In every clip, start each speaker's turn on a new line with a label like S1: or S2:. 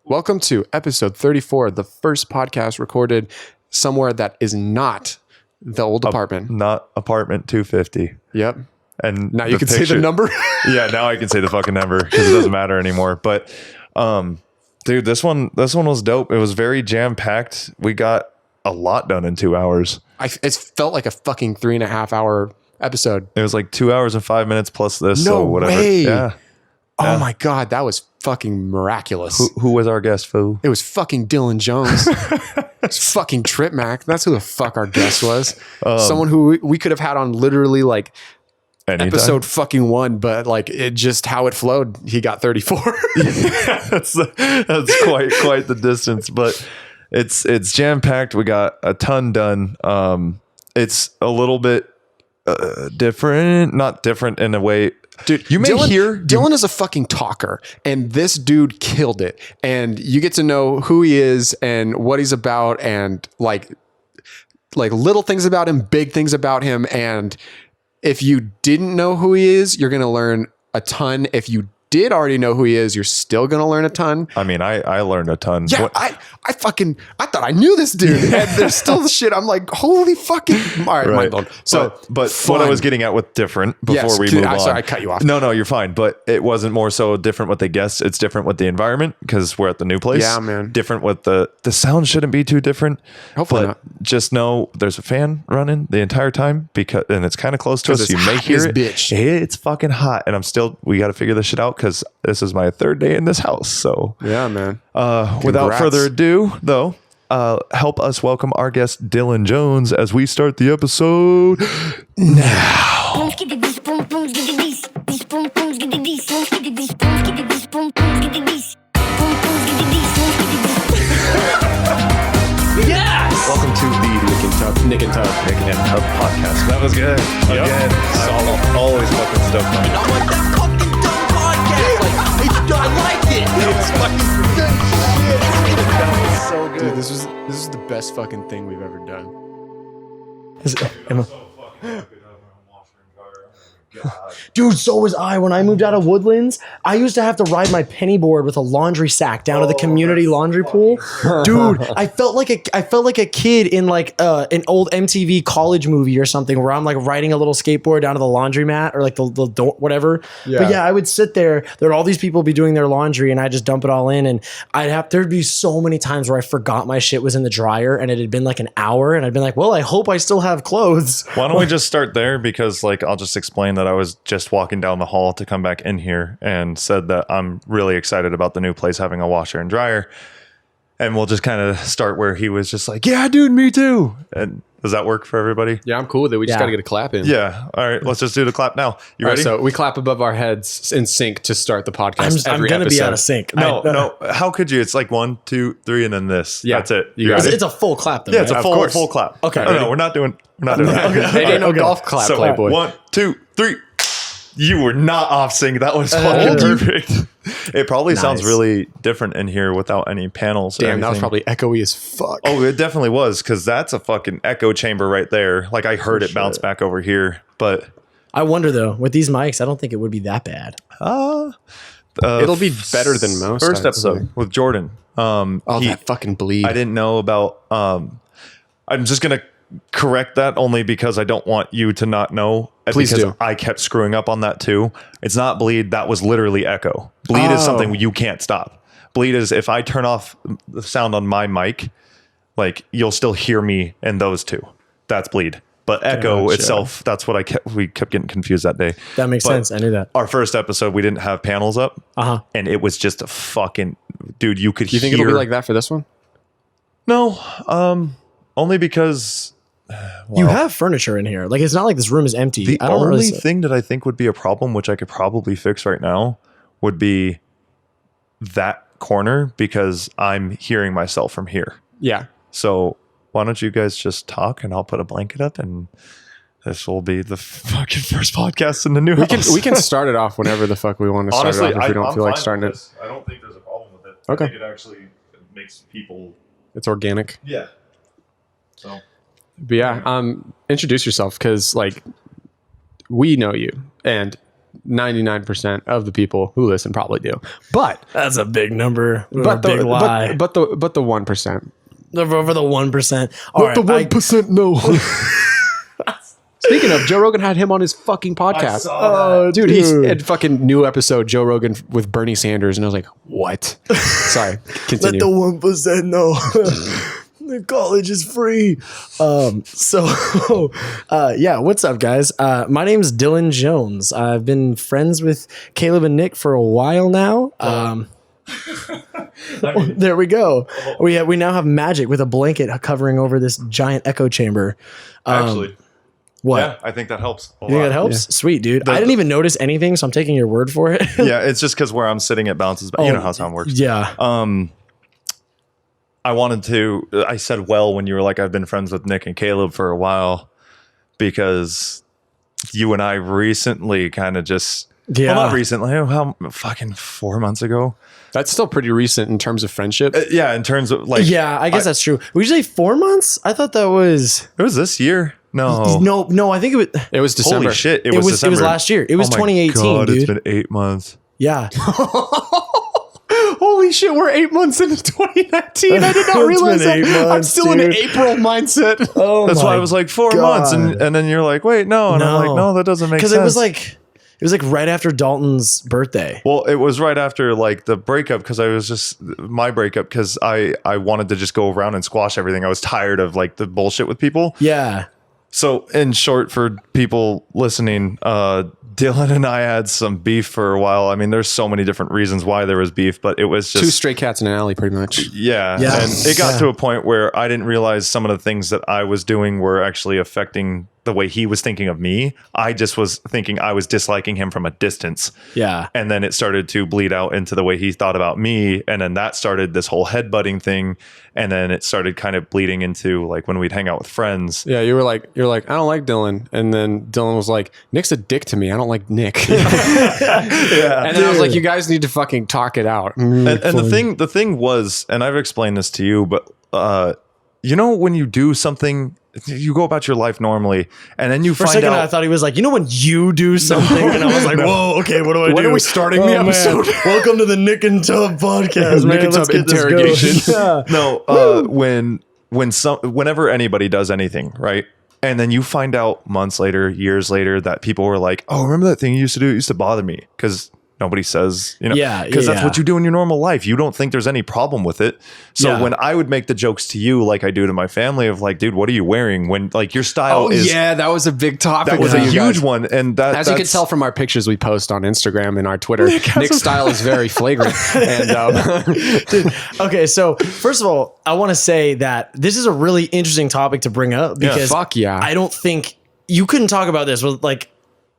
S1: Welcome to episode 34, the first podcast recorded somewhere that is not the old apartment.
S2: Not apartment 250.
S1: Yep.
S2: And
S1: now you can say the number.
S2: Yeah, now I can say the fucking number because it doesn't matter anymore. But dude, this one was dope. It was very jam-packed. We got a lot done in 2 hours.
S1: It felt like a fucking 3.5 hour episode.
S2: It was like 2 hours and 5 minutes plus this.
S1: No
S2: so whatever.
S1: way.
S2: Yeah.
S1: Oh my God, that was fucking miraculous.
S2: Who was our guest, Foo?
S1: It was fucking Dylan Jones. It's fucking Trip Mac. That's who the fuck our guest was. Someone who we could have had on literally like anytime. Episode fucking 1, but like it just how it flowed. He got 34.
S2: Yeah, that's quite the distance, but it's jam packed. We got a ton done. It's a little bit different, not different in a way.
S1: Dude,
S2: you may hear
S1: Dylan is a fucking talker, and this dude killed it. And you get to know who he is and what he's about, and like little things about him, big things about him. And if you didn't know who he is, you're gonna learn a ton. If you did already know who he is, you're still gonna learn a ton.
S2: I mean, I learned a ton.
S1: Yeah, I thought I knew this dude, and there's still the shit. I'm like, holy fucking, all right, mind blown. So,
S2: but what I was getting at with different before we move on.
S1: Sorry, I cut you off.
S2: No, you're fine. But it wasn't more so different with the guests. It's different with the environment because we're at the new place.
S1: Yeah, man.
S2: Different with the sound shouldn't be too different.
S1: Hopefully
S2: but
S1: not.
S2: Just know there's a fan running the entire time and it's kind of close to us. So you may hear it.
S1: Bitch.
S2: It's fucking hot, and we got to figure this shit out because this is my third day in this house. So
S1: yeah, man.
S2: Without further ado, though. Help us welcome our guest Dylan Jones as we start the episode now.
S1: Yes! Welcome to the Nick and Tub
S2: podcast. That was good.
S1: Yep.
S2: Again, I'm always fucking stoked on it.
S3: I want that fucking dumb podcast. I like it.
S1: It's fucking good shit.
S2: That was so good.
S1: Dude, this is the best fucking thing we've ever done.
S3: Dude, so was I. When I moved out of Woodlands, I used to have to ride my penny board with a laundry sack down to the community laundry pool. Dude, I felt like a kid in like an old MTV college movie or something where I'm like riding a little skateboard down to the laundromat or like the whatever.
S1: Yeah.
S3: But yeah, I would sit there. There'd all these people be doing their laundry and I just dump it all in, and there'd be so many times where I forgot my shit was in the dryer and it had been like an hour and I'd been like, well, I hope I still have clothes.
S2: Why don't we just start there? Because like I'll just explain that I was just walking down the hall to come back in here and said that I'm really excited about the new place having a washer and dryer. And we'll just kind of start where he was just like, yeah, dude, me too. And does that work for everybody?
S1: Yeah, I'm cool with it. We just got to get a clap in.
S2: Yeah. All right. Let's just do the clap now. You ready?
S1: Right, so we clap above our heads in sync to start the podcast.
S3: I'm going to be out of sync.
S2: No. How could you? It's like 1, 2, 3, and then this.
S1: Yeah.
S2: That's it.
S3: It's a full clap though.
S2: Yeah,
S3: right?
S2: it's a full clap.
S3: Okay.
S2: No, we're not doing that.
S1: It ain't no golf clap,
S2: So
S1: Playboy.
S2: 1, 2, 3. You were not off sync. That was fucking perfect. It probably sounds really different in here without any panels.
S1: Damn, that was probably echoey as fuck.
S2: Oh, it definitely was, because that's a fucking echo chamber right there. Like I heard it bounce back over here, but
S3: I wonder though, with these mics, I don't think it would be that bad.
S1: It'll be better than most.
S2: First episode with Jordan.
S1: That fucking bleed.
S2: I didn't know about. I'm just gonna correct that only because I don't want you to not know.
S1: Please
S2: because
S1: do.
S2: I kept screwing up on that too. It's not bleed. That was literally echo. Bleed is something you can't stop. Bleed is if I turn off the sound on my mic, like you'll still hear me in those two. That's bleed. But echo itself, that's what we kept getting confused that day.
S3: That makes sense. I knew that.
S2: Our first episode, we didn't have panels up. And it was just a fucking dude. You could hear.
S1: You think it'll be like that for this one?
S2: No. Only because
S3: you have furniture in here. Like it's not like this room is empty.
S2: The only thing that I think would be a problem, which I could probably fix right now, would be that corner because I'm hearing myself from here.
S1: Yeah.
S2: So why don't you guys just talk and I'll put a blanket up and this will be the fucking first podcast in the new house.
S1: We can start it off whenever the fuck we want to start it off if we don't feel like starting it.
S2: I don't think there's a problem with it.
S1: Okay.
S2: I think it actually makes people...
S1: It's organic.
S2: Yeah. So...
S1: But yeah, introduce yourself because like we know you and 99% of the people who listen probably do. But
S3: That's a big number.
S1: but
S3: a big lie.
S1: but the 1%.
S3: Over the 1%. All right,
S1: The 1% no. Speaking of, Joe Rogan had him on his fucking podcast.
S3: Oh,
S1: dude, he's a fucking new episode, Joe Rogan with Bernie Sanders, and I was like, what? Sorry, continue.
S3: Let the 1% know. The college is free. Yeah, what's up, guys? My name is Dylan Jones. I've been friends with Caleb and Nick for a while now. There we go. We now have magic with a blanket covering over this giant echo chamber.
S2: Actually,
S3: What?
S2: yeah, I think that helps.
S3: You think that helps? Sweet, dude. I didn't even notice anything, so I'm taking your word for it.
S2: Yeah, it's just because where I'm sitting, it bounces back. You know how sound works.
S3: Yeah.
S2: I said, well, when you were like, I've been friends with Nick and Caleb for a while, because you and I recently kind of just,
S3: Yeah.
S2: well, not recently, how fucking 4 months ago.
S1: That's still pretty recent in terms of friendship.
S2: Yeah, in terms of like,
S3: Yeah, I guess that's true. Would you say 4 months? I thought that was
S2: it was this year. No,
S3: no. I think
S1: It was December.
S2: holy shit,
S3: it was
S2: December.
S3: last year. It was
S2: Oh my
S3: 2018,
S2: God,
S3: dude.
S2: It's been 8 months.
S3: Yeah.
S1: Holy shit, we're 8 months into 2019. I did not
S3: It's
S1: realize
S3: been
S1: that.
S3: 8
S1: I'm
S3: months,
S1: still in
S3: dude.
S1: April mindset.
S3: Oh,
S2: That's why
S3: my
S2: I was like 4 months, and then you're like, wait, no, and I'm like, no, that doesn't make sense.
S3: Because it was like right after Dalton's birthday.
S2: Well, it was right after like the breakup because I was just my breakup because I wanted to just go around and squash everything. I was tired of like the bullshit with people.
S3: Yeah.
S2: So in short, for people listening, Dylan and I had some beef for a while. I mean, there's so many different reasons why there was beef, but it was just
S1: Two stray cats in an alley, pretty much.
S2: yeah.
S3: Yeah.
S2: And it got
S3: Yeah.
S2: to a point where I didn't realize some of the things that I was doing were actually affecting the way he was thinking of me. I just was thinking I was disliking him from a distance.
S3: Yeah.
S2: And then it started to bleed out into the way he thought about me. And then that started this whole headbutting thing. And then it started kind of bleeding into like when we'd hang out with friends.
S1: Yeah, you're like, I don't like Dylan. And then Dylan was like, Nick's a dick to me. I don't like Nick.
S2: Yeah.
S1: And then I was like, you guys need to fucking talk it out.
S2: And the thing was, and I've explained this to you, but you know, when you do something, you go about your life normally, and then you
S3: For a
S2: find
S3: second,
S2: out.
S3: I thought he was like, you know, when you do something, and I was like, whoa, okay, what do I do?
S1: When are we starting the episode?
S3: Man. Welcome to the Nick and Tub podcast, man.
S1: Nick and
S3: Let's
S1: Tub
S3: get this going.
S1: interrogation.
S3: Yeah.
S2: No, whenever anybody does anything, right? And then you find out months later, years later, that people were like, "Oh, remember that thing you used to do? It used to bother me," because nobody says, you know,
S3: Yeah,
S2: because that's
S3: yeah.
S2: what you do in your normal life. You don't think there's any problem with it. So
S3: Yeah.
S2: when I would make the jokes to you, like I do to my family, of like, "Dude, what are you wearing?" When like your style
S1: Oh,
S2: is
S1: yeah, that was a big topic.
S2: that was
S1: for
S2: a
S1: you
S2: huge
S1: guys.
S2: one, and that
S1: As you can tell from our pictures we post on Instagram and our Twitter, Nick's style is very flagrant. And
S3: Dude, okay, so first of all, I want to say that this is a really interesting topic to bring up because
S1: fuck yeah.
S3: I don't think you couldn't talk about this with like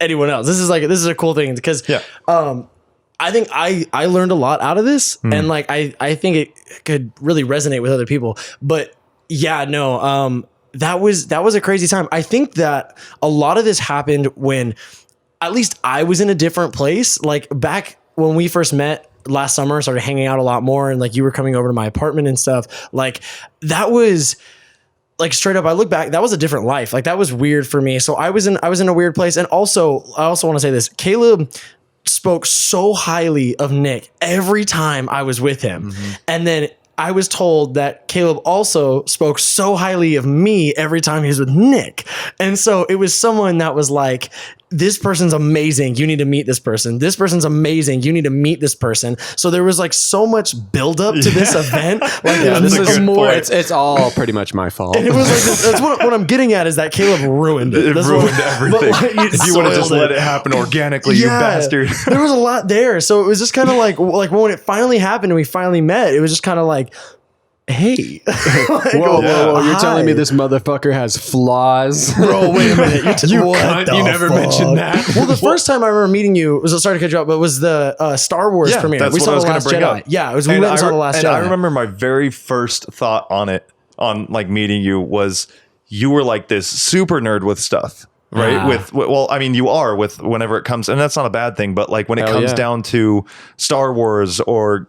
S3: anyone else. This is a cool thing because
S2: Yeah.
S3: I think I learned a lot out of this and like I think it could really resonate with other people. But yeah, no, that was a crazy time. I think that a lot of this happened when at least I was in a different place. Like back when we first met last summer, started hanging out a lot more, and like you were coming over to my apartment and stuff. Like that was like straight up. I look back, that was a different life. Like that was weird for me. So I was in a weird place. And also, I also want to say this: Caleb spoke so highly of Nick every time I was with him, and then I was told that Caleb also spoke so highly of me every time he was with Nick. And so it was someone that was like, this person's amazing. You need to meet this person. This person's amazing. You need to meet this person. So there was like so much buildup to this event. Like
S2: Yeah,
S3: this
S2: that's a
S3: is
S2: good
S3: more.
S2: point.
S1: it's all pretty much my fault.
S3: It was like that's what I'm getting at is that Caleb ruined it.
S2: It
S3: That's
S2: ruined
S3: what-
S2: everything.
S3: but, like,
S2: If you would have just
S3: soiled
S2: let it happen organically, you
S3: Yeah,
S2: bastard.
S3: there was a lot there. So it was just kind of like when it finally happened and we finally met, it was just kind of like, hey. Like,
S1: Whoa, you're
S3: hi.
S1: telling me this motherfucker has flaws?
S3: Bro, wait a minute.
S1: You
S3: What
S1: cunt,
S3: the
S1: you never
S3: fuck?
S1: mentioned that.
S3: Well, the first time I remember meeting you was, sorry to cut you off, but was the Star Wars
S2: Yeah,
S3: premiere.
S2: that's
S3: We
S2: what
S3: saw
S2: I was
S3: The
S2: gonna
S3: Last
S2: bring
S3: Jedi.
S2: up.
S3: Yeah, it was we
S2: And
S3: went and saw The Last
S2: and
S3: Jedi.
S2: I remember my very first thought on it, on like meeting you, was you were like this super nerd with stuff, right?
S3: Ah.
S2: Well, I mean, you are with whenever it comes, and that's not a bad thing, but like when it
S1: Hell
S2: comes
S1: yeah.
S2: down to Star Wars or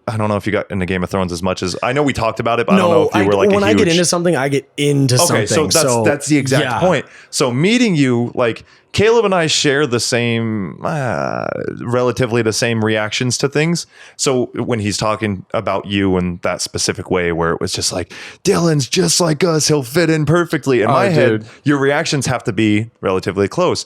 S2: I don't know if you got into Game of Thrones as much as I know we talked about it, but I don't know if you were like
S3: when
S2: a
S3: I
S2: huge...
S3: get into something, I get into something.
S2: So that's the exact point. So meeting you, like Caleb and I share the same, relatively the same reactions to things. So when he's talking about you in that specific way, where it was just like, Dylan's just like us, he'll fit in perfectly. In my head, your reactions have to be relatively close.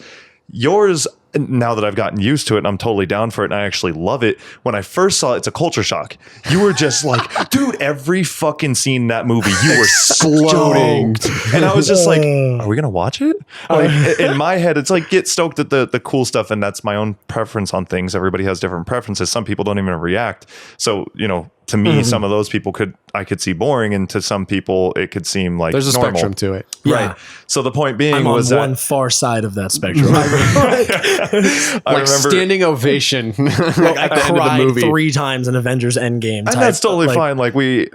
S2: Yours, now that I've gotten used to it and I'm totally down for it and I actually love it, when I first saw it, it's a culture shock. You were just like, dude, every fucking scene in that movie, you were exploding. And I was just like, are we going to watch it? Like, in my head, it's like, get stoked at the cool stuff. And that's my own preference on things. Everybody has different preferences. Some people don't even react. So, you know, to me, some of those people I could see boring, and to some people it could seem like
S1: there's a
S2: normal.
S1: spectrum to it.
S2: Right. So the point being
S3: I'm
S2: was
S3: on
S2: that
S3: one far side of that spectrum.
S1: I remember standing ovation.
S3: Like I
S1: at the end of the
S3: cried
S1: movie.
S3: 3 times in Avengers Endgame.
S2: and that's totally fine. Like we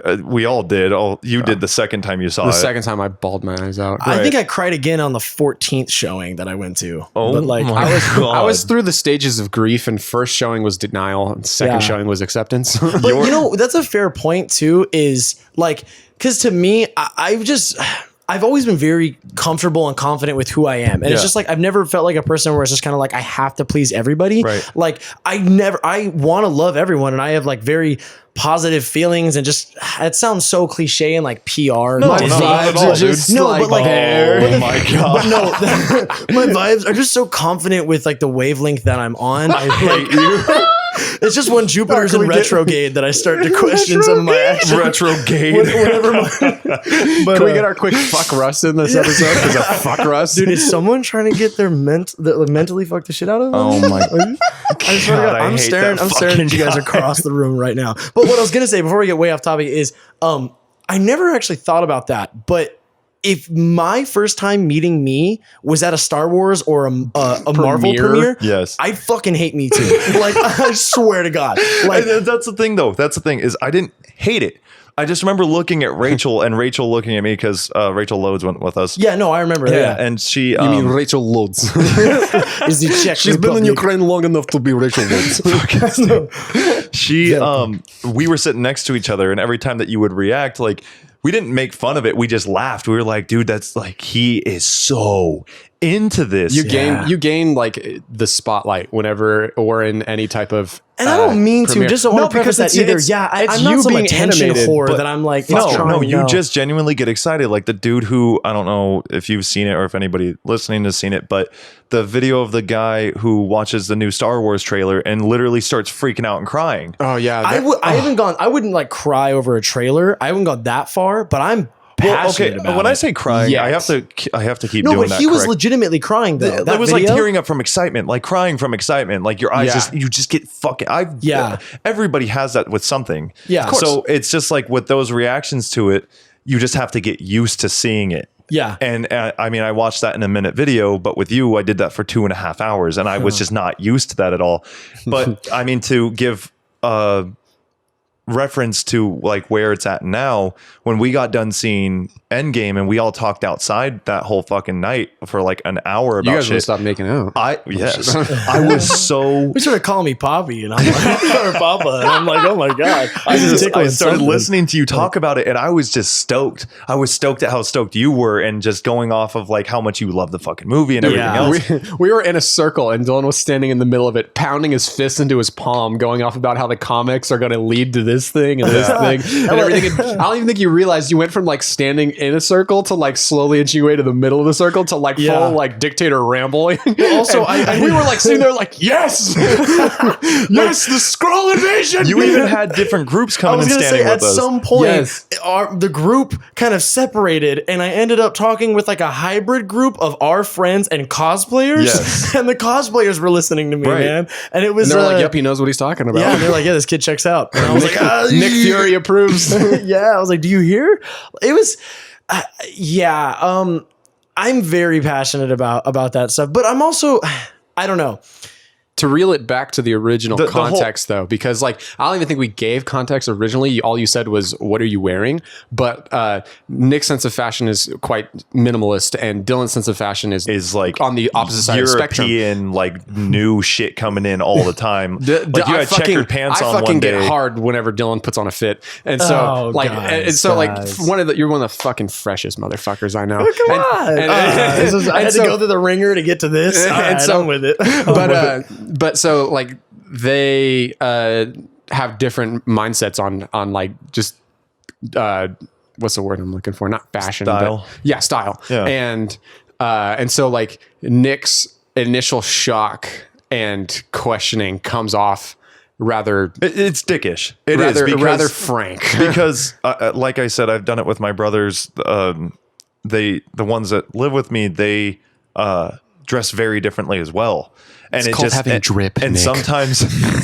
S2: all did. You did the second time you saw
S1: The
S2: it.
S1: second time I bawled my eyes out.
S3: I think I cried again on the 14th showing that I went to.
S2: Oh
S3: but like
S2: my
S1: I was through the stages of grief, and first showing was denial, and second showing was acceptance.
S3: But you know, that's a fair point too, is like, because to me, I've always been very comfortable and confident with who I am. And it's just like, I've never felt like a person where it's just kind of like, I have to please everybody.
S2: Right.
S3: Like I want to love everyone. And I have like very positive feelings, and just, it sounds so cliche and like PR.
S2: No,
S3: Disney.
S2: not at all, dude.
S3: But like,
S2: Oh my God.
S3: but no, my vibes are just so confident with like the wavelength that I'm on.
S2: I hate you.
S3: It's just when Jupiter's in retrograde that I start to question some of my actions.
S2: Retrograde.
S1: Can we get our quick fuck Russ in this episode? Because I fuck Russ.
S3: Dude, is someone trying to get their mentally fuck the shit out of them?
S2: Oh my
S3: I swear to God, I'm staring at you guys across the room right now. But what I was gonna say before we get way off topic is, I never actually thought about that. But if my first time meeting me was at a Star Wars or a Marvel premiere,
S2: yes,
S3: I'd fucking hate me too. Like, I swear to God. Like,
S2: that's the thing, though. That's the thing, is I didn't hate it. I just remember looking at Rachel and Rachel looking at me, because Rachel Loads went with us.
S3: yeah, no, I remember. Yeah,
S2: And she,
S1: You mean Rachel Loads?
S3: is the Czech
S1: She's been in
S3: Republic.
S1: Ukraine long enough to be Rachel Loads.
S2: she, we were sitting next to each other, and every time that you would react, like, we didn't make fun of it. We just laughed. We were like, dude, that's like, he is so into this.
S1: You gain like the spotlight whenever we're in any type of.
S3: And I don't mean
S1: premiere.
S3: to, just don't want to preface that either. Yeah, I'm not some attention whore that I'm like,
S2: you just genuinely get excited. Like the dude who, I don't know if you've seen it or if anybody listening has seen it, but the video of the guy who watches the new Star Wars trailer and literally starts freaking out and crying.
S1: Oh yeah,
S3: I wouldn't like cry over a trailer. I haven't gone that far, but I'm passionate about
S2: when
S3: it.
S2: I say crying, I have to keep
S3: No,
S2: doing
S3: but
S2: that.
S3: he was
S2: correct.
S3: legitimately crying though.
S2: That was like tearing up from excitement, like crying from excitement. Like your eyes you just get fucking. Everybody has that with something.
S3: Yeah, of course.
S2: So it's just like with those reactions to it, you just have to get used to seeing it.
S3: Yeah.
S2: And I mean, I watched that in a minute video, but with you, I did that for 2.5 hours, and I was just not used to that at all. But I mean, to give reference to like where it's at now, when we got done seeing Endgame and we all talked outside that whole fucking night for like an hour about
S1: you guys
S2: shit.
S1: would stop making out.
S2: I was so.
S3: We started calling me Poppy, and I'm like, or Papa, and I'm like, oh my God.
S2: I started listening to you talk about it, and I was just stoked. I was stoked at how stoked you were, and just going off of like how much you love the fucking movie and everything else.
S1: We were in a circle, and Dylan was standing in the middle of it, pounding his fist into his palm, going off about how the comics are going to lead to this thing and this thing and everything. And I don't even think you realized you went from like standing in a circle to like slowly inching your way to the middle of the circle to like full like dictator rambling.
S3: Also,
S1: and we were like sitting there like, yes, yes, the Skrull invasion.
S2: You even had different groups coming and standing with us.
S3: At some point, the group kind of separated, and I ended up talking with like a hybrid group of our friends and cosplayers.
S2: Yes.
S3: And the cosplayers were listening to me, man. And it was
S1: and they're like, yep, he knows what he's talking about.
S3: Yeah, and they're like, yeah, this kid checks out. And I was like,
S1: Nick Fury approves.
S3: Yeah, I was like, do you hear? It was, I'm very passionate about that stuff, but I'm also, I don't know.
S1: to reel it back to the original
S2: The whole-
S1: context, though, because like I don't even think we gave context originally. All you said was, "What are you wearing?" But Nick's sense of fashion is quite minimalist, and Dylan's sense of fashion is
S2: like
S1: on the opposite side of the spectrum.
S2: European, like new shit coming in all the time. Like you
S1: I
S2: had checkered pants on
S1: I fucking
S2: one day.
S1: get hard whenever Dylan puts on a fit, and so
S3: guys.
S1: you're one of the fucking freshest motherfuckers I know.
S3: Come on. I had to go through the ringer to get to this.
S1: And so
S3: I'm with it.
S1: But so like they have different mindsets on like just what's the word I'm looking for? Not fashion,
S2: Style.
S1: but yeah, style.
S2: Yeah.
S1: And so like Nick's initial shock and questioning comes off rather
S2: It's dickish. It
S1: rather,
S2: is
S1: rather frank.
S2: because like I said, I've done it with my brothers. The ones that live with me, they dress very differently as well. And
S1: It's called having drip,
S2: And
S1: Nick.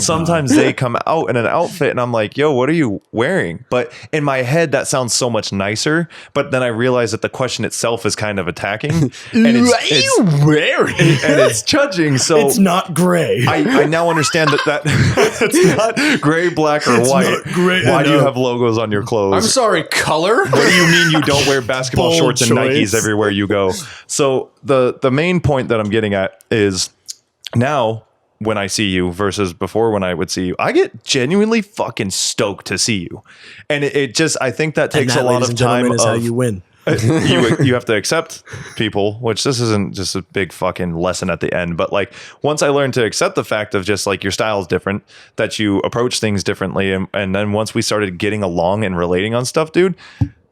S2: sometimes they come out in an outfit and I'm like, yo, what are you wearing? But in my head, that sounds so much nicer. But then I realize that the question itself is kind of attacking. And it's
S1: wearing?
S2: and it's judging. So
S3: It's not gray.
S2: I now understand that it's not gray, black, or white.
S3: not gray,
S2: Why do you
S3: no.
S2: have logos on your clothes?
S1: I'm sorry, color?
S2: What do you mean you don't wear basketball
S3: Bold
S2: shorts and
S3: choice.
S2: Nikes everywhere you go? So the main point that I'm getting at is now when I see you versus before when I would see you, I get genuinely fucking stoked to see you. And it just, I think that takes
S3: and that,
S2: a lot
S3: ladies
S2: of
S3: and
S2: time.
S3: gentlemen, is how you win.
S2: You have to accept people, which this isn't just a big fucking lesson at the end, but like once I learned to accept the fact of just like your style is different, that you approach things differently, and then once we started getting along and relating on stuff, dude,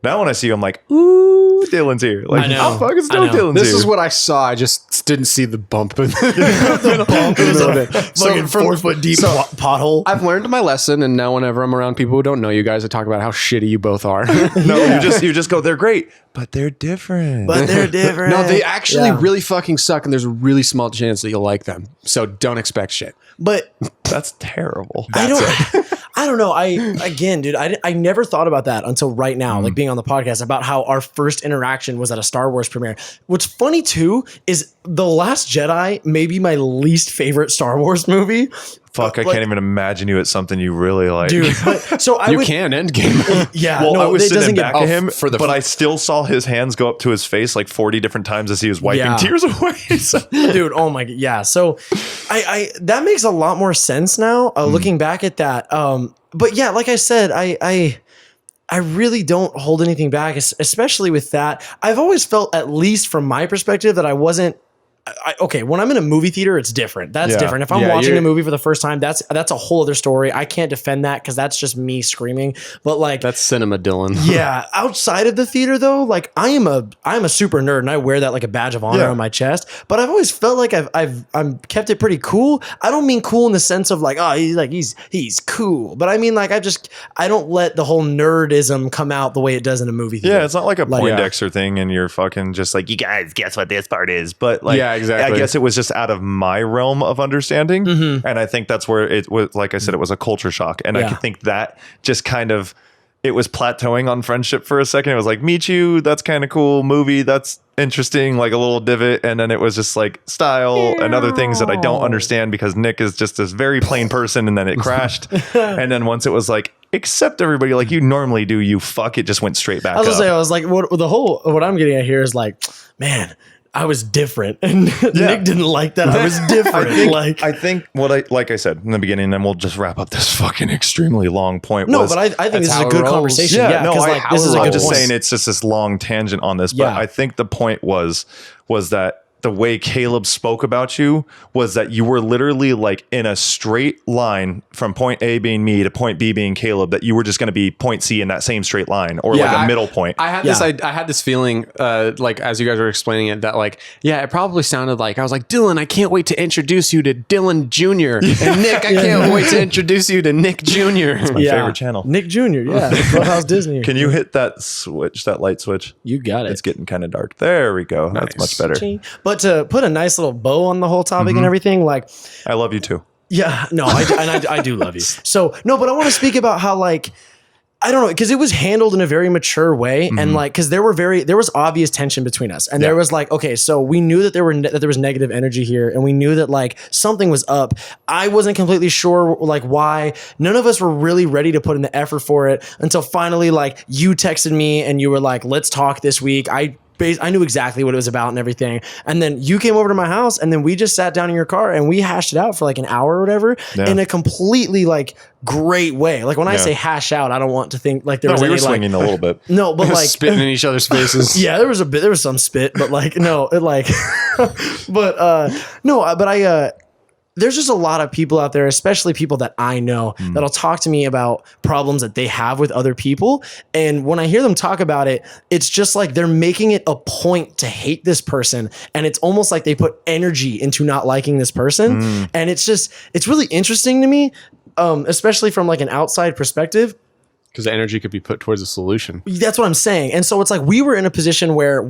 S2: now when I see you, I'm like, ooh, Dylan's here. Like,
S3: I know.
S2: I'm fucking
S3: I
S2: stoked
S3: know.
S2: Dylan's
S1: This
S2: here.
S1: is what I saw. I just didn't see the bump.
S3: It was a fucking
S1: from-
S3: 4 foot deep pothole.
S1: I've learned my lesson, and now whenever I'm around people who don't know you guys, I talk about how shitty you both are.
S2: No, you just go, they're great, but they're different.
S3: But they're different.
S1: No, they actually
S3: Yeah.
S1: really fucking suck, and there's a really small chance that you'll like them. So don't expect shit.
S3: But
S2: That's terrible.
S3: I don't know. Dude, I never thought about that until right now, like being on the podcast about how our first interaction was at a Star Wars premiere. What's funny too is The Last Jedi may be my least favorite Star Wars movie.
S2: Fuck, I
S3: Like-
S2: can't even imagine you at something you really like.
S3: Dude, but so I
S1: You
S3: would,
S1: can Endgame.
S3: yeah,
S2: Well,
S3: no,
S2: I was
S3: it
S2: sitting
S3: doesn't
S2: back
S3: get
S2: at him,
S1: for the-
S2: but I still saw his hands go up to his face like 40 different times as he was wiping
S3: Yeah.
S2: tears away. So-
S3: dude. Oh my god, yeah. So, I that makes a lot more sense now. Looking back at that, but yeah, like I said, I really don't hold anything back, especially with that. I've always felt, at least from my perspective, that I wasn't. Okay, when I'm in a movie theater, it's different. That's
S2: Yeah.
S3: different. If I'm
S1: Yeah,
S3: watching
S1: you're-
S3: a movie for the first time, that's a whole other story. I can't defend that because that's just me screaming. But like,
S1: That's cinema, Dylan.
S3: yeah, outside of the theater though, like I'm a super nerd and I wear that like a badge of honor
S2: Yeah.
S3: on my chest. But I've always felt like I'm kept it pretty cool. I don't mean cool in the sense of like, oh, he's cool, but I mean like I don't let the whole nerdism come out the way it does in a movie theater.
S2: Yeah, it's not like a
S3: Like-
S2: Poindexter thing and you're fucking just like, you guys guess what this part is. But like,
S1: Yeah, exactly.
S2: I guess it was just out of my realm of understanding. And I think that's where it was, like I said, it was a culture shock. And I
S3: Yeah.
S2: think that just kind of, it was plateauing on friendship for a second. It was like, meet you, that's kind of cool. Movie, that's interesting, like a little divot. And then it was just like style and other things that I don't understand because Nick is just this very plain person. And then it crashed. And then once it was like, accept everybody like you normally do, you fuck, it just went straight back
S3: I was
S2: up.
S3: gonna say, I was like, what I'm getting at here is like, man, I was different, and Nick didn't like that. I was different.
S2: I think what like I said in the beginning, and we'll just wrap up this fucking extremely long point.
S3: no,
S2: was,
S3: but I think this is
S1: how
S3: a
S1: it
S3: good
S1: rolls.
S3: conversation.
S2: yeah,
S3: Yeah,
S2: no,
S3: because like this is a
S2: I'm
S3: good
S2: just
S3: point.
S2: saying it's just this long tangent on this, but
S3: Yeah.
S2: I think the point was that the way Caleb spoke about you was that you were literally like in a straight line from point A being me to point B being Caleb, that you were just going to be point C in that same straight line or like a middle point.
S1: I had this. I had this feeling, like as you guys were explaining it, that like, yeah, it probably sounded like I was like, Dylan, I can't wait to introduce you to Dylan Jr. and Nick, I can't wait to introduce you to Nick Jr.
S2: My favorite channel.
S3: Nick Jr. Yeah, Clubhouse Disney.
S2: Can you hit that switch, that light switch?
S3: You got it.
S2: It's getting kind of dark. There we go. That's much better.
S3: But to put a nice little bow on the whole topic and everything, like,
S2: I love you too.
S3: yeah, no, I do love you. So no, but I want to speak about how like I don't know, because it was handled in a very mature way, and like, because there was obvious tension between us, and there was like, okay, so we knew that there was negative energy here, and we knew that like something was up. I wasn't completely sure like why. None of us were really ready to put in the effort for it until finally, like, you texted me and you were like, "Let's talk this week." I knew exactly what it was about and everything. And then you came over to my house, and then we just sat down in your car and we hashed it out for like an hour or whatever in a completely like great way. Like when I say hash out, I don't want to think like there was
S2: we
S3: any
S2: were swinging
S3: like,
S2: a little bit.
S3: no, but like
S1: spitting in each other's faces.
S3: yeah, there was some spit, but like, no, it like, there's just a lot of people out there, especially people that I know, that'll talk to me about problems that they have with other people. And when I hear them talk about it, it's just like they're making it a point to hate this person. And it's almost like they put energy into not liking this person. And it's really interesting to me, especially from like an outside perspective.
S1: Because the energy could be put towards a solution.
S3: That's what I'm saying. And so it's like we were in a position where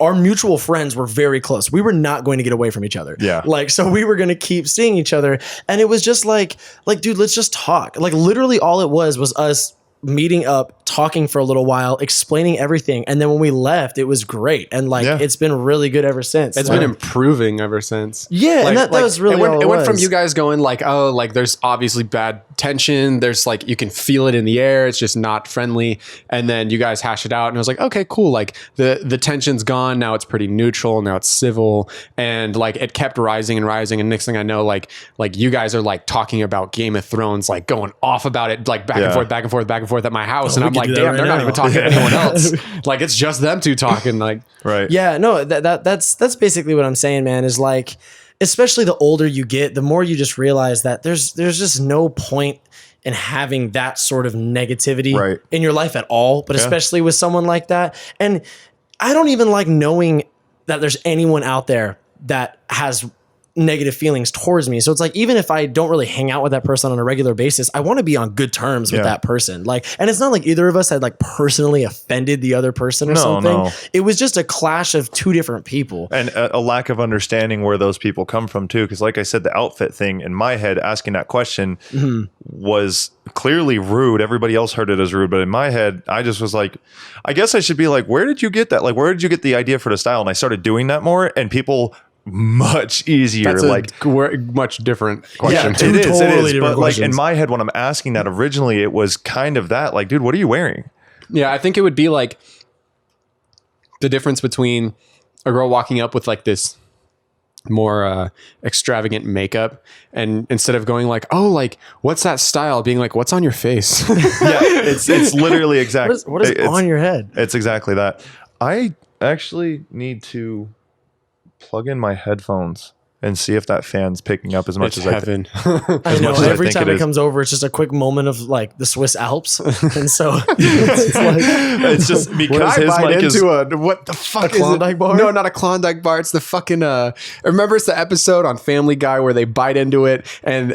S3: our mutual friends were very close. We were not going to get away from each other.
S2: Yeah.
S3: Like, so we were going to keep seeing each other. And it was just like, dude, let's just talk. Like literally all it was us meeting up, talking for a little while, explaining everything. And then when we left, it was great. And like, it's been really good ever since.
S1: It's been improving ever since.
S3: Yeah.
S1: Like,
S3: and that was really all
S1: it went from
S3: was.
S1: you guys going like, oh, like there's obviously bad tension. There's like, you can feel it in the air. It's just not friendly. And then you guys hash it out. And I was like, okay, cool. Like the tension's gone. Now it's pretty neutral. Now it's civil. And like, it kept rising and rising. And next thing I know, like you guys are like talking about Game of Thrones, like going off about it, like back and forth, back and forth, back and forth at my house. And I'm like, damn, they're not even talking to anyone else. Like it's just them two talking. Like,
S2: Right.
S3: Yeah, no, that's basically what I'm saying, man, is like, especially the older you get, the more you just realize that there's just no point in having that sort of negativity in your life at all, but especially with someone like that. And I don't even like knowing that there's anyone out there that has negative feelings towards me. So it's like, even if I don't really hang out with that person on a regular basis, I want to be on good terms with that person. Like, and it's not like either of us had like personally offended the other person or something. No. It was just a clash of two different people.
S2: And a lack of understanding where those people come from too. Cause like I said, the outfit thing in my head, asking that question was clearly rude. Everybody else heard it as rude, but in my head, I just was like, I guess I should be like, where did you get that? Like, where did you get the idea for the style? And I started doing that more, and people much easier.
S1: That's
S2: like
S1: much different question.
S2: Yeah, it is.
S3: Totally
S2: But
S3: questions.
S2: like in my head, when I'm asking that originally, it was kind of that. Like, dude, what are you wearing?
S1: Yeah, I think it would be like the difference between a girl walking up with like this more extravagant makeup, and instead of going like, oh, like what's that style, being like, what's on your face?
S2: Yeah, it's literally exactly
S3: what is on your head.
S2: It's exactly that. I actually need to plug in my headphones and see if that fan's picking up as much
S1: It's
S2: as
S1: heaven.
S3: I know.
S2: much as I
S3: Every
S2: think
S3: time
S2: it
S3: it
S2: is.
S3: comes over, it's just a quick moment of like the Swiss Alps, and so it's like,
S2: it's just
S1: When
S2: because
S1: I
S2: his
S1: bite
S2: mic is
S1: into a what the fuck is
S3: Klondike
S1: it?
S3: bar?
S1: No, not a Klondike bar. It's the fucking remember it's the episode on Family Guy where they bite into it and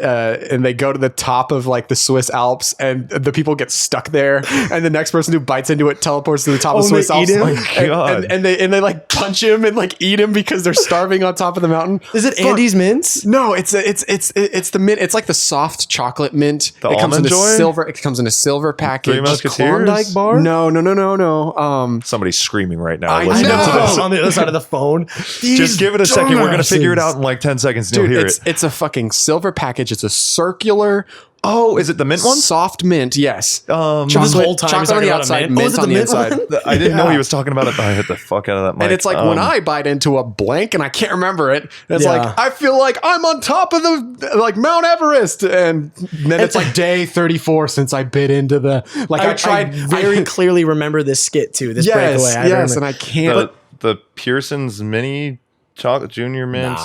S1: they go to the top of like the Swiss Alps and the people get stuck there, and the next person who bites into it teleports to the top of the
S3: and they
S1: Swiss Alps.
S3: eat him?
S1: Like,
S2: God.
S1: and they like punch him and like eat him because they're starving on top of the mountain.
S3: is it Andy's Mints?
S1: No, it's the mint. It's like the soft chocolate mint.
S2: The
S1: it comes in
S2: Almond
S1: a
S2: Joy?
S1: silver. It comes in a silver package.
S2: Three Musketeers?
S3: Klondike bar?
S1: No.
S2: somebody's screaming right now.
S1: I
S2: listening
S1: know.
S2: to this.
S3: On the other side of the phone.
S2: Just give it a second. We're gonna figure it
S3: dumbasses.
S2: out in like 10 seconds. And
S1: Dude,
S2: you'll hear it.
S1: it's a fucking silver package. It's a circular.
S2: Oh, is it the mint one?
S1: Soft mint, yes.
S3: This whole time he's
S1: chocolate on
S3: talking
S1: the
S3: about a
S1: outside,
S3: mint? Oh,
S1: mint
S3: is it
S1: on
S3: the
S1: the
S3: mint
S1: inside.
S3: one?
S2: I didn't know he was talking about it. I hit the fuck out of that mic.
S1: And it's like when I bite into a blank and I can't remember it, it's
S3: Yeah.
S1: like I feel like I'm on top of the like Mount Everest, and then it's like day 34 since I bit into the like I tried
S3: I very clearly remember this skit too. This breakaway.
S1: yes,
S3: I remember.
S1: and I can't.
S2: the Pearson's mini chocolate junior mints.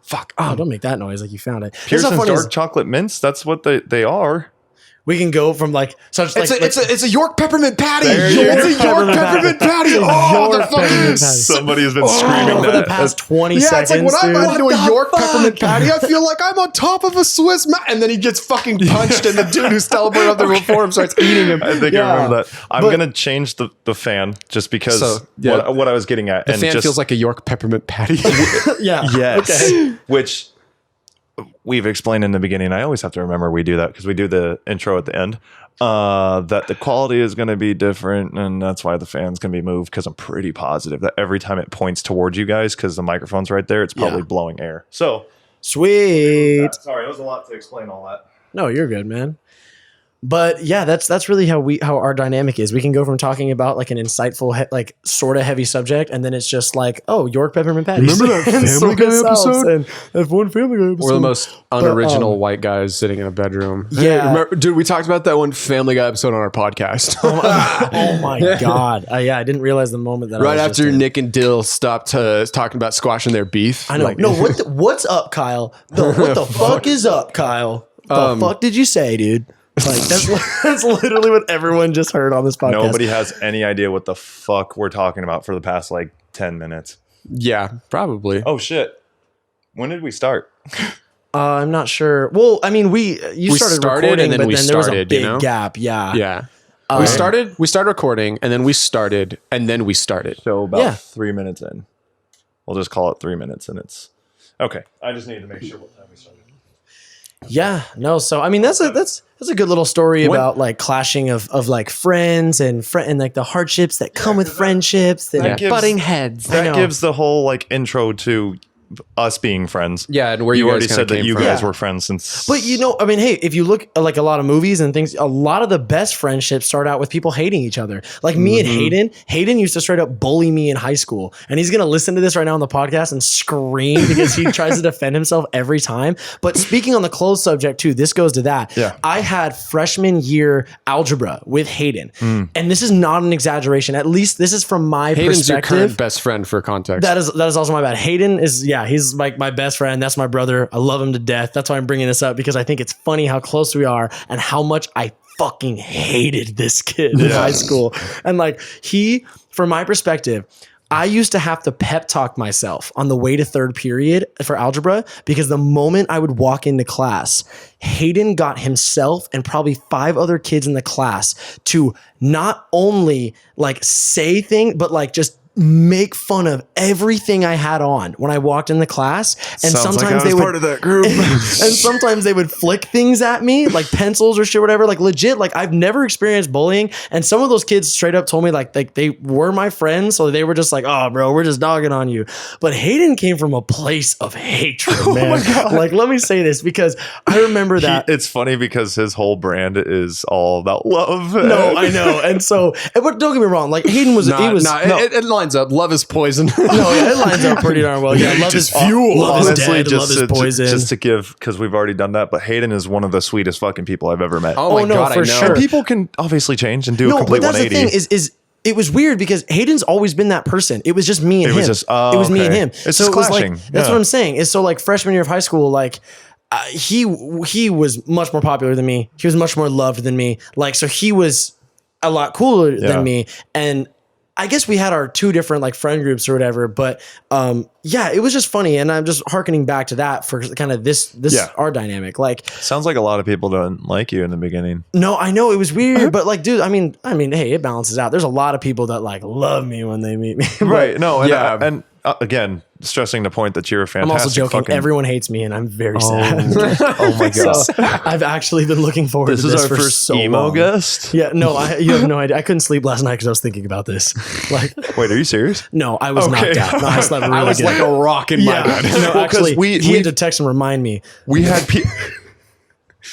S1: Fuck.
S3: Oh, don't make that noise like you found it. It's not
S2: Pearson's
S3: funny
S2: dark
S3: is
S2: chocolate mints. That's what they are.
S3: we can go from like such like
S1: It's a York peppermint patty.
S2: There you
S1: It's a
S2: go.
S1: York peppermint patty. Oh, the
S3: York
S1: fucking.
S3: peppermint patty.
S2: Somebody has been screaming
S3: for the
S2: that.
S3: past 20
S1: Yeah,
S3: seconds.
S1: it's like when I bite
S3: dude.
S1: into a York peppermint patty, I feel like I'm on top of a Swiss and then he gets fucking punched, and the dude who's teleported up there before him starts eating him.
S2: I think
S3: Yeah.
S2: I remember that. I'm
S3: But-
S2: gonna change the fan just because
S1: So, yeah.
S2: what I was getting at.
S1: The
S2: and
S1: fan
S2: just,
S1: feels like a York peppermint patty.
S3: Yeah.
S2: yes,
S3: Okay.
S2: which we've explained in the beginning, I always have to remember we do that because we do the intro at the end, that the quality is going to be different, and that's why the fans can be moved, because I'm pretty positive that every time it points towards you guys, because the microphone's right there, it's probably blowing air. So
S3: Sweet.
S2: sorry, it was a lot to explain all that.
S3: No, you're good, man. But yeah, that's really how our dynamic is. We can go from talking about like an insightful, like sort of heavy subject, and then it's just like, oh, York peppermint patties.
S1: Remember that Family Guy episode?
S3: And that one Family Guy episode.
S1: We're the most unoriginal white guys sitting in a bedroom.
S3: Yeah.
S1: Hey, remember, dude, we talked about that one Family Guy episode on our podcast.
S3: Oh my god! Yeah, I didn't realize the moment that
S1: Right
S3: I was
S1: after
S3: just in.
S1: Nick and Dill stopped talking about squashing their beef.
S3: I know.
S1: Like,
S3: No, what's up, Kyle? What the fuck is up, Kyle? The fuck did you say, dude? Like that's literally what everyone just heard on this podcast.
S2: Nobody has any idea what the fuck we're talking about for the past like 10 minutes.
S1: Yeah, probably.
S2: Oh shit. When did we start?
S3: I'm not sure. Well, I mean, we started recording,
S1: and then
S3: but
S1: we
S3: then there was a
S1: started,
S3: big
S1: you know?
S3: gap. Yeah.
S1: Yeah. We started recording, and then we started, and then we started.
S2: So about
S3: Yeah.
S2: 3 minutes in. We'll just call it 3 minutes, and it's okay. I just need to make sure what time we started.
S3: Yeah. No. So I mean, that's a good little story about like clashing of like friends and like the hardships that come with friendships and
S2: gives-
S3: butting heads.
S2: That gives the whole like intro to us being friends.
S1: Yeah, and where
S2: you
S1: you
S2: already
S1: guys
S2: said
S1: kinda
S2: that
S1: came
S2: you
S1: from.
S2: guys
S3: Yeah.
S2: were friends since.
S3: But you know, I mean, hey, if you look at like a lot of movies and things, a lot of the best friendships start out with people hating each other. Like me and Hayden used to straight up bully me in high school. And he's going to listen to this right now on the podcast and scream because he tries to defend himself every time. But speaking on the closed subject too, this goes to that.
S2: Yeah.
S3: I had freshman year algebra with Hayden. And this is not an exaggeration. At least this is from my
S1: Hayden's your
S3: perspective.
S1: current best friend for context.
S3: That is also my bad. Hayden is, he's like my best friend. That's my brother. I love him to death. That's why I'm bringing this up, because I think it's funny how close we are and how much I fucking hated this kid in high school. And like from my perspective, I used to have to pep talk myself on the way to third period for algebra, because the moment I would walk into class, Hayden got himself and probably 5 other kids in the class to not only like say things, but like just make fun of everything I had on when I walked in the class. And
S2: Sounds like I
S3: sometimes
S2: was
S3: they would
S2: part of that group.
S3: and sometimes they would flick things at me, like pencils or shit, whatever. Like legit, like I've never experienced bullying. And some of those kids straight up told me like they were my friends, so they were just like, "Oh, bro, we're just dogging on you." But Hayden came from a place of hatred, man.
S2: my God.
S3: Like, let me say this, because I remember that.
S2: It's funny because his whole brand is all about love.
S3: No, I know. And so, but don't get me wrong. Like Hayden was,
S1: It lines up. Love is poison.
S3: it lines up pretty darn well. Yeah, love is fuel. Love is
S2: Honestly,
S3: dead. Love is poison.
S2: just to give, because we've already done that, but Hayden is one of the sweetest fucking people I've ever met.
S1: Oh my
S3: no,
S1: God,
S3: for
S1: I know.
S3: sure.
S2: And people can obviously change and do a
S3: No,
S2: complete
S3: but that's
S2: 180.
S3: the thing is it was weird because Hayden's always been that person. It was just me and
S2: It
S3: him.
S2: was just-
S3: it was me and
S2: okay.
S3: him.
S2: It's
S3: so
S2: just
S3: it was
S2: clashing.
S3: like that's
S2: Yeah.
S3: what I'm saying. Is so like freshman year of high school, like he was much more popular than me. He was much more loved than me. Like so he was a lot cooler
S2: Yeah.
S3: than me. And I guess we had our 2 different like friend groups or whatever, but yeah, it was just funny. And I'm just hearkening back to that for kind of this
S2: Yeah.
S3: our dynamic. Like,
S2: Sounds like a lot of people don't like you in the beginning.
S3: no, I know it was weird, but like, dude, I mean, hey, it balances out. There's a lot of people that like love me when they meet me.
S2: Right. No, and,
S1: yeah.
S2: and again, stressing the point that you're a
S3: I'm
S2: fantastic
S3: also joking.
S2: fucking-
S3: Everyone hates me, and I'm very sad.
S2: Oh my God.
S3: So I've actually been looking forward
S2: This
S3: to
S2: is
S3: this
S2: our
S3: for
S2: first
S3: so
S2: emo
S3: long.
S2: guest?
S3: Yeah, no, you have no idea. I couldn't sleep last night because I was thinking about this. Like,
S2: Wait, are you serious?
S3: no, I was
S2: Okay.
S3: knocked out. No, I slept really
S1: I was
S3: good.
S1: like a rock in my
S3: yeah,
S1: bed.
S3: no,
S2: Well, 'cause
S3: actually,
S2: we-
S3: he had to text and remind me.
S2: We had people.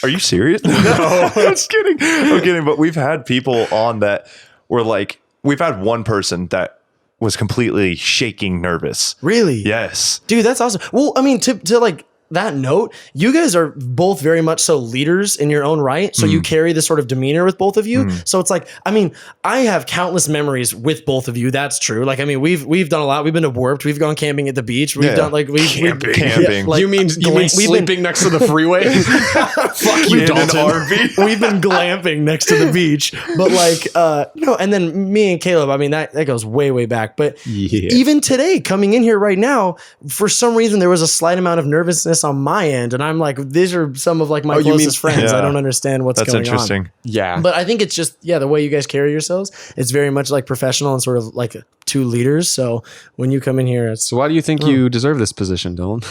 S2: Are you serious? No, I'm just kidding. I'm kidding. But we've had people on that were like, we've had one person that was completely shaking nervous.
S3: Really?
S2: Yes.
S3: Dude, that's awesome. Well, I mean, to like that note, you guys are both very much so leaders in your own right. So you carry this sort of demeanor with both of you. So it's like, I mean, I have countless memories with both of you. That's true. Like, I mean, we've done a lot. We've been to Warped. We've gone camping at the beach. We've
S2: Yeah.
S3: done like
S2: Camping.
S3: like,
S1: you mean
S3: we've
S1: sleeping
S3: been
S1: next to the freeway? Fuck you,
S2: In an
S1: Dalton.
S2: RV.
S3: we've been glamping next to the beach. But like no, and then me and Caleb, I mean, that goes way back. But
S1: Yeah.
S3: even today, coming in here right now, for some reason there was a slight amount of nervousness this on my end, and I'm like, these are some of like my
S1: you
S3: closest
S1: mean-
S3: friends.
S2: Yeah.
S3: I don't understand what's
S2: That's
S3: going
S2: interesting.
S3: on.
S1: Yeah.
S3: But I think it's just the way you guys carry yourselves. It's very much like professional and sort of like two leaders. So when you come in here, it's
S1: So why do you think you deserve this position, Dylan?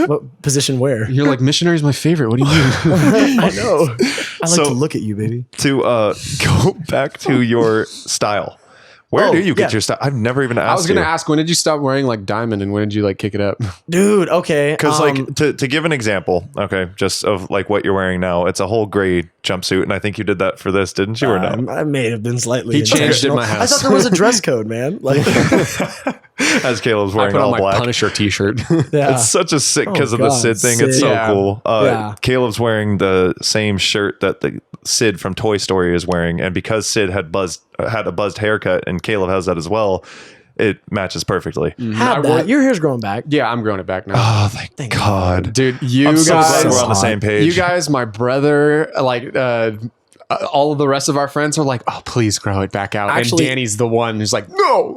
S3: what position where?
S1: You're like, missionary's my favorite. What do you mean?
S3: I know. I like
S2: So-
S3: to look at you, baby.
S2: To go back to your style. Where
S3: Oh,
S2: do you get
S3: yeah.
S2: your style? I've never even asked
S1: I was going to
S2: you.
S1: ask, when did you stop wearing like diamond and when did you like kick it up?
S3: Dude, okay.
S2: Because like to give an example, okay, just of like what you're wearing now, it's a whole gray jumpsuit, and I think you did that for this, didn't you, or no?
S3: I may have been slightly.
S1: He changed
S3: intentional.
S1: in my
S3: I
S1: house.
S3: thought there was a dress code, man. Like,
S2: As Caleb's
S1: I
S2: wearing
S1: put on
S2: all
S1: my
S2: black.
S1: Punisher t-shirt.
S3: yeah.
S2: It's such a sick because of the
S3: God,
S2: Sid thing. It's
S3: Sid.
S2: so
S1: Yeah.
S2: cool.
S3: Yeah.
S2: Caleb's wearing the same shirt that the Sid from Toy Story is wearing, and because Sid had a buzzed haircut, and Caleb has that as well, it matches perfectly.
S3: Had that. Your hair's growing back.
S1: Yeah, I'm growing it back now.
S2: Oh, thank God.
S1: Dude, you
S2: I'm
S1: guys,
S2: so glad we're on the same page.
S1: you guys, my brother, like all of the rest of our friends are like, oh, please grow it back out.
S3: Actually-
S1: and Danny's the one who's like, no.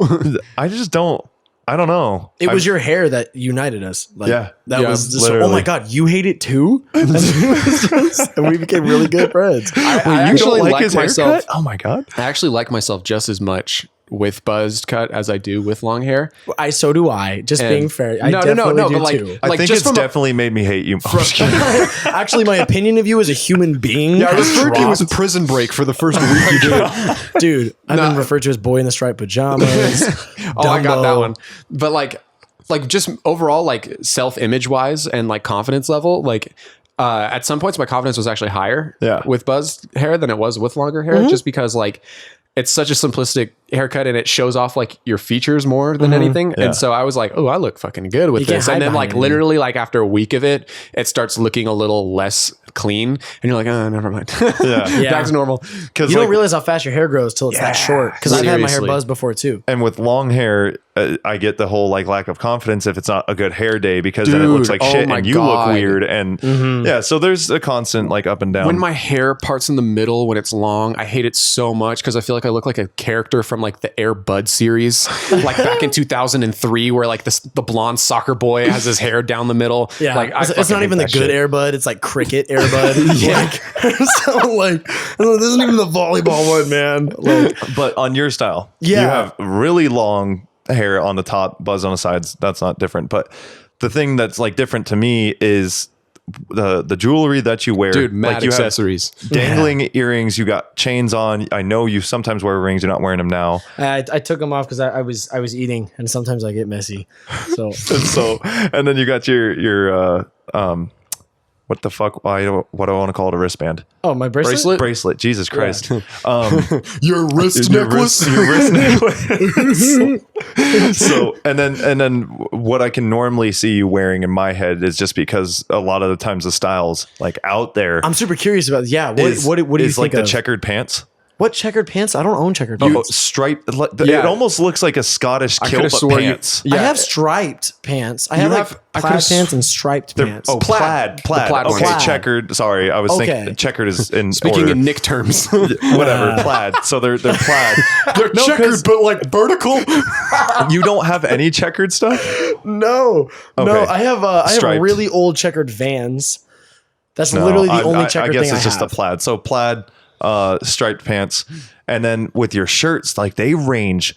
S2: I just don't. I don't know.
S3: It was your hair that united us. Like,
S2: Yeah.
S3: That
S1: Yeah,
S3: was just, oh
S2: literally.
S3: my God, you hate it too? And we became really good friends.
S1: I
S2: You
S1: actually
S2: don't like
S1: like
S2: his
S1: myself.
S2: haircut? Oh my God.
S1: I actually like myself just as much with buzzed cut as I do with long hair.
S3: So do I. Just
S1: And-
S3: being fair. I
S1: No,
S3: definitely do
S1: but like,
S3: too.
S2: I think
S1: just
S2: it's
S1: from
S2: definitely made me hate you. I'm just kidding.
S3: Actually, my opinion of you as a human being.
S1: I
S3: has
S1: referred to you as a
S3: dropped.
S1: prison break for the first week you did it.
S3: Dude, I've
S1: No.
S3: been referred to as boy in the striped pajamas.
S1: Oh, I got that
S3: Dumbo.
S1: one. But like just overall, like self-image wise and like confidence level, like at some points my confidence was actually higher
S2: Yeah.
S1: with buzzed hair than it was with longer hair, just because like it's such a simplistic haircut and it shows off like your features more than anything.
S2: Yeah.
S1: And so I was like, oh, I look fucking good with
S3: You can't
S1: this.
S3: hide
S1: And then
S3: behind
S1: like
S3: it.
S1: literally like after a week of it, it starts looking a little less clean. And you're like, oh, never mind.
S2: Yeah.
S3: Yeah.
S1: Back to normal.
S2: Because
S3: You don't realize how fast your hair grows till it's that short. Because I've had my hair
S1: Seriously.
S3: buzzed before too.
S2: and with long hair, I get the whole like lack of confidence if it's not a good hair day, because then it looks
S1: Dude,
S2: like
S1: oh
S2: shit
S1: my
S2: and you
S1: God.
S2: look weird. And yeah, so there's a constant like up and down.
S1: When my hair parts in the middle when it's long, I hate it so much because I feel like I look like a character from like the Air Bud series, like back in 2003, where like the blonde soccer boy has his hair down the middle.
S3: Yeah,
S1: like
S3: it's
S1: fucking
S3: not
S1: hate
S3: even the
S1: that
S3: good
S1: shit.
S3: Air Bud. It's like cricket Air Bud. So like, this isn't even the volleyball one, man. Like,
S2: But on your style,
S3: Yeah.
S2: you have really long hair on the top, buzz on the sides. That's not different. But the thing that's like different to me is the jewelry that you wear.
S1: Dude, mad
S2: like you
S1: accessories.
S2: have dangling earrings. You got chains on. I know you sometimes wear rings. You're not wearing them now.
S3: I took them off because I was eating, and sometimes I get messy. So
S2: And so, and then you got your what the fuck? What do I want to call it? A wristband.
S3: oh, my bracelet.
S2: Bracelet. Jesus Christ.
S1: Your wrist
S2: Your wrist necklace. So and then what I can normally see you wearing in my head is just because a lot of the times the styles like out there
S3: I'm super curious about. Yeah,
S2: is,
S3: what do you
S2: is
S3: think
S2: like the
S3: of?
S2: checkered pants.
S3: What checkered pants? I don't own checkered
S2: You
S3: pants.
S2: striped.
S1: Yeah.
S2: It almost looks like a Scottish
S1: coulda
S2: kilt, but
S1: swore you-
S2: pants.
S1: Yeah.
S3: I have striped pants. I have
S1: You
S3: like
S1: have- I
S3: plaid
S1: could've
S3: pants and striped pants.
S2: Oh, plaid.
S1: The plaid
S2: okay,
S1: ones.
S2: checkered. Sorry, I was
S3: Okay.
S2: thinking checkered is in
S1: Speaking
S2: order.
S1: in Nick terms,
S2: Whatever, plaid. So they're plaid.
S1: they're
S2: No, 'cause-
S1: checkered, but like vertical.
S2: You don't have any checkered stuff?
S3: No, no,
S2: Okay.
S3: I have
S2: Striped.
S3: really old checkered Vans. That's
S2: No,
S3: literally the
S2: I-
S3: only
S2: I
S3: checkered
S2: guess
S3: thing
S2: it's
S3: I
S2: just
S3: have.
S2: the plaid. So plaid, striped pants, and then with your shirts, like they range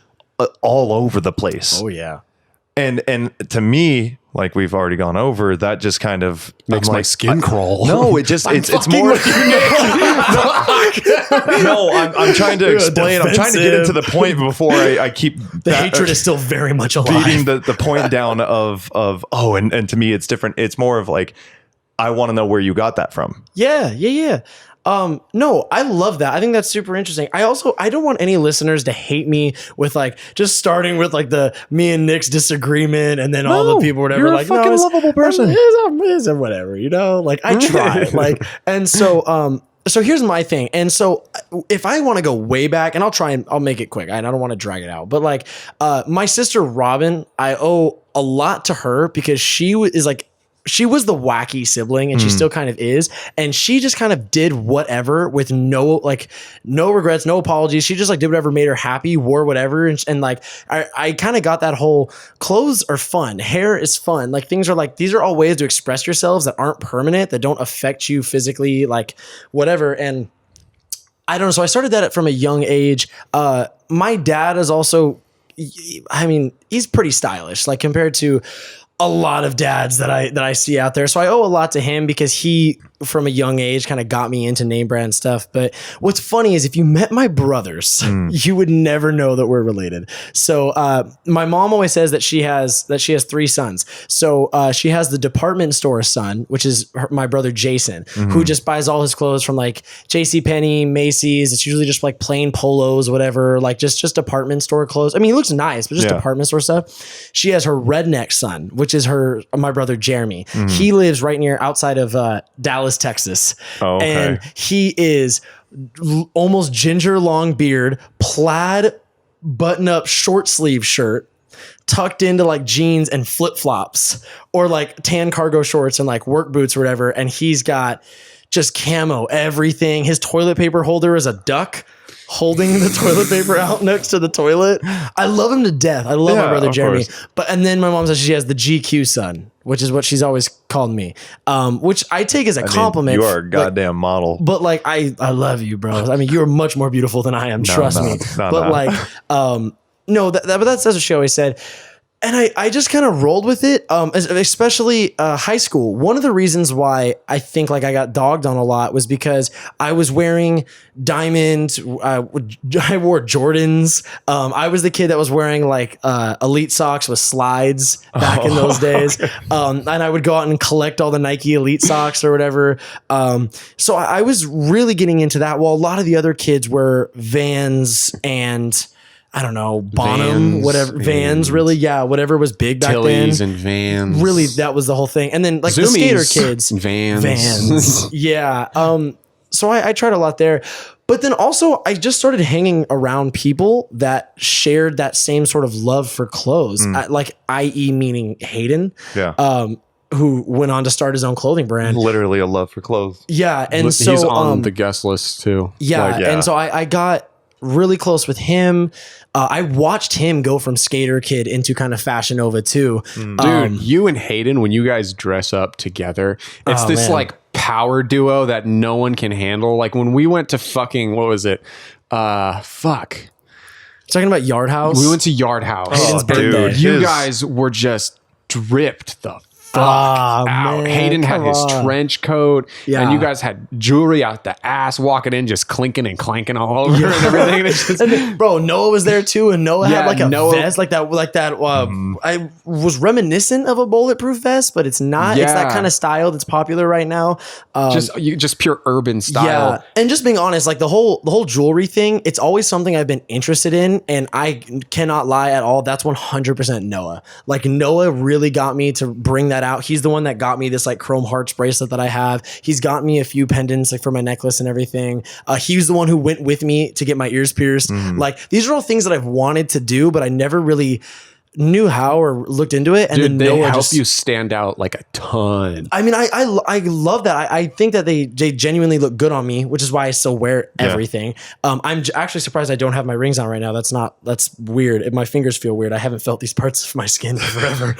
S2: all over the place.
S3: Oh yeah.
S2: And to me, like we've already gone over, that just kind of
S1: Makes
S2: I'm
S1: my
S2: like,
S1: skin crawl.
S2: No, it just it's more. No, I'm trying to explain. I'm trying to get into the point before I keep
S3: The hatred is still very much alive.
S2: beating the point down of oh, and to me it's different. It's more of like I want to know where you got that from.
S3: Yeah. No, I love that. I think that's super interesting. I don't want any listeners to hate me with like just starting with like the me and Nick's disagreement and then all
S2: No,
S3: the people whatever
S2: you're a
S3: like
S2: fucking
S3: no, it's-
S2: lovable person.
S3: it's whatever, you know? Like I try. like and so here's my thing. And so if I want to go way back, and I'll make it quick. I don't want to drag it out. But like my sister Robin, I owe a lot to her because she is like she was the wacky sibling, and she still kind of is. And she just kind of did whatever with no regrets, no apologies. She just like did whatever made her happy, wore whatever. And like, I kind of got that whole clothes are fun. Hair is fun. Like things are like, these are all ways to express yourselves that aren't permanent, that don't affect you physically, like whatever. And I don't know. So I started that from a young age. My dad is also, I mean, he's pretty stylish, like compared to a lot of dads that I see out there. So I owe a lot to him because he, from a young age, kind of got me into name brand stuff. But what's funny is if you met my brothers, you would never know that we're related. So my mom always says that she has 3 sons. So she has the department store son, which is my brother Jason, who just buys all his clothes from like JCPenney, Macy's. It's usually just like plain polos, whatever, like just department store clothes. I mean, he looks nice, but just department store stuff. She has her redneck son, which is my brother Jeremy. He lives right near outside of Dallas, Texas. Oh, okay. And he is almost ginger long beard, plaid button up short sleeve shirt, tucked into like jeans and flip flops, or like tan cargo shorts and like work boots or whatever. And he's got just camo everything. His toilet paper holder is a duck holding the toilet paper out next to the toilet. I love him to death. I love my brother Jeremy. Course. And then my mom says she has the GQ son, which is what she's always called me, which I take as a compliment.
S2: You are a goddamn model.
S3: But like, I love you, bro. I mean, you are much more beautiful than I am. Trust me. But like, no, but that's what she always said. And I just kind of rolled with it, especially high school. One of the reasons why I think like I got dogged on a lot was because I was wearing diamonds. I wore Jordans. I was the kid that was wearing like elite socks with slides back in those days. And I would go out and collect all the Nike elite socks or whatever. So I was really getting into that, while a lot of the other kids were Vans and I don't know, Bonham, Vans, really, whatever was big back
S1: Tilly's
S3: then.
S1: And Vans.
S3: Really, that was the whole thing. And then like the skater kids.
S1: Vans.
S3: Yeah. So I tried a lot there. But then also I just started hanging around people that shared that same sort of love for clothes, like i.e. meaning Hayden.
S2: Yeah.
S3: Who went on to start his own clothing brand.
S2: Literally a love for clothes.
S3: Yeah. And so
S1: he's on the guest list too.
S3: Yeah. And so I got really close with him. I watched him go from skater kid into kind of Fashion Nova too.
S1: Dude, you and Hayden, when you guys dress up together, it's this like power duo that no one can handle. Like when we went to fucking, what was it? Talking
S3: about Yard House.
S1: We went to Yard House.
S3: Hayden's birthday.
S1: Dude, you guys were just dripped the fuck out. Man, Hayden had his trench coat, and you guys had jewelry out the ass, walking in just clinking and clanking all over and everything.
S3: And then, bro, Noah was there too, and Noah had like a vest like that. I was reminiscent of a bulletproof vest, but it's not. It's that kind of style that's popular right now.
S1: Just pure urban style.
S3: Yeah, and just being honest, like the whole jewelry thing, it's always something I've been interested in, and I cannot lie at all. That's 100% Noah. Like Noah really got me to bring that out. He's the one that got me this like chrome hearts bracelet that I have. He's got me a few pendants like for my necklace and everything. He was the one who went with me to get my ears pierced. Like these are all things that I've wanted to do, but I never really knew how or looked into it. And
S1: dude,
S3: then
S1: they
S3: Noah
S1: help you stand out like a ton.
S3: I mean, I love that. I think that they genuinely look good on me, which is why I still wear everything. I'm actually surprised I don't have my rings on right now. That's weird. My fingers feel weird. I haven't felt these parts of my skin forever.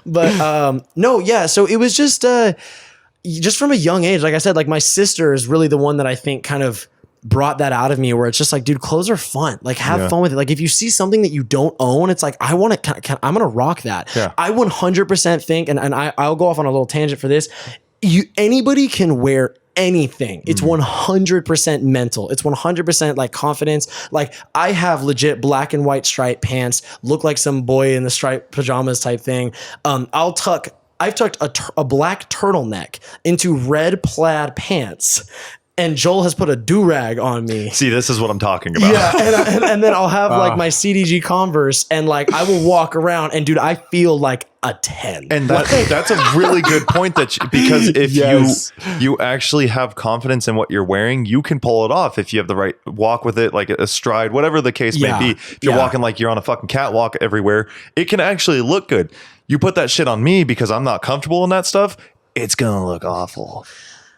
S3: But no, yeah. So it was just from a young age. Like I said, like my sister is really the one that I think kind of brought that out of me, where it's just like, dude, clothes are fun. Like have fun with it. Like if you see something that you don't own, it's like, I want to, I'm going to rock that. Yeah. I 100% think, and I'll go off on a little tangent for this. Anybody can wear anything. It's 100% mental. It's 100% like confidence. Like I have legit black and white striped pants, look like some boy in the striped pajamas type thing. I've tucked a black turtleneck into red plaid pants. and Joel has put a do-rag on me.
S2: See, this is what I'm talking about.
S3: Yeah, and then I'll have like my CDG Converse, and like I will walk around, and dude, I feel like a 10.
S2: And that's a really good point because if
S1: Yes.
S2: you actually have confidence in what you're wearing, you can pull it off if you have the right walk with it, like a stride, whatever the case may be. If you're walking like you're on a fucking catwalk everywhere, it can actually look good. You put that shit on me because I'm not comfortable in that stuff, it's gonna look awful.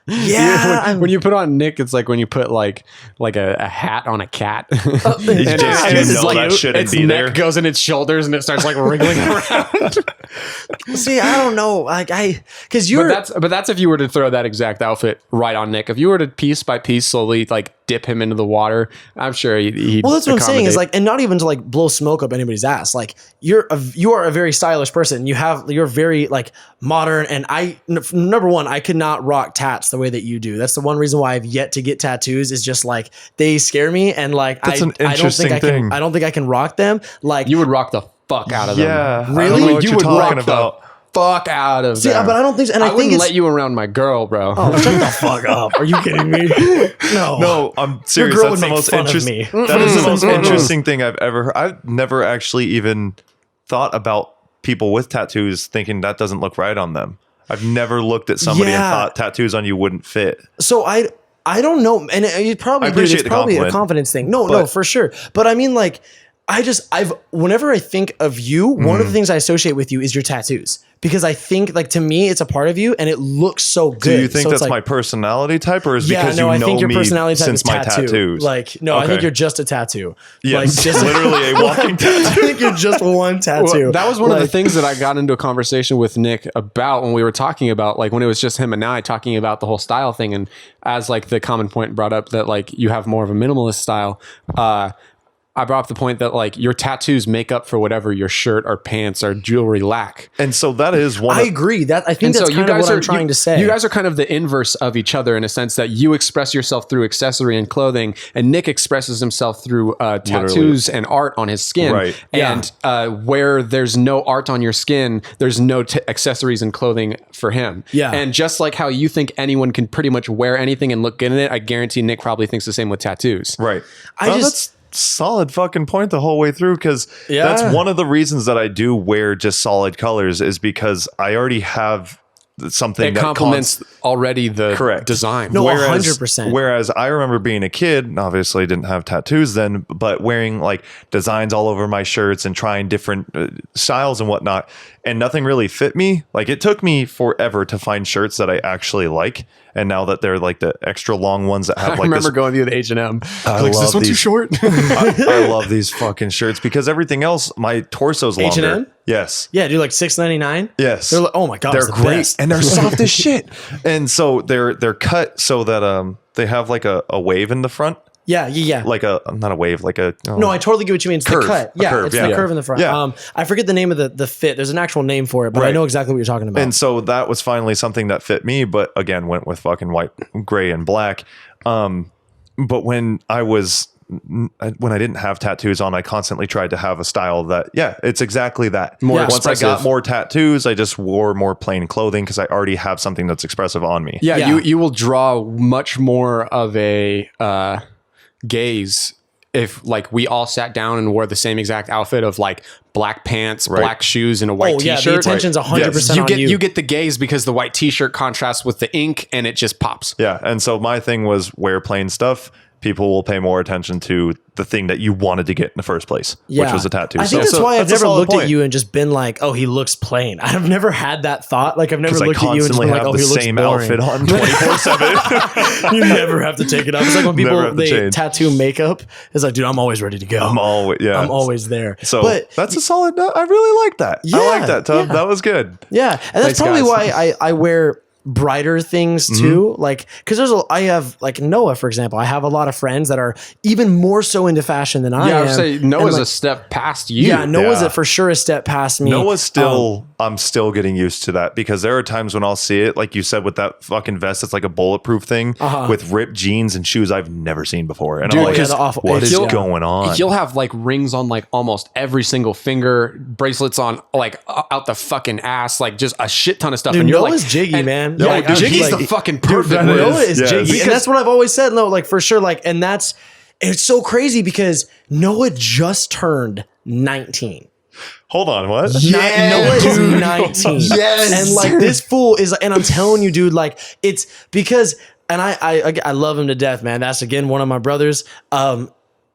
S3: Yeah,
S1: when you put on Nick, it's like when you put like a hat on a cat.
S2: That shouldn't
S1: its
S2: be
S1: neck
S2: there.
S1: goes in its shoulders and it starts like wriggling around.
S3: see, I don't know, like because you're.
S1: But that's if you were to throw that exact outfit right on Nick. If you were to piece by piece slowly like dip him into the water, I'm sure he'd
S3: Well, that's what I'm saying is
S1: accommodate.
S3: like, and not even to like blow smoke up anybody's ass. Like you are a very stylish person. You're very like modern. And number one, I could not rock tats the way that you do. That's the one reason why I've yet to get tattoos is just like, they scare me. And like,
S2: That's an interesting thing.
S3: I don't think I can rock them. Like
S1: you would rock the fuck out of
S2: Yeah,
S1: them.
S2: I don't know what
S1: You
S2: you're
S1: would
S2: talking
S1: rock
S2: about.
S1: fuck out of
S3: see,
S1: them.
S3: but I don't think so. And I think
S1: wouldn't
S3: it's,
S1: let you around my girl, bro.
S3: oh, shut the fuck up. Are you kidding me? No.
S2: No, I'm serious.
S3: girl
S2: That's
S3: would
S2: the
S3: make
S2: most
S3: fun of
S2: interesting.
S3: me.
S2: That is the most interesting thing I've ever heard. I've never actually even thought about people with tattoos thinking that doesn't look right on them. I've never looked at somebody and
S3: Yeah.
S2: thought tattoos on you wouldn't fit.
S3: So I don't know, and you probably
S2: I
S3: do.
S2: appreciate
S3: It's
S2: the
S3: probably a
S2: compliment,
S3: confidence thing. No,
S2: but-
S3: for sure. But I mean, like, whenever I think of you, one of the things I associate with you is your tattoos, because I think, like, to me, it's a part of you, and it looks so good.
S2: Do you think
S3: So it's
S2: that's
S3: like,
S2: my personality type, or is
S3: yeah,
S2: because
S3: no,
S2: you
S3: I
S2: know
S3: think your
S2: me
S3: personality type
S2: since
S3: is
S2: my
S3: tattoo.
S2: tattoos?
S3: Like, no, I think
S2: Okay.
S3: you're just a tattoo.
S2: Yes,
S3: like, just
S2: literally a walking tattoo.
S3: I think you're just one tattoo.
S1: Well, that was one of the
S3: Like,
S1: things that I got into a conversation with Nick about when we were talking about, like, when it was just him and I talking about the whole style thing. And as like the common point brought up that like you have more of a minimalist style, I brought up the point that like your tattoos make up for whatever your shirt or pants or jewelry lack.
S2: And so that is one.
S3: I agree. I think that's kind of what I'm trying to say.
S1: You guys are kind of the inverse of each other in a sense that you express yourself through accessory and clothing, and Nick expresses himself through tattoos and art on his skin.
S2: Right.
S1: And where there's no art on your skin, there's no accessories and clothing for him.
S3: Yeah.
S1: And just like how you think anyone can pretty much wear anything and look good in it, I guarantee Nick probably thinks the same with tattoos.
S2: Right.
S3: I just-
S2: that's solid fucking point the whole way through, because
S3: Yeah.
S2: that's one of the reasons that I do wear just solid colors is because I already have something
S1: It
S2: that
S1: complements already the
S2: Correct.
S1: design.
S3: No,
S2: Whereas-
S3: 100%.
S2: Whereas I remember being a kid, obviously didn't have tattoos then, but wearing like designs all over my shirts and trying different styles and whatnot, and nothing really fit me. Like it took me forever to find shirts that I actually like. And now that they're like the extra long ones that have
S1: I
S2: like
S1: remember
S2: this,
S1: going to the H&M.
S2: I
S1: Like, is
S2: love
S1: this one too
S2: these.
S1: short?
S2: I love these fucking shirts because everything else, my torso's longer.
S3: H&M?
S2: Yes.
S3: yeah, dude, like $6.99.
S2: Yes.
S3: They're like, oh my god,
S2: They're
S3: it's the
S2: great
S3: best.
S2: and they're soft as shit. And so they're cut so that they have like a wave in the front,
S3: Yeah.
S2: like not a wave, like a
S3: No, I totally get what you mean. It's
S2: Curve.
S3: the cut.
S2: A
S3: Yeah,
S2: curve,
S3: it's
S2: yeah.
S3: the curve in the front.
S2: Yeah.
S3: I forget the name of the fit. There's an actual name for it, but I
S2: Right.
S3: know exactly what you're talking about.
S2: And so that was finally something that fit me, but again, went with fucking white, gray, and black. But when I didn't have tattoos on, I constantly tried to have a style that, it's exactly that.
S1: More
S2: Once I got
S1: expressive.
S2: more tattoos, I just wore more plain clothing because I already have something that's expressive on me.
S1: Yeah,
S3: Yeah.
S1: you will draw much more of a gaze if like we all sat down and wore the same exact outfit of like black pants,
S2: Right.
S1: black shoes, and a white
S3: oh yeah,
S1: t-shirt.
S3: the attention's 100%
S1: you
S3: on
S1: get
S3: you.
S1: you get the gaze because the white t-shirt contrasts with the ink and it just pops.
S2: Yeah. And so my thing was wear plain stuff. People will pay more attention to the thing that you wanted to get in the first place, which was a tattoo.
S3: I think
S2: So-
S3: that's why I've
S2: that's a
S3: never
S2: solid
S3: looked
S2: point.
S3: at you and just been like, oh, he looks plain. I've never had that thought. Like I've never
S2: 'Cause I
S3: looked at you and just
S2: constantly
S3: been like,
S2: have
S3: oh,
S2: the
S3: he looks
S2: same
S3: boring.
S2: outfit on 24/7.
S3: You never have to take it off. It's like when
S2: Never
S3: people
S2: have to
S3: they
S2: change.
S3: tattoo makeup. It's like, dude, I'm always ready to go.
S2: I'm
S3: always there.
S2: So
S3: but
S2: that's a solid. I really like that. I like
S3: Yeah,
S2: that, Tub.
S3: yeah.
S2: That was good.
S3: yeah, and that's
S1: Thanks,
S3: probably
S1: guys.
S3: why I wear brighter things too. Like, because I have like Noah, for example. I have a lot of friends that are even more so into fashion than I
S1: Yeah, I
S3: am.
S1: would say
S3: And,
S1: Noah's
S3: like,
S1: a step past you.
S3: yeah, Noah's
S2: Yeah.
S3: for sure a step past me.
S2: Noah's still. I'm still getting used to that because there are times when I'll see it, like you said, with that fucking vest. It's like a bulletproof thing with ripped jeans and shoes I've never seen before. And
S1: Dude,
S2: I'm like,
S3: yeah, the awful-
S2: what is
S3: He'll-
S2: going on?
S1: He'll have like rings on like almost every single finger, bracelets on like out the fucking ass, like just a shit ton of stuff.
S3: Dude,
S1: and you're
S3: Noah's
S1: like,
S3: jiggy, man. time.
S2: Yo,
S3: Yeah,
S2: dude,
S1: Jiggy's
S3: like,
S1: the fucking perfect
S3: Noah
S1: one.
S3: is
S2: Yes.
S3: Jiggy, and that's what I've always said. No, like for sure, like, and it's so crazy because Noah just turned 19.
S2: Hold on, what?
S3: Noah is 19.
S1: Yes.
S3: And like this fool is, and I'm telling you, dude, like it's because, and I love him to death, man. That's again one of my brothers.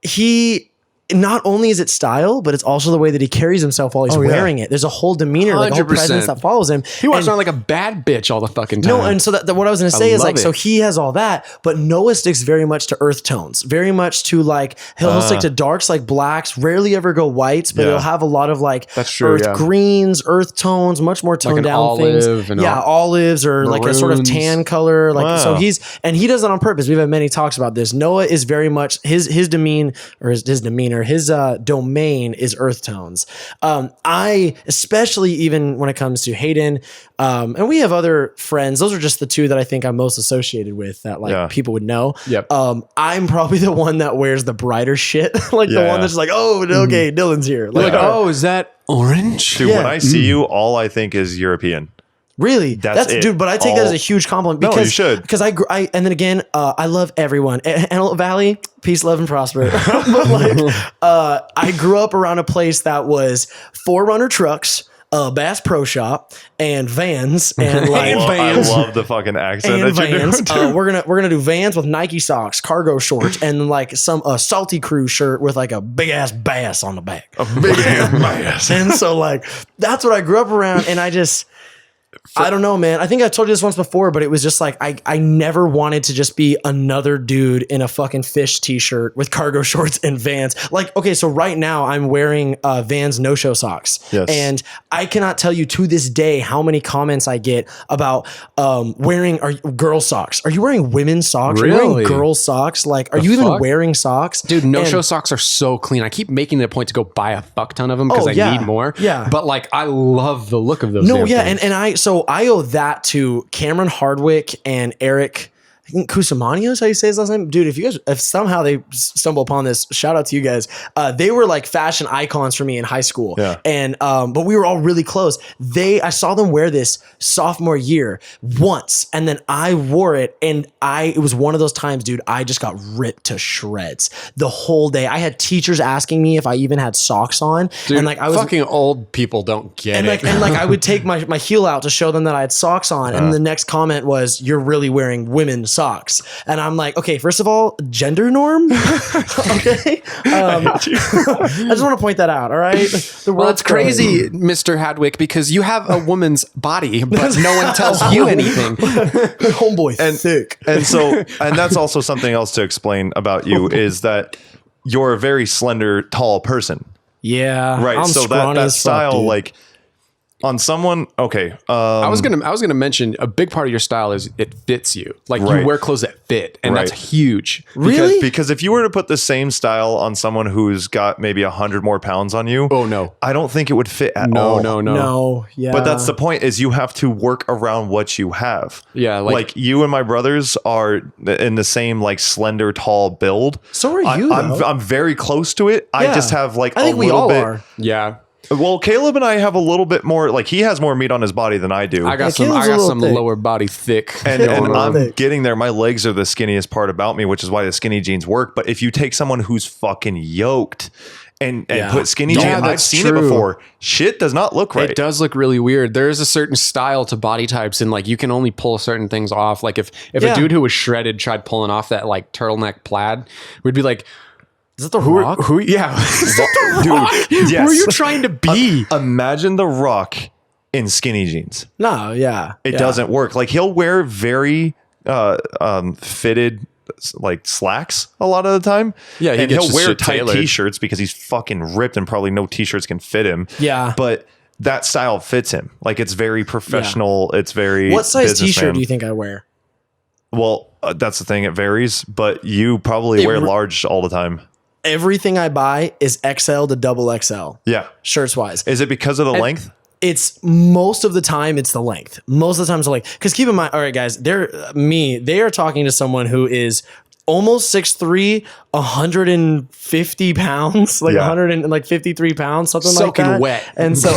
S3: He not only is it style, but it's also the way that he carries himself while he's wearing it. There's a whole demeanor, like a whole
S1: 100%.
S3: presence that follows him.
S1: He walks
S3: And-
S1: around like a bad bitch all the fucking time.
S3: no, and so that what I was going to say is
S1: love
S3: like,
S1: it.
S3: so he has all that, but Noah sticks very much to earth tones, very much to like, he'll stick to darks like blacks, rarely ever go whites, but
S2: Yeah.
S3: he'll have a lot of like
S1: That's true,
S3: earth
S1: yeah.
S3: greens, earth tones, much more toned
S1: an
S3: down
S1: olive
S3: things.
S1: and
S3: Yeah, olives or like a sort of
S1: maroons.
S3: tan color. Like, so
S2: Wow.
S3: he does it on purpose. We've had many talks about this. Noah is very much his demeanor, his domain is earth tones. I, especially even when it comes to Hayden, and we have other friends, those are just the two that I think I'm most associated with that like people would know.
S1: Yep.
S3: I'm probably the one that wears the brighter shit, like the
S2: Yeah.
S3: one that's just like, oh, okay, Dylan's here.
S1: Like,
S3: Like,
S1: oh, is that orange?
S2: Dude,
S3: Yeah.
S2: when I see you, all I think is European.
S3: really?
S2: That's it.
S3: Dude, but I take that as a huge compliment
S2: No, you
S3: because
S2: should.
S3: Because I and then again, I love everyone. Antelope Valley, peace, love, and prosper. But like, I grew up around a place that was 4Runner trucks, Bass Pro Shop, and Vans, and like
S2: I love the fucking accent
S3: and
S2: that you
S3: Vans.
S2: do.
S3: We're gonna do Vans with Nike socks, cargo shorts, and then like some Salty Crew shirt with like a big ass bass on the back.
S2: Big ass.
S3: And so like that's what I grew up around, and I don't know, man. I think I told you this once before, but it was just like I never wanted to just be another dude in a fucking fish t-shirt with cargo shorts and Vans. Like, okay, so right now I'm wearing Vans no-show socks.
S2: Yes.
S3: And I cannot tell you to this day how many comments I get about wearing girl socks. Are you wearing women's socks? Are you
S1: Really?
S3: wearing girl socks? Like, are you even
S1: fuck?
S3: wearing socks?
S1: Dude,
S3: And-
S1: no-show socks are so clean. I keep making it a point to go buy a fuck ton of them because
S3: Oh,
S1: I
S3: yeah.
S1: need more.
S3: Yeah.
S1: But like, I love the look of those.
S3: No,
S1: damn
S3: yeah,
S1: things.
S3: and I owe that to Cameron Hardwick and Eric. I think Kusamania is how you say his last name. Dude, if somehow they stumble upon this, shout out to you guys. They were like fashion icons for me in high school.
S2: Yeah.
S3: And but we were all really close. I saw them wear this sophomore year once, and then I wore it, and it was one of those times, dude, I just got ripped to shreds the whole day. I had teachers asking me if I even had socks on.
S1: Dude,
S3: and like I was
S1: fucking old people don't get
S3: and
S1: it.
S3: like I would take my heel out to show them that I had socks on, and the next comment was, "You're really wearing women's socks," and I'm like, "Okay, first of all, gender norm." Okay, I just want to point that out. All right, the
S1: Well,
S3: world's
S1: it's crazy, Mr. Hadwick, because you have a woman's body, but no one tells
S3: Oh.
S1: you anything.
S3: homeboy thick.
S2: And so, and that's also something else to explain about you is that you're a very slender, tall person.
S3: Yeah,
S2: Right.
S3: I'm
S2: So
S3: scrawny
S2: that
S3: as fuck,
S2: style,
S3: dude.
S2: like on someone, okay.
S1: I was gonna mention a big part of your style is it fits you. Like
S2: Right.
S1: you wear clothes that fit, and that's
S2: Right.
S1: huge.
S3: Really?
S2: Because if you were to put the same style on someone who's got maybe 100 more pounds on you,
S1: Oh no,
S2: I don't think it would fit at all.
S3: no, yeah,
S2: But that's the point is you have to work around what you have.
S1: Yeah,
S2: Like you and my brothers are in the same like slender, tall build.
S3: So are you, though.
S2: I'm very close to it. I
S3: Yeah.
S2: just have like
S3: I think
S2: a
S3: we
S2: little
S3: all
S2: bit.
S3: are.
S1: yeah.
S2: Well, Caleb and I have a little bit more. Like he has more meat on his body than I do.
S1: I got
S3: Caleb's a little
S1: some
S3: thick.
S1: lower body thick.
S2: and
S3: Caleb's
S2: I'm
S3: thick.
S2: getting there. My legs are the skinniest part about me, which is why the skinny jeans work. But if you take someone who's fucking yoked and
S3: Yeah.
S2: put skinny
S1: Yeah,
S2: jeans, I've
S1: that's
S2: seen it
S1: true.
S2: before. Shit does not look right.
S1: It does look really weird. There is a certain style to body types, and like you can only pull certain things off. Like if
S3: Yeah.
S1: a dude who was shredded tried pulling off that like turtleneck plaid, we'd be like,
S3: Is that the Rock?
S1: who? Yeah, Is that the
S2: Dude,
S1: Rock?
S2: yes.
S1: Who are you trying to be?
S2: Imagine the Rock in skinny jeans.
S3: No, yeah,
S2: It
S3: yeah.
S2: doesn't work. Like he'll wear very fitted like slacks a lot of the time.
S1: Yeah, he
S2: and
S1: gets
S2: he'll
S1: his
S2: wear
S1: shit
S2: tight
S1: tailored.
S2: t-shirts because he's fucking ripped and probably no t-shirts can fit him.
S3: Yeah.
S2: But that style fits him. Like it's very professional. It's very
S3: What size
S2: businessman.
S3: T-shirt do you think I wear?
S2: Well, that's the thing. It varies, but you probably wear large all the time.
S3: Everything I buy is XL to double XL,
S2: Yeah.
S3: shirts wise.
S2: Is it because of the length?
S3: It's most of the time it's the length. Most of the time it's the length. Because keep in mind, all right, guys, they are talking to someone who is almost 6'3", 150 pounds, like 153 pounds, something like that.
S1: Soaking wet.
S3: And so,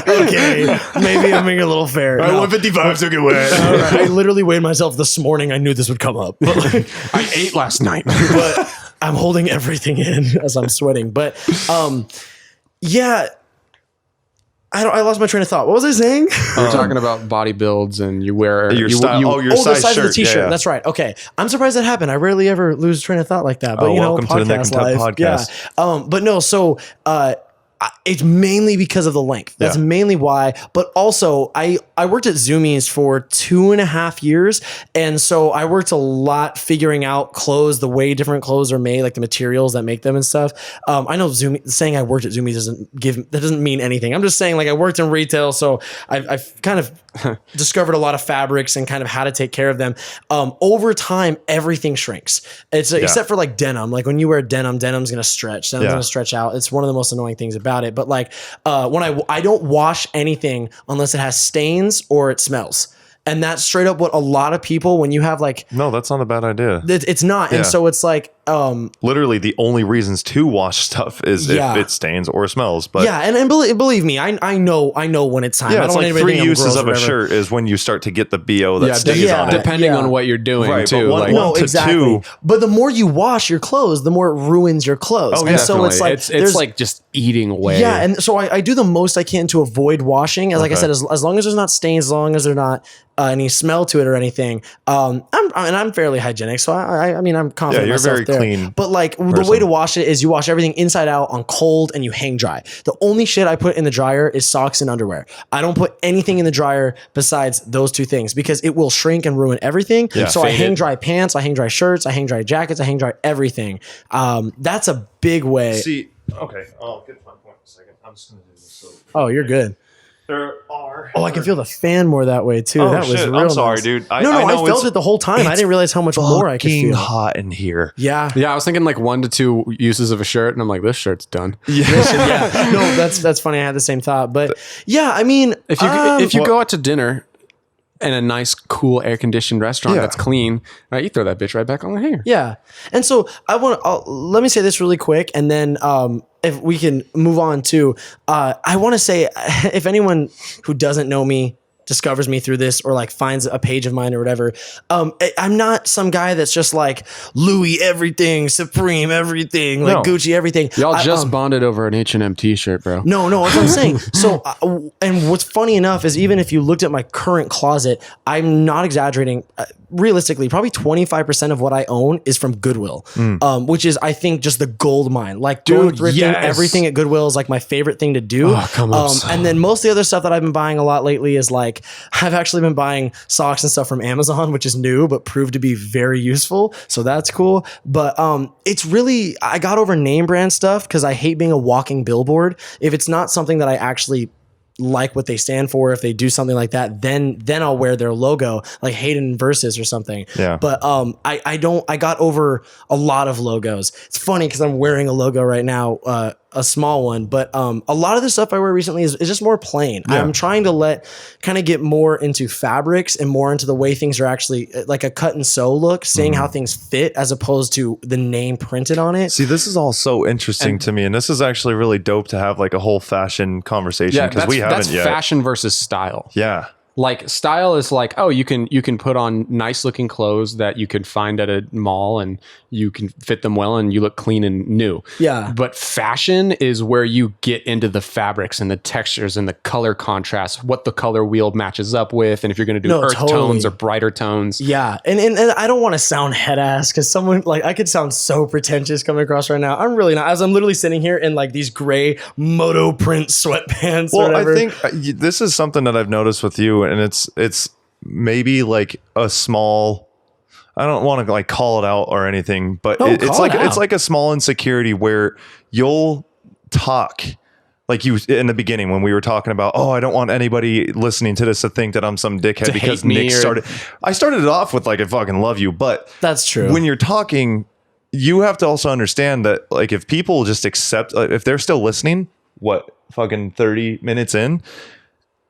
S3: okay, maybe I'm being a little fair. No.
S2: 155 soaking wet.
S3: All right. I literally weighed myself this morning. I knew this would come up. But like,
S1: I ate last night.
S3: but I'm holding everything in as I'm sweating. But yeah. I lost my train of thought. What was I saying?
S1: We're talking about body builds and you wear
S2: Your style. Your
S3: the
S2: size
S3: size
S2: shirt.
S3: of the t-shirt.
S2: Yeah, yeah.
S3: That's right. Okay. I'm surprised that happened. I rarely ever lose train of thought like that. But
S2: welcome to the Nick and Tut
S3: life.
S2: podcast.
S3: Yeah. But no, so it's mainly because of the length. That's mainly why. But also, I worked at Zoomies for 2.5 years. And so I worked a lot figuring out clothes, the way different clothes are made, like the materials that make them and stuff. I know saying I worked at Zoomies doesn't mean anything. I'm just saying like I worked in retail. So I've kind of discovered a lot of fabrics and kind of how to take care of them. Over time, everything shrinks. Except for like denim. Like when you wear denim's going to stretch. Denim's going to stretch out. It's one of the most annoying things about it. But like when I don't wash anything unless it has stains or it smells. And that's straight up what a lot of people, when you have like,
S2: No, that's not a bad idea.
S3: it's not. And so it's like,
S2: Literally the only reasons to wash stuff is if it stains or smells. But
S3: and believe me, I know when it's time. I don't
S2: it's
S3: want
S2: like
S3: anybody to
S2: 3
S3: think I'm
S2: uses
S3: gross
S2: of
S3: or
S2: a
S3: whatever.
S2: shirt is when you start to get the BO that stays on it.
S1: Depending on what you're doing
S2: Right,
S1: too.
S2: but one to
S3: exactly.
S2: two.
S3: But the more you wash your clothes, the more it ruins your clothes.
S2: Oh,
S3: and so it's like
S1: it's like just eating away.
S3: yeah, and so I do the most I can to avoid washing. As like I said, as long as there's not stains, as long as there's not any smell to it or anything. I'm fairly hygienic, so I mean I'm confident.
S2: Yeah, you're
S3: myself
S2: very
S3: there.
S2: clean
S3: But like the
S2: person.
S3: way to wash it is you wash everything inside out on cold and you hang dry. The only shit I put in the dryer is socks and underwear. I don't put anything in the dryer besides those two things because it will shrink and ruin everything.
S2: Yeah,
S3: so I
S2: fade
S3: hang
S2: it.
S3: dry pants, I hang dry shirts, I hang dry jackets, I hang dry everything. That's a big way.
S2: See, okay, I'll get to my point in a second. I'm just going to do this. So
S3: Oh, you're good.
S2: there are.
S3: Oh, I can feel the fan more that way too.
S2: Oh,
S3: that was
S2: shit.
S3: real
S2: I'm sorry,
S3: nice.
S2: dude.
S3: I
S2: know
S3: felt
S2: it's-
S3: it the whole time. I didn't realize how much more I could
S2: fucking
S3: feel.
S2: hot in here.
S3: Yeah.
S1: Yeah, I was thinking like 1 to 2 uses of a shirt, and I'm like, this shirt's done.
S3: Yeah. No, that's funny. I had the same thought, but yeah, I mean,
S1: If you go out to dinner in a nice, cool, air conditioned restaurant
S2: Yeah.
S1: that's clean, right, you throw that bitch right back on the hanger.
S3: yeah. And so let me say this really quick, and then if we can move on to, I want to say, if anyone who doesn't know me discovers me through this or like finds a page of mine or whatever, I'm not some guy that's just like Louis everything, Supreme everything, like
S2: No.
S3: Gucci everything.
S1: Y'all just bonded over an H&M t-shirt, bro.
S3: No, that's what I'm saying. So, and what's funny enough is even if you looked at my current closet, I'm not exaggerating. Realistically, probably 25% of what I own is from Goodwill, which is, I think, just the gold mine. Like, going
S1: Dude,
S3: thrifting,
S1: yes.
S3: everything at Goodwill is like my favorite thing to do.
S1: Oh, come on, son.
S3: And then most of the other stuff that I've been buying a lot lately is like, I've actually been buying socks and stuff from Amazon, which is new, but proved to be very useful. So that's cool. But it's really, I got over name brand stuff because I hate being a walking billboard. If it's not something that I actually like what they stand for, if they do something like that, then I'll wear their logo, like Hayden Versus or something.
S2: Yeah.
S3: But I got over a lot of logos. It's funny because I'm wearing a logo right now, a small one, but a lot of the stuff I wear recently is just more plain. I'm trying to get more into fabrics and more into the way things are actually like a cut and sew look, seeing how things fit as opposed to the name printed on it.
S2: See, this is all so interesting to me, and this is actually really dope to have like a whole fashion conversation
S1: Yeah,
S2: because we haven't
S1: that's
S2: yet.
S1: fashion versus style.
S2: Yeah.
S1: Like style is like, oh, you can put on nice looking clothes that you could find at a mall and you can fit them well and you look clean and new.
S3: Yeah.
S1: But fashion is where you get into the fabrics and the textures and the color contrast, what the color wheel matches up with, and if you're going to do earth tones or brighter tones.
S3: Yeah. And I don't want to sound head ass because someone like I could sound so pretentious coming across right now. I'm really not, as I'm literally sitting here in like these gray moto print sweatpants or
S2: Well,
S3: whatever.
S2: I think this is something that I've noticed with you, and it's maybe like a small. I don't want to like call it out or anything, but it's like a small insecurity where you'll talk like you in the beginning when we were talking about, oh, I don't want anybody listening to this to think that I'm some dickhead because Nick started. I started it off with like I fucking love you, but
S3: that's true.
S2: When you're talking, you have to also understand that like if people just accept, if they're still listening, what fucking 30 minutes in.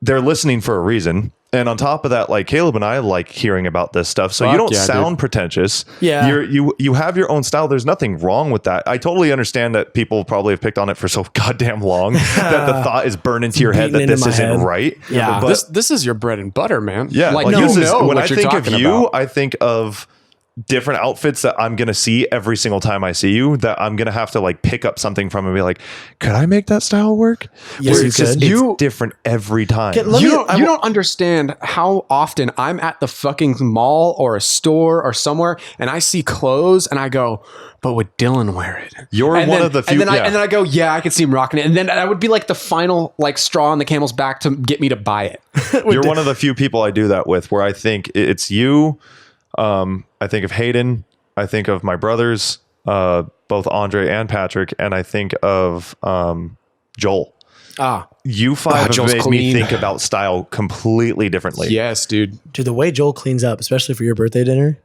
S2: they're listening for a reason. And on top of that, like Caleb and I like hearing about this stuff. So you don't sound pretentious.
S3: Yeah.
S2: You have your own style. There's nothing wrong with that. I totally understand that people probably have picked on it for so goddamn long that the thought is burned into your head that this isn't right.
S3: Yeah.
S1: But this is your bread and butter, man.
S2: Yeah.
S1: Like,
S2: when I think of you,
S1: about.
S2: I think of different outfits that I'm going to see every single time I see you, that I'm going to have to like pick up something from and be like, could I make that style work?
S3: Yes, you could.
S2: It's different every time.
S1: You don't understand how often I'm at the fucking mall or a store or somewhere and I see clothes and I go, but would Dylan wear it?
S2: You're one of the few.
S1: And then I go, yeah, I could see him rocking it. And then that would be like the final like straw on the camel's back to get me to buy it.
S2: You're one of the few people I do that with, where I think it's you. I think of Hayden. I think of my brothers, both Andre and Patrick, and I think of Joel. You five have made me think about style completely differently.
S1: Yes, dude.
S3: Dude, the way Joel cleans up, especially for your birthday dinner.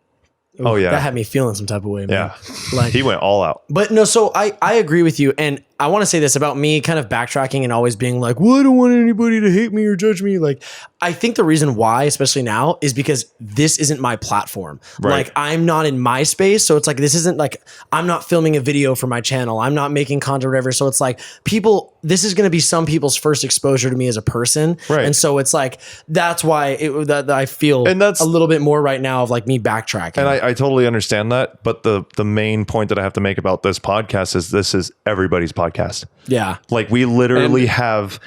S2: Oh yeah,
S3: that had me feeling some type of way, man.
S2: Yeah,
S3: like
S2: he went all out.
S3: But no, so I agree with you, and I want to say this about me, kind of backtracking and always being like, well, I don't want anybody to hate me or judge me. Like, I think the reason why, especially now, is because this isn't my platform.
S2: Right.
S3: Like, I'm not in my space, so it's like this isn't like I'm not filming a video for my channel. I'm not making content, or whatever. So it's like people. This is going to be some people's first exposure to me as a person,
S2: right? And
S3: so it's like that's why that I feel and that's a little bit more right now of like me backtracking.
S2: And I totally understand that, but the main point that I have to make about this podcast is this is everybody's podcast.
S3: Yeah,
S2: like we literally have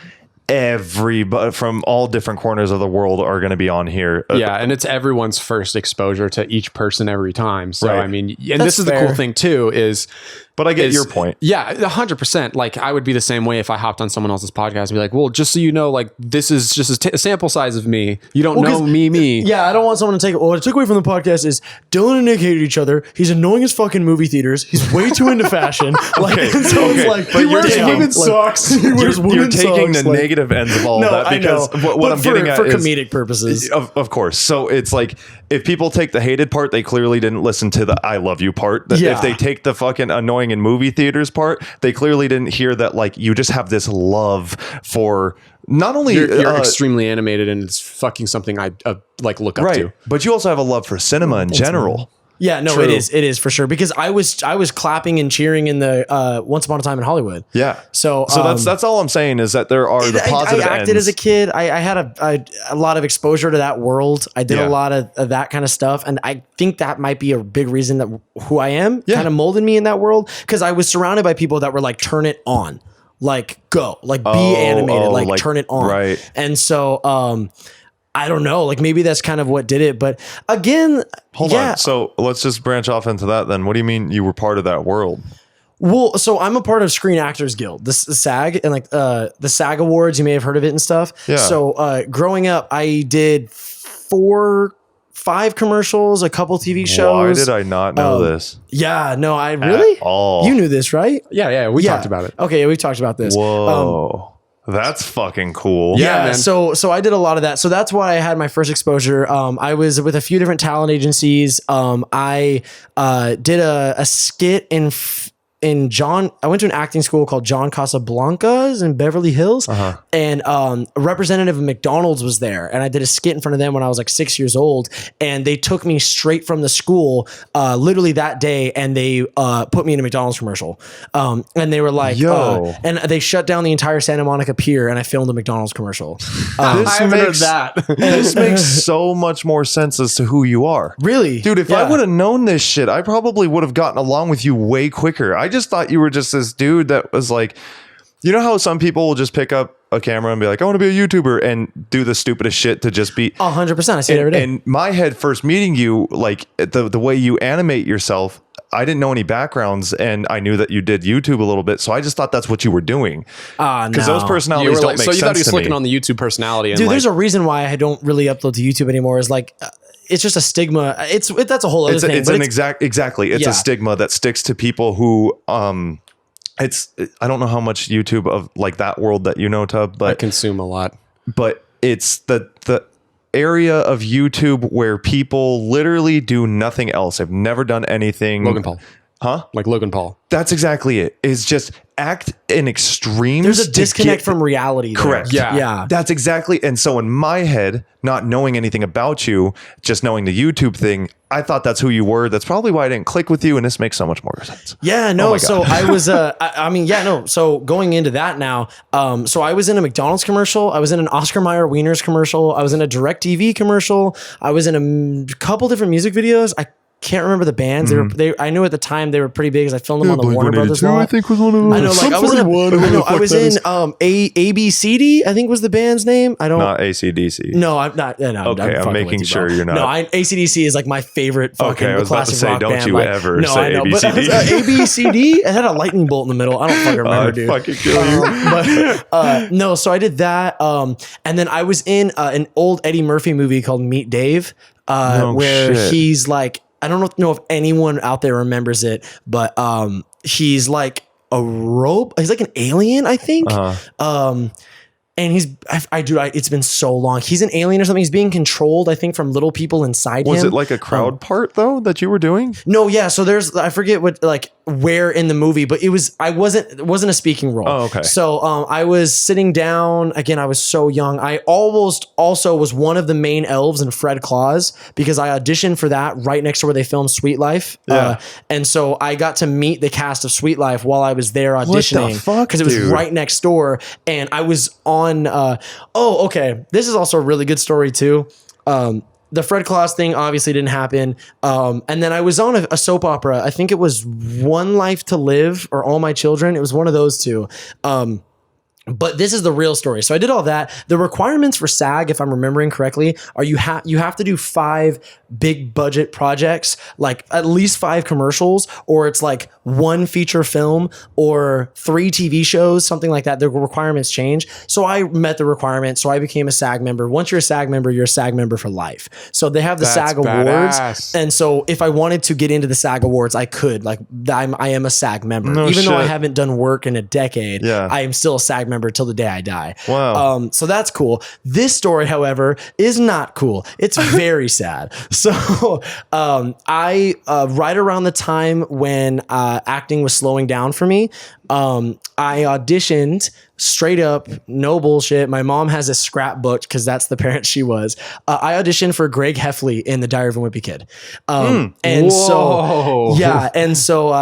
S2: everybody from all different corners of the world are going to be on here.
S1: Yeah, and it's everyone's first exposure to each person every time. So
S2: right.
S1: I mean, and this is the cool thing too is.
S2: But I get your point.
S1: Yeah, 100%. Like I would be the same way if I hopped on someone else's podcast and be like, well, just so you know, like this is just a sample size of me. You don't know me.
S3: Yeah, I don't want someone to take it. What I took away from the podcast is Dylan and Nick hated each other. He's annoying as fucking movie theaters. He's way too into fashion. Like, it's like,
S2: but you're taking
S3: women's socks.
S2: You're taking the negative ends of all that because what I'm getting at
S3: for
S2: is
S3: comedic purposes.
S2: Of course. So it's like if people take the hated part, they clearly didn't listen to the I love you part. If they take the fucking annoying in movie theaters part, they clearly didn't hear that like you just have this love for not only
S1: you're extremely animated and it's fucking something I like look up to,
S2: but you also have a love for cinema in general.
S3: Yeah, no,
S1: True.
S3: it is for sure because I was clapping and cheering in the Once Upon a Time in Hollywood.
S2: Yeah,
S3: so
S2: that's all I'm saying is that there are the positive.
S3: I acted as a kid. I had a lot of exposure to that world. I did a lot of that kind of stuff, and I think that might be a big reason that who I am kind of molded me in that world because I was surrounded by people that were like, turn it on, like go, like be animated, like turn it on,
S2: right?
S3: And so I don't know, like maybe that's kind of what did it. But again,
S2: hold on. So let's just branch off into that then. What do you mean you were part of that world?
S3: Well, so I'm a part of Screen Actors Guild, the SAG, and like the SAG Awards. You may have heard of it and stuff.
S2: Yeah.
S3: So growing up, I did 5 commercials, a couple TV shows.
S2: Why did I not know this?
S3: Yeah, no, I really?
S2: At all.
S3: You knew this, right?
S1: Yeah, we talked about it.
S3: Okay, we've talked about this.
S2: Whoa. That's fucking cool.
S3: Yeah,
S1: man.
S3: so I did a lot of that. So that's why I had my first exposure. I was with a few different talent agencies. I did a skit in I went to an acting school called John Casablancas in Beverly Hills, and a representative of McDonald's was there, and I did a skit in front of them when I was like 6 years old, and they took me straight from the school, literally that day, and they put me in a McDonald's commercial, and they were like, and they shut down the entire Santa Monica Pier, and I filmed a McDonald's commercial.
S1: I haven't heard that.
S2: This makes so much more sense as to who you are.
S3: Really?
S2: Dude, if I would have known this shit, I probably would have gotten along with you way quicker. I just thought you were just this dude that was like, you know how some people will just pick up a camera and be like, I want to be a YouTuber and do the stupidest shit to just be
S3: 100%. I see it every day.
S2: In my head, first meeting you, like the way you animate yourself, I didn't know any backgrounds and I knew that you did YouTube a little bit. So I just thought that's what you were doing. Because those personalities don't make sense to me.
S1: So you thought he was flicking on the YouTube personality. And
S3: dude, there's a reason why I don't really upload to YouTube anymore is like, it's just a stigma. That's a whole other thing.
S2: Exactly. It's a stigma that sticks to people who, I don't know how much YouTube of like that world that you know, Tub, but
S1: I consume a lot,
S2: but it's the area of YouTube where people literally do nothing else. They've never done anything.
S1: Logan Paul.
S2: Huh?
S1: Like Logan Paul.
S2: That's exactly it. It's just act in extremes.
S3: There's a disconnect from reality. There.
S2: Correct.
S3: Yeah.
S2: That's exactly. And so in my head, not knowing anything about you, just knowing the YouTube thing, I thought that's who you were. That's probably why I didn't click with you. And this makes so much more sense.
S3: Yeah, no. So I was, So going into that now, so I was in a McDonald's commercial. I was in an Oscar Mayer Wieners commercial. I was in a DirecTV commercial. I was in a couple different music videos. I can't remember the bands. I knew at the time they were pretty big because I filmed them on the Warner Brothers lot.
S1: I think was one of them.
S3: I know, like I was in ABCD, I think was the band's name. I don't.
S2: Not ACDC.
S3: No, I'm not. No,
S2: okay, I'm making sure you're not.
S3: No, ACDC is like my favorite fucking
S2: I was about to
S3: classic
S2: say,
S3: rock
S2: don't
S3: band.
S2: you
S3: like,
S2: ever
S3: no,
S2: say
S3: I know,
S2: ABCD.
S3: But ABCD, it had a lightning bolt in the middle. I don't fucking remember, dude.
S2: I'd fucking kill you.
S3: No, so I did that. And then I was in an old Eddie Murphy movie called Meet Dave, where he's like, I don't know if anyone out there remembers it, but he's like a rope. He's like an alien, I think. And it's been so long. He's an alien or something. He's being controlled, I think, from little people inside him.
S2: Was it like a crowd part though that you were doing?
S3: No, yeah. So I forget where in the movie, but it wasn't a speaking role.
S2: Oh, okay.
S3: So I was sitting down again. I was so young. I almost also was one of the main elves in Fred Claus because I auditioned for that right next to where they filmed Sweet Life.
S2: Yeah.
S3: And so I got to meet the cast of Sweet Life while I was there auditioning.
S2: What the fuck,
S3: because it was
S2: dude?
S3: right next door, and I was on. Okay. This is also a really good story too. The Fred Claus thing obviously didn't happen. And then I was on a soap opera. I think it was One Life to Live or All My Children. It was one of those two. But this is the real story. So I did all that. The requirements for SAG, if I'm remembering correctly, are you have to do 5 big budget projects, like at least 5 commercials, or it's like 1 feature film or 3 TV shows, something like that. The requirements change. So I met the requirements. So I became a SAG member. Once you're a SAG member for life. So they have the SAG Awards. And so if I wanted to get into the SAG Awards, I could. Like I am a SAG member. Even though I haven't done work in a decade, I am still a SAG member till the day I die.
S2: Wow.
S3: So that's cool. This story, however, is not cool. It's very sad. So I right around the time when acting was slowing down for me, I auditioned straight up, no bullshit. My mom has a scrapbook because that's the parent she was. I auditioned for Greg Heffley in The Diary of a Wimpy Kid. So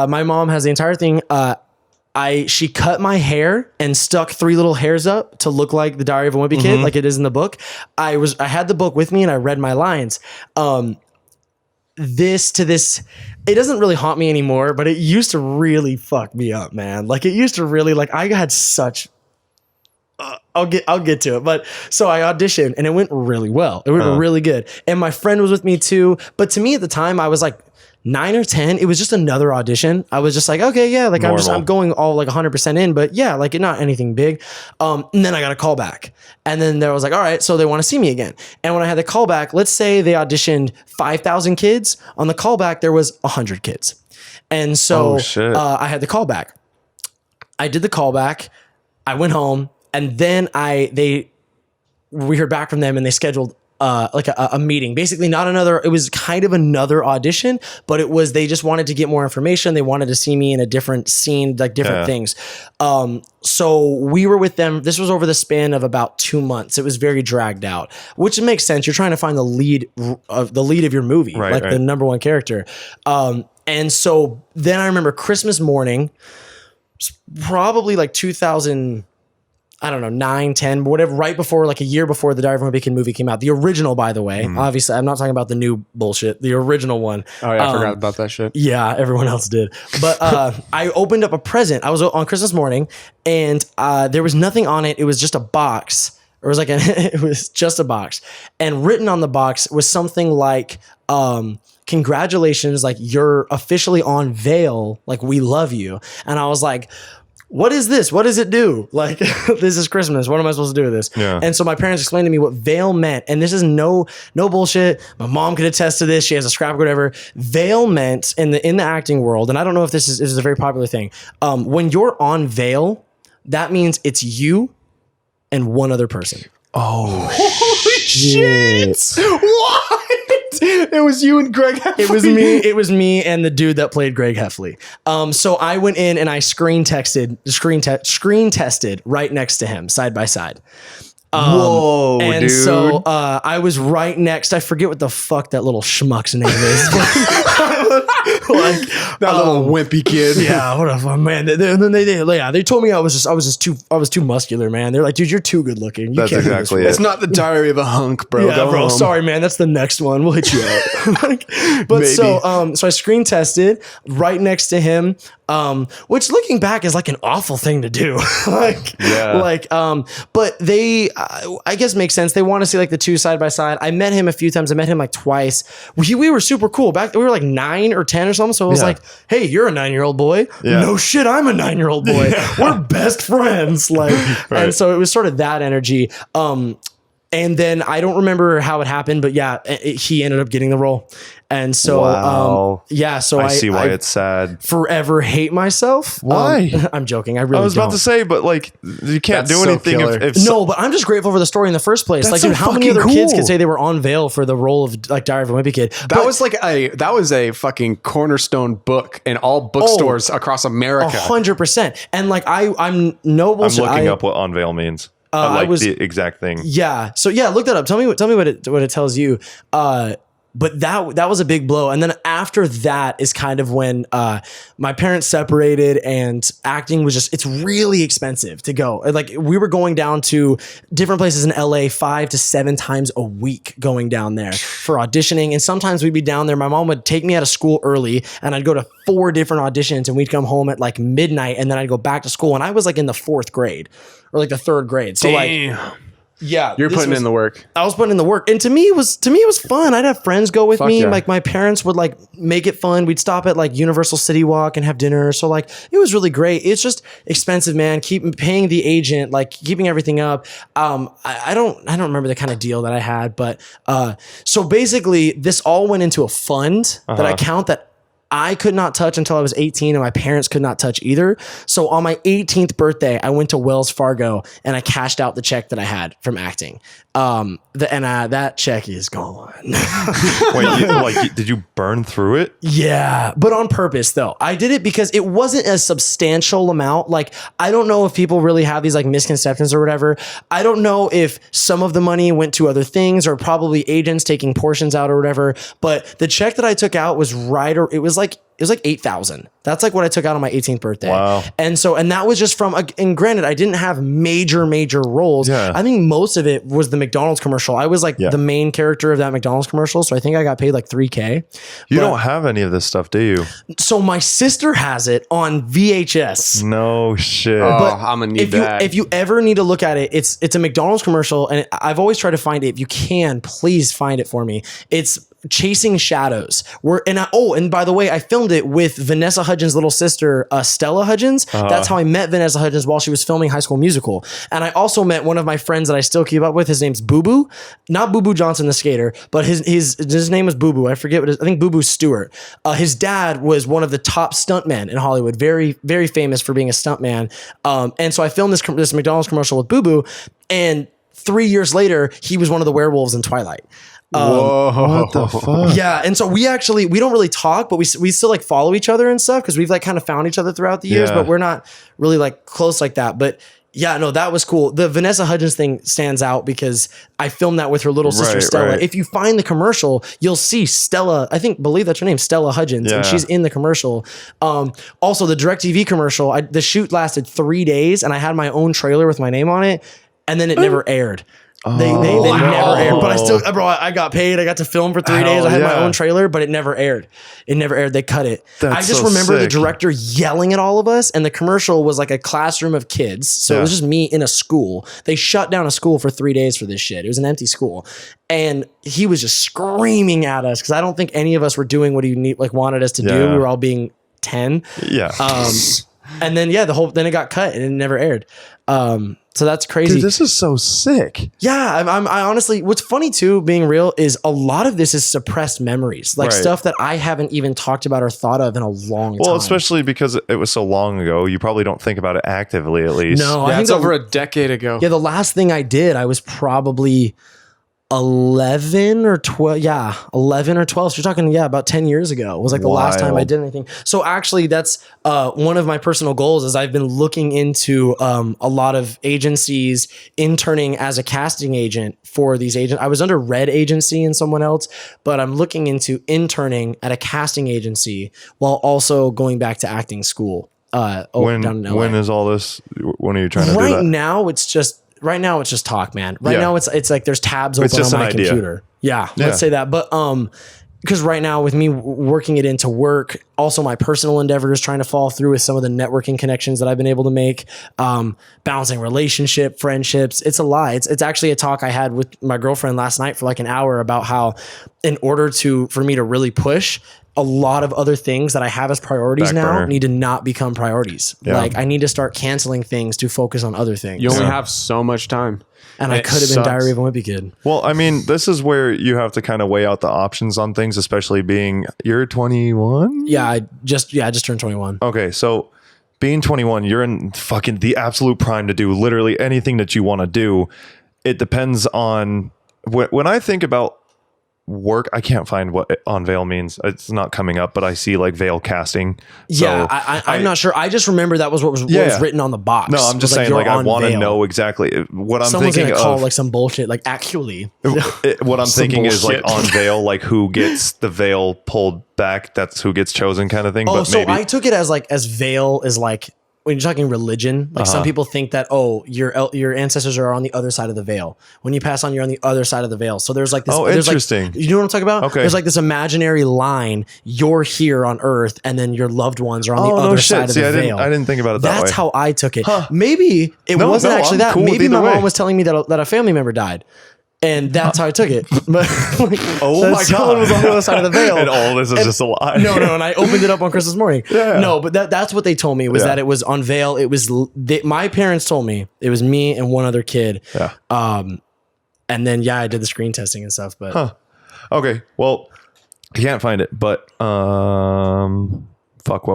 S3: my mom has the entire thing. She cut my hair and stuck 3 little hairs up to look like The Diary of a Wimpy Kid, like it is in the book. I had the book with me and I read my lines. It doesn't really haunt me anymore, but it used to really fuck me up, man. Like it used to really, like I had such, I'll get to it. But so I auditioned and it went really well. It went really good. And my friend was with me too. But to me at the time, I was like 9 or 10. It was just another audition. I was just like, okay, yeah, like I'm going all like 100% in, but yeah, like not anything big. And then I got a call back. And then there was like, all right, so they want to see me again. And when I had the call back, let's say they auditioned 5,000 kids. On the callback, there was 100 kids. And so I had the call back. I did the callback. I went home and then we heard back from them and they scheduled like a meeting, basically it was kind of another audition, but they just wanted to get more information. They wanted to see me in a different scene, like different things. So we were with them. This was over the span of about 2 months. It was very dragged out, which makes sense. You're trying to find the lead of your movie, the number one character. And so then I remember Christmas morning, probably like 2000, I don't know, 9, 10, whatever, right before, like a year before the Diary of a Wimpy Kid movie came out. The original, by the way. Obviously, I'm not talking about the new bullshit. The original one.
S1: Oh, yeah, I forgot about that shit.
S3: Yeah, everyone else did. But I opened up a present. I was on Christmas morning, and there was nothing on it. It was just a box. It was just a box. And written on the box was something like, congratulations, like you're officially on Veil. Like, we love you. And I was like, what is this? What does it do? Like, this is Christmas. What am I supposed to do with this? Yeah. And so my parents explained to me what veil meant. And this is no bullshit. My mom could attest to this. She has a scrapbook, whatever. Veil meant in the acting world, and I don't know if this is a very popular thing. When you're on Veil, that means it's you and one other person.
S1: Oh, holy shit. What? it was you and Greg Heffley.
S3: It was me and the dude that played Greg Heffley. So I went in and I screen tested right next to him, side by side.
S2: Whoa,
S3: and
S2: dude.
S3: so I was right next. I forget what the fuck that little schmuck's name is. Like
S1: that little wimpy kid.
S3: Yeah, whatever, man. They told me I was too muscular, man. They're like, dude, you're too good looking. You
S2: That's
S3: can't do
S2: exactly
S3: this.
S1: It's not the Diary of a Hunk, bro.
S3: Yeah,
S1: Go
S3: bro.
S1: home.
S3: Sorry, man. That's the next one. We'll hit you out. But
S1: Maybe.
S3: so I screen tested right next to him. Which looking back is like an awful thing to do. But they, I guess makes sense. They want to see like the two side by side. I met him a few times. I met him like twice. We were super cool. We were like 9 or 10 or something. So it was like, hey, you're a 9-year-old boy.
S2: Yeah.
S3: No shit, I'm a 9-year-old boy. We're best friends. Like,
S2: Right.
S3: And so it was sort of that energy. And then I don't remember how it happened, but yeah, he ended up getting the role. And so,
S2: Wow.
S3: so
S2: I see why it's sad.
S3: forever hate myself.
S2: Why?
S3: I'm joking. I really
S2: I was about
S3: don't.
S2: to say, but like, you can't
S1: That's
S2: do
S1: so
S2: anything
S1: killer.
S2: if
S3: No, but I'm just grateful for the story in the first place.
S2: That's
S3: Like,
S2: so
S3: dude, how many
S2: fucking
S3: other kids
S2: cool.
S3: could say they were on Veil for the role of like Diary of a Wimpy Kid?
S1: That was a fucking cornerstone book in all bookstores across America.
S3: 100%. And like, I'm no
S2: I'm
S3: bullshit.
S2: looking up what on veil means. I like the exact thing.
S3: Yeah. So yeah, look that up. Tell me what it tells you. But that was a big blow. And then after that is kind of when my parents separated and acting was it's really expensive to go. Like we were going down to different places in LA 5 to 7 times a week going down there for auditioning. And sometimes we'd be down there. My mom would take me out of school early and I'd go to 4 different auditions and we'd come home at like midnight and then I'd go back to school. And I was like in the 4th grade or like the 3rd grade. So
S1: Damn.
S3: like, yeah,
S1: You're putting in the work.
S3: I was putting in the work, and to me it was fun. I'd have friends go with
S1: Fuck
S3: me.
S1: yeah.
S3: Like my parents would like make it fun. We'd stop at like Universal City Walk and have dinner. So like it was really great. It's just expensive, man. Keep paying the agent, like keeping everything up. I don't remember the kind of deal that I had, but so basically this all went into a fund that I count that I could not touch until I was 18 and my parents could not touch either. So on my 18th birthday, I went to Wells Fargo and I cashed out the check that I had from acting. That check is gone.
S2: Wait, did you burn through it?
S3: Yeah, but on purpose though. I did it because it wasn't a substantial amount. Like, I don't know if people really have these like misconceptions or whatever. I don't know if some of the money went to other things or probably agents taking portions out or whatever. But the check that I took out was it was like $8,000. That's like what I took out on my 18th birthday.
S2: Wow.
S3: And that was just from, and granted, I didn't have major roles.
S2: Yeah.
S3: I think most of it was the McDonald's commercial. I was like the main character of that McDonald's commercial. So I think I got paid like $3,000.
S2: You don't have any of this stuff, do you?
S3: So my sister has it on VHS.
S2: No shit.
S1: Oh, I'm gonna need that.
S3: If you ever need to look at it, it's a McDonald's commercial, and I've always tried to find it. If you can, please find it for me. It's Chasing Shadows. And by the way, I filmed it with Vanessa Hudgens' little sister, Stella Hudgens. That's how I met Vanessa Hudgens while she was filming High School Musical. And I also met one of my friends that I still keep up with. His name's Boo Boo, not Boo Boo Johnson, the skater, but his name was Boo Boo. I forget I think Boo Boo Stewart. His dad was one of the top stuntmen in Hollywood, very, very famous for being a stuntman. And so I filmed this McDonald's commercial with Boo Boo, and 3 years later, he was one of the werewolves in Twilight.
S1: Whoa.
S2: What the fuck?
S3: Yeah, and so we don't really talk, but we still like follow each other and stuff because we've like kind of found each other throughout the years,
S2: Yeah.
S3: but we're not really like close like that. But yeah, no, that was cool. The Vanessa Hudgens thing stands out because I filmed that with her little sister
S2: Right,
S3: Stella.
S2: right.
S3: If you find the commercial, you'll see Stella. Believe that's her name, Stella Hudgens, and
S2: Yeah.
S3: she's in the commercial. Also, the DirecTV commercial. The shoot lasted 3 days, and I had my own trailer with my name on it, and then it never aired. They never aired, but I got paid. I got to film for 3
S2: Hell
S3: days. I had my
S2: yeah.
S3: own trailer, but it never aired. They cut it.
S2: That's
S3: I just
S2: so
S3: remember the
S2: sick.
S3: director yelling at all of us, and the commercial was like a classroom of kids. So it was just me in a school. They shut down a school for 3 days for this shit. It was an empty school. And he was just screaming at us because I don't think any of us were doing what he wanted us to do.
S2: Yeah.
S3: We were all being 10.
S2: Yeah.
S3: And then then it got cut and it never aired. So that's crazy.
S2: Dude, this is so sick.
S3: Yeah, I honestly, what's funny too, being real, is a lot of this is suppressed memories, like
S2: Right.
S3: stuff that I haven't even talked about or thought of in a long time.
S2: Well, especially because it was so long ago, you probably don't think about it actively, at least.
S3: No, I
S1: Yeah,
S3: think
S1: it's over a decade ago.
S3: the last thing I did, I was probably 11 or 12. Yeah, 11 or 12. So you're talking, about 10 years ago. It was like the last time I did anything. So actually, that's one of my personal goals is I've been looking into a lot of agencies interning as a casting agent for these agents. I was under Red Agency and someone else, but I'm looking into interning at a casting agency while also going back to acting school. Down in LA.
S2: When is all this? When are you trying to do that?
S3: Right now it's just talk, man. Now it's like there's tabs open on my computer. Yeah, let's say that. But because right now with me working it into work, also my personal endeavors trying to follow through with some of the networking connections that I've been able to make, balancing relationship, friendships. It's a lie. It's actually a talk I had with my girlfriend last night for like an hour about how in order for me to really push, a lot of other things that I have as priorities now need to not become priorities. Yeah. Like I need to start canceling things to focus on other things.
S1: You only have so much time.
S3: And I could have been Diary of a Wimpy Kid.
S2: Well, I mean, this is where you have to kind of weigh out the options on things, especially being you're 21.
S3: Yeah, I just turned 21.
S2: Okay, so being 21, you're in fucking the absolute prime to do literally anything that you want to do. It depends on when I think about work, I can't find what on veil means. It's not coming up, but I see like veil casting.
S3: So I'm not sure. I just remember that was what was written on the box.
S2: No, I'm just saying like I want to know exactly what I'm
S3: Someone's
S2: thinking
S3: gonna call
S2: of.
S3: like some bullshit. Like actually,
S2: what I'm thinking is like on veil, like who gets the veil pulled back. That's who gets chosen, kind of thing.
S3: Oh,
S2: but
S3: so
S2: maybe
S3: I took it as veil is like. When you're talking religion, like some people think that, your ancestors are on the other side of the veil. When you pass on, you're on the other side of the veil. So there's like this.
S2: Oh, interesting.
S3: Like, you know what I'm talking about?
S2: Okay.
S3: There's like this imaginary line. You're here on Earth, and then your loved ones are on the other side of the veil.
S2: I didn't think about it that way.
S3: That's how I took it. Huh. Maybe it wasn't actually that.
S2: Cool
S3: Maybe my mom was telling me that a family member died. And that's how I took it. But
S2: oh my God.
S3: Was on the other side of the veil.
S2: And all this is just a lie.
S3: No. And I opened it up on Christmas morning. Yeah. No, but that's what they told me was that it was on veil. It was, my parents told me it was me and one other kid.
S2: Yeah.
S3: And then, I did the screen testing and stuff, but.
S2: Okay. Well, I can't find it, but, what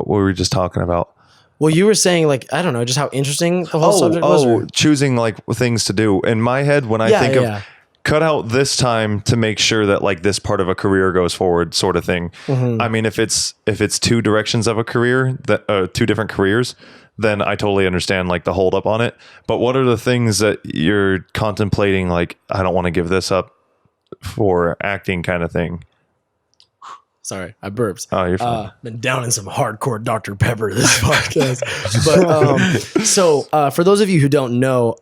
S2: were we just talking about?
S3: Well, you were saying like, I don't know, just how interesting the whole subject was.
S2: Oh, choosing like things to do. In my head, when I think of cut out this time to make sure that like this part of a career goes forward sort of thing. Mm-hmm. I mean, if it's two directions of a career, that two different careers, then I totally understand like the hold up on it. But what are the things that you're contemplating? Like, I don't want to give this up for acting kind of thing.
S3: Sorry, I burped.
S2: Oh, you're fine.
S3: Been down in some hardcore Dr. Pepper this podcast. But for those of you who don't know,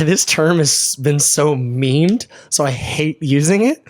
S3: this term has been so memed, so I hate using it.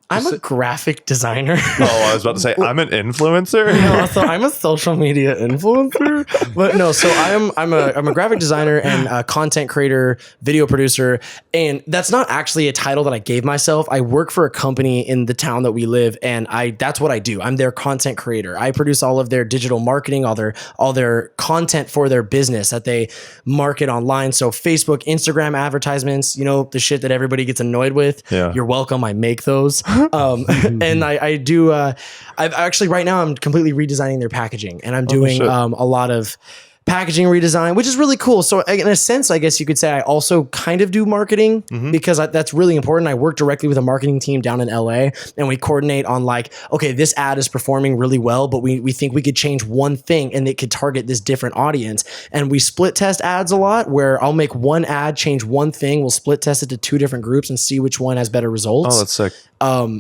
S3: I'm a graphic designer.
S2: Oh, I was about to say, I'm an influencer.
S3: No, so I'm a social media influencer. But no, so I'm a graphic designer and a content creator, video producer. And that's not actually a title that I gave myself. I work for a company in the town that we live, and that's what I do. I'm their content creator. I produce all of their digital marketing, all their content for their business that they market online. So Facebook, Instagram advertisements, the shit that everybody gets annoyed with. Yeah. You're welcome. I make those. And I do, I've actually right now I'm completely redesigning their packaging, and I'm doing a lot of packaging redesign, which is really cool. So in a sense, I guess you could say I also kind of do marketing because that's really important. I work directly with a marketing team down in LA, and we coordinate on like, okay, this ad is performing really well, but we think we could change one thing and it could target this different audience. And we split test ads a lot, where I'll make one ad, change one thing. We'll split test it to two different groups and see which one has better results.
S2: Oh, that's sick.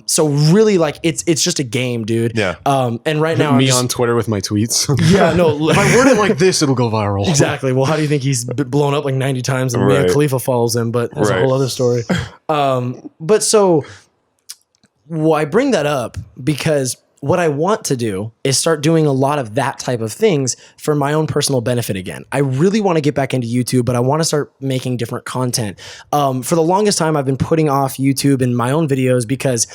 S3: So really like it's just a game, dude.
S2: Yeah.
S3: And right now
S1: me on Twitter with my tweets.
S3: Yeah, no.
S1: If I word it like this, it'll go viral.
S3: Exactly. Well, how do you think he's blown up like 90 times and Mia Khalifa follows him? But that's a whole other story. But so I bring that up because what I want to do is start doing a lot of that type of things for my own personal benefit again. I really want to get back into YouTube, but I want to start making different content. For the longest time, I've been putting off YouTube and my own videos because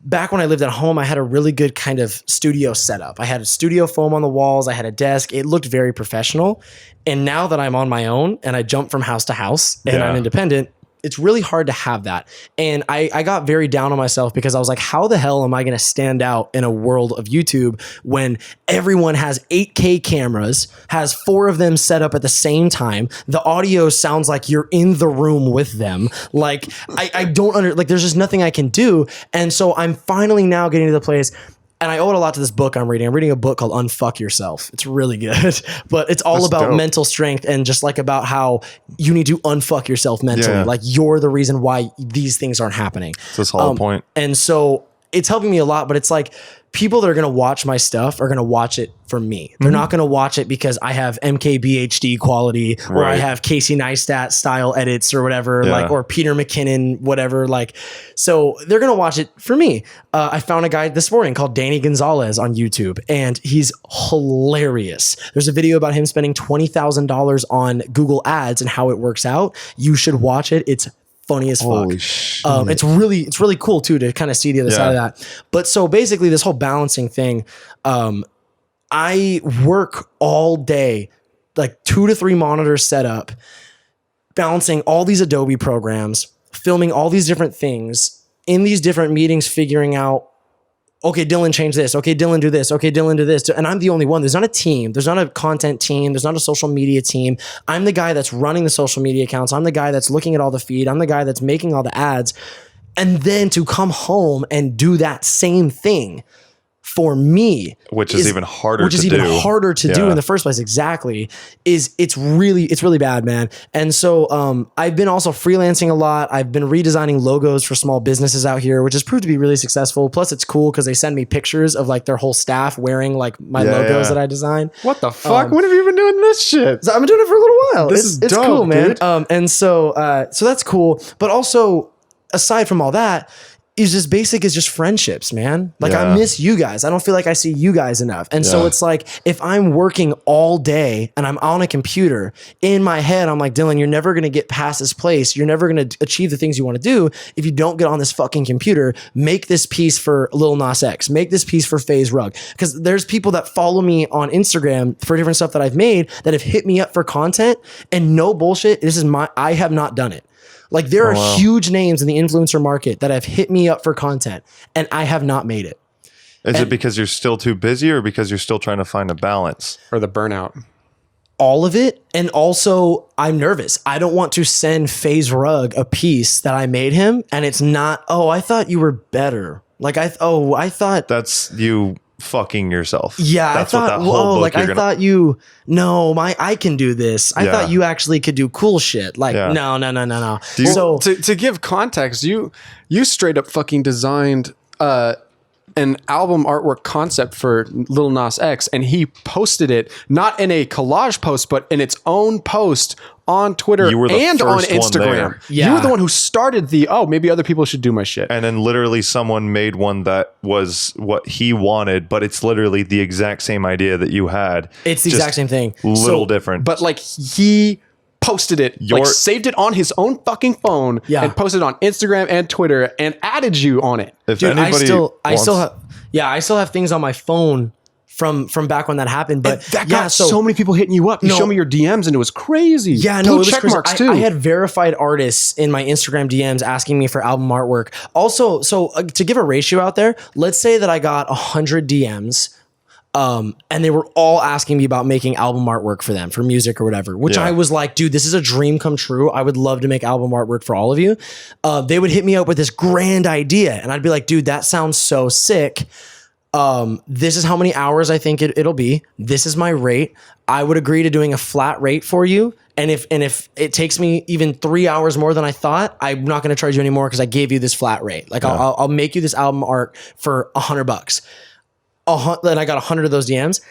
S3: back when I lived at home, I had a really good kind of studio setup. I had a studio foam on the walls. I had a desk. It looked very professional. And now that I'm on my own and I jump from house to house and I'm independent, it's really hard to have that. And I got very down on myself because I was like, how the hell am I going to stand out in a world of YouTube when everyone has 8K cameras, has 4 of them set up at the same time? The audio sounds like you're in the room with them. Like I don't like, there's just nothing I can do. And so I'm finally now getting to the place. And I owe it a lot to this book I'm reading. I'm reading a book called Unfuck Yourself. It's really good, but it's all about
S1: dope.
S3: mental strength and just like about how you need to unfuck yourself mentally.
S2: Yeah.
S3: Like you're the reason why these things aren't happening.
S2: It's this whole point.
S3: And so it's helping me a lot, but it's like people that are going to watch my stuff are going to watch it for me. They're not going to watch it because I have MKBHD quality or I
S2: Right.
S3: have Casey Neistat style edits or whatever,
S2: Yeah.
S3: like, or Peter McKinnon, whatever. Like, so they're going to watch it for me. I found a guy this morning called Danny Gonzalez on YouTube, and he's hilarious. There's a video about him spending $20,000 on Google Ads and how it works out. You should watch it. It's funny as fuck.
S1: Holy shit.
S3: It's really cool too to kind of see the other side of that. But so basically this whole balancing thing, I work all day, like 2 to 3 monitors set up, balancing all these Adobe programs, filming all these different things in these different meetings, figuring out, okay, Dylan, change this. Okay, Dylan, do this. Okay, Dylan, do this. And I'm the only one. There's not a team. There's not a content team. There's not a social media team. I'm the guy that's running the social media accounts. I'm the guy that's looking at all the feed. I'm the guy that's making all the ads. And then to come home and do that same thing for me,
S2: Which is even harder
S3: which is
S2: to
S3: even
S2: do.
S3: harder to do
S2: Yeah.
S3: in the first place. Exactly. It's really bad, man. And so I've been also freelancing a lot. I've been redesigning logos for small businesses out here, which has proved to be really successful. Plus it's cool because they send me pictures of like their whole staff wearing like my logos that I design.
S1: What the fuck? When have you been doing this shit?
S3: So I've been doing it for a little while.
S1: This is
S3: it's
S1: dope,
S3: cool, man.
S1: dude.
S3: And so that's cool. But also, aside from all that, is as basic as just friendships, man. Like I
S2: Yeah.
S3: miss you guys. I don't feel like I see you guys enough. And so
S2: Yeah.
S3: it's like if I'm working all day and I'm on a computer, in my head, I'm like, Dylan, you're never going to get past this place. You're never going to achieve the things you want to do if you don't get on this fucking computer. Make this piece for Lil Nas X. Make this piece for FaZe Rug. Because there's people that follow me on Instagram for different stuff that I've made that have hit me up for content, and no bullshit. I have not done it. Like there are huge names in the influencer market that have hit me up for content and I have not made it.
S2: Is it because you're still too busy or because you're still trying to find a balance?
S1: Or the burnout.
S3: All of it. And also I'm nervous. I don't want to send FaZe Rug a piece that I made him and it's not, oh, I thought you were better. Like I thought
S2: That's you fucking yourself.
S3: yeah,
S2: That's
S3: I thought,
S2: what that whole book
S3: like
S2: you're
S3: I
S2: gonna,
S3: thought you, no, I can do this. I
S2: Yeah.
S3: thought you actually could do cool shit. Like,
S2: Yeah.
S3: no.
S2: Do you-
S3: So
S1: To give context, you straight up fucking designed an album artwork concept for Lil Nas X, and he posted it not in a collage post, but in its own post on Twitter
S2: You were the
S1: and on
S2: first one
S1: Instagram.
S2: there.
S3: Yeah.
S1: You were the one who started maybe other people should do my shit.
S2: and then literally someone made one that was what he wanted, but it's literally the exact same idea that you had.
S3: it's the
S2: Just
S3: exact same thing.
S2: Little different.
S1: But like he posted it, like saved it on his own fucking phone,
S3: Yeah.
S1: and posted it on Instagram and Twitter, and added you on it.
S2: if
S3: Dude, I
S2: anybody
S3: still
S2: wants-
S3: have things on my phone from back when that happened. But
S1: That
S3: yeah,
S1: got so many people hitting you up. You
S3: No.
S1: showed me your DMs, and it was crazy.
S3: yeah,
S1: Blue
S3: no, it was
S1: check
S3: crazy.
S1: marks too.
S3: I had verified artists in my Instagram DMs asking me for album artwork. Also, so to give a ratio out there, let's say that I got 100 DMs. And they were all asking me about making album artwork for them, for music or whatever, which
S2: Yeah.
S3: I was like, dude, this is a dream come true. I would love to make album artwork for all of you. They would hit me up with this grand idea. And I'd be like, dude, that sounds so sick. This is how many hours I think it'll be. This is my rate. I would agree to doing a flat rate for you. And if it takes me even 3 hours more than I thought, I'm not going to charge you anymore because I gave you this flat rate. Like I'll make you this album art for $100. Then I got 100 of those DMs.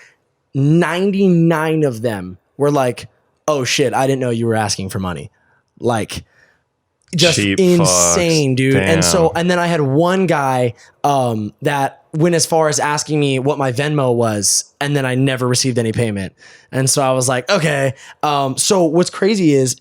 S3: 99 of them were like, "Oh shit, I didn't know you were asking for money." Like, just
S2: Cheap
S3: insane,
S2: fucks.
S3: dude.
S2: Damn.
S3: And then I had one guy that went as far as asking me what my Venmo was, and then I never received any payment. And so I was like, okay. So what's crazy is,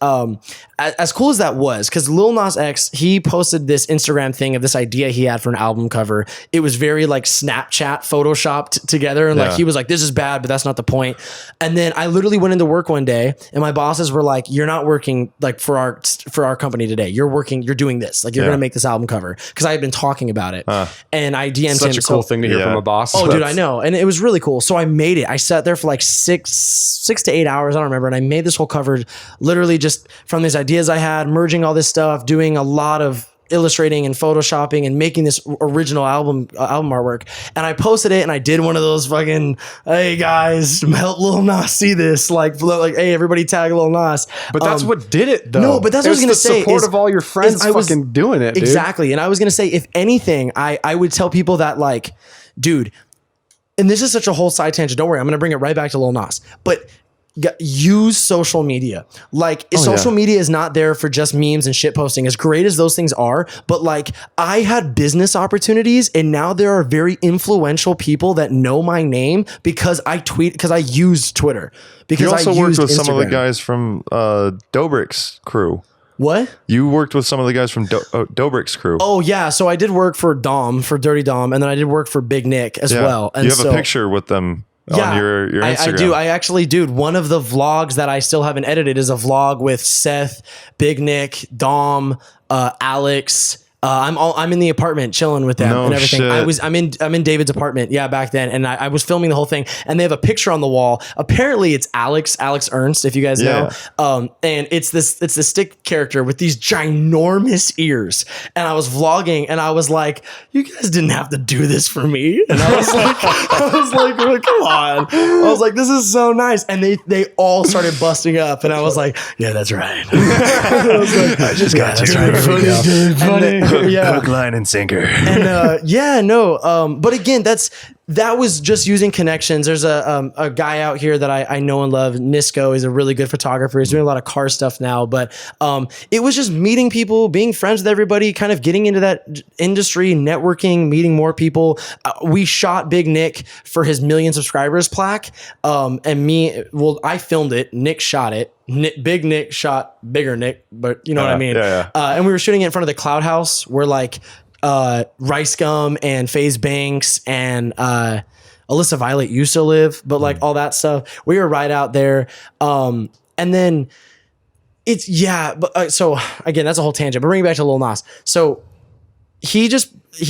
S3: as cool as that was, because Lil Nas X, he posted this Instagram thing of this idea he had for an album cover. It was very like Snapchat photoshopped together. And like, he was like, this is bad, but that's not the point. And then I literally went into work one day and my bosses were like, you're not working like for our company today. You're doing this. Like you're going to make this album cover. Cause I had been talking about it and I DM'd him.
S1: Such a cool thing to hear from a boss.
S3: Oh, dude, I know. And it was really cool. So I made it. I sat there for like 6 to 8 hours. I don't remember. And I made this whole cover literally just from these ideas I had, merging all this stuff, doing a lot of illustrating and photoshopping and making this original album artwork. And I posted it and I did one of those fucking, hey guys, help Lil Nas see this. Like, hey, everybody tag Lil Nas.
S1: But that's what did it though.
S3: No, but that's what I was going to say.
S1: Support of all your friends fucking doing it, dude.
S3: Exactly. And I was going to say, if anything, I would tell people that like, dude, and this is such a whole side tangent. Don't worry. I'm going to bring it right back to Lil Nas. But use social media. Like social media is not there for just memes and shit posting, as great as those things are. But like I had business opportunities and now there are very influential people that know my name because I use Twitter. Because
S2: you also worked with
S3: Instagram.
S2: some of the guys from Dobrik's crew.
S3: What?
S2: You worked with some of the guys from Dobrik's crew.
S3: Oh yeah. So I did work for Dirty Dom, and then I did work for Big Nick as well. And
S2: you have a picture with them. On your Instagram.
S3: I do. I actually, dude, one of the vlogs that I still haven't edited is a vlog with Seth, Big Nick, Dom, Alex. I'm in the apartment chilling with them and everything.
S2: Shit.
S3: I'm in David's apartment. Yeah, back then. And I was filming the whole thing and they have a picture on the wall. Apparently it's Alex Ernst, if you guys know. And it's this stick character with these ginormous ears. And I was vlogging and I was like, you guys didn't have to do this for me. And I was like, well, come on. I was like, this is so nice. And they all started busting up and I was like, yeah, that's right. I was like, I just got you. Right. Funny.
S2: Hook, line, and sinker.
S3: And but again, that was just using connections. There's a guy out here that I know and love, Nisco. He's a really good photographer. He's doing a lot of car stuff now, but it was just meeting people, being friends with everybody, kind of getting into that industry, networking, meeting more people. We shot Big Nick for his 1 million subscribers plaque. I filmed it. Nick shot it. Big Nick shot Bigger Nick, but you know what I mean? And we were shooting it in front of the Cloud House where like Rice Gum and FaZe Banks and Alyssa Violet used to live, but like all that stuff. We were right out there. And then so again, that's a whole tangent, but bring it back to Lil Nas. So he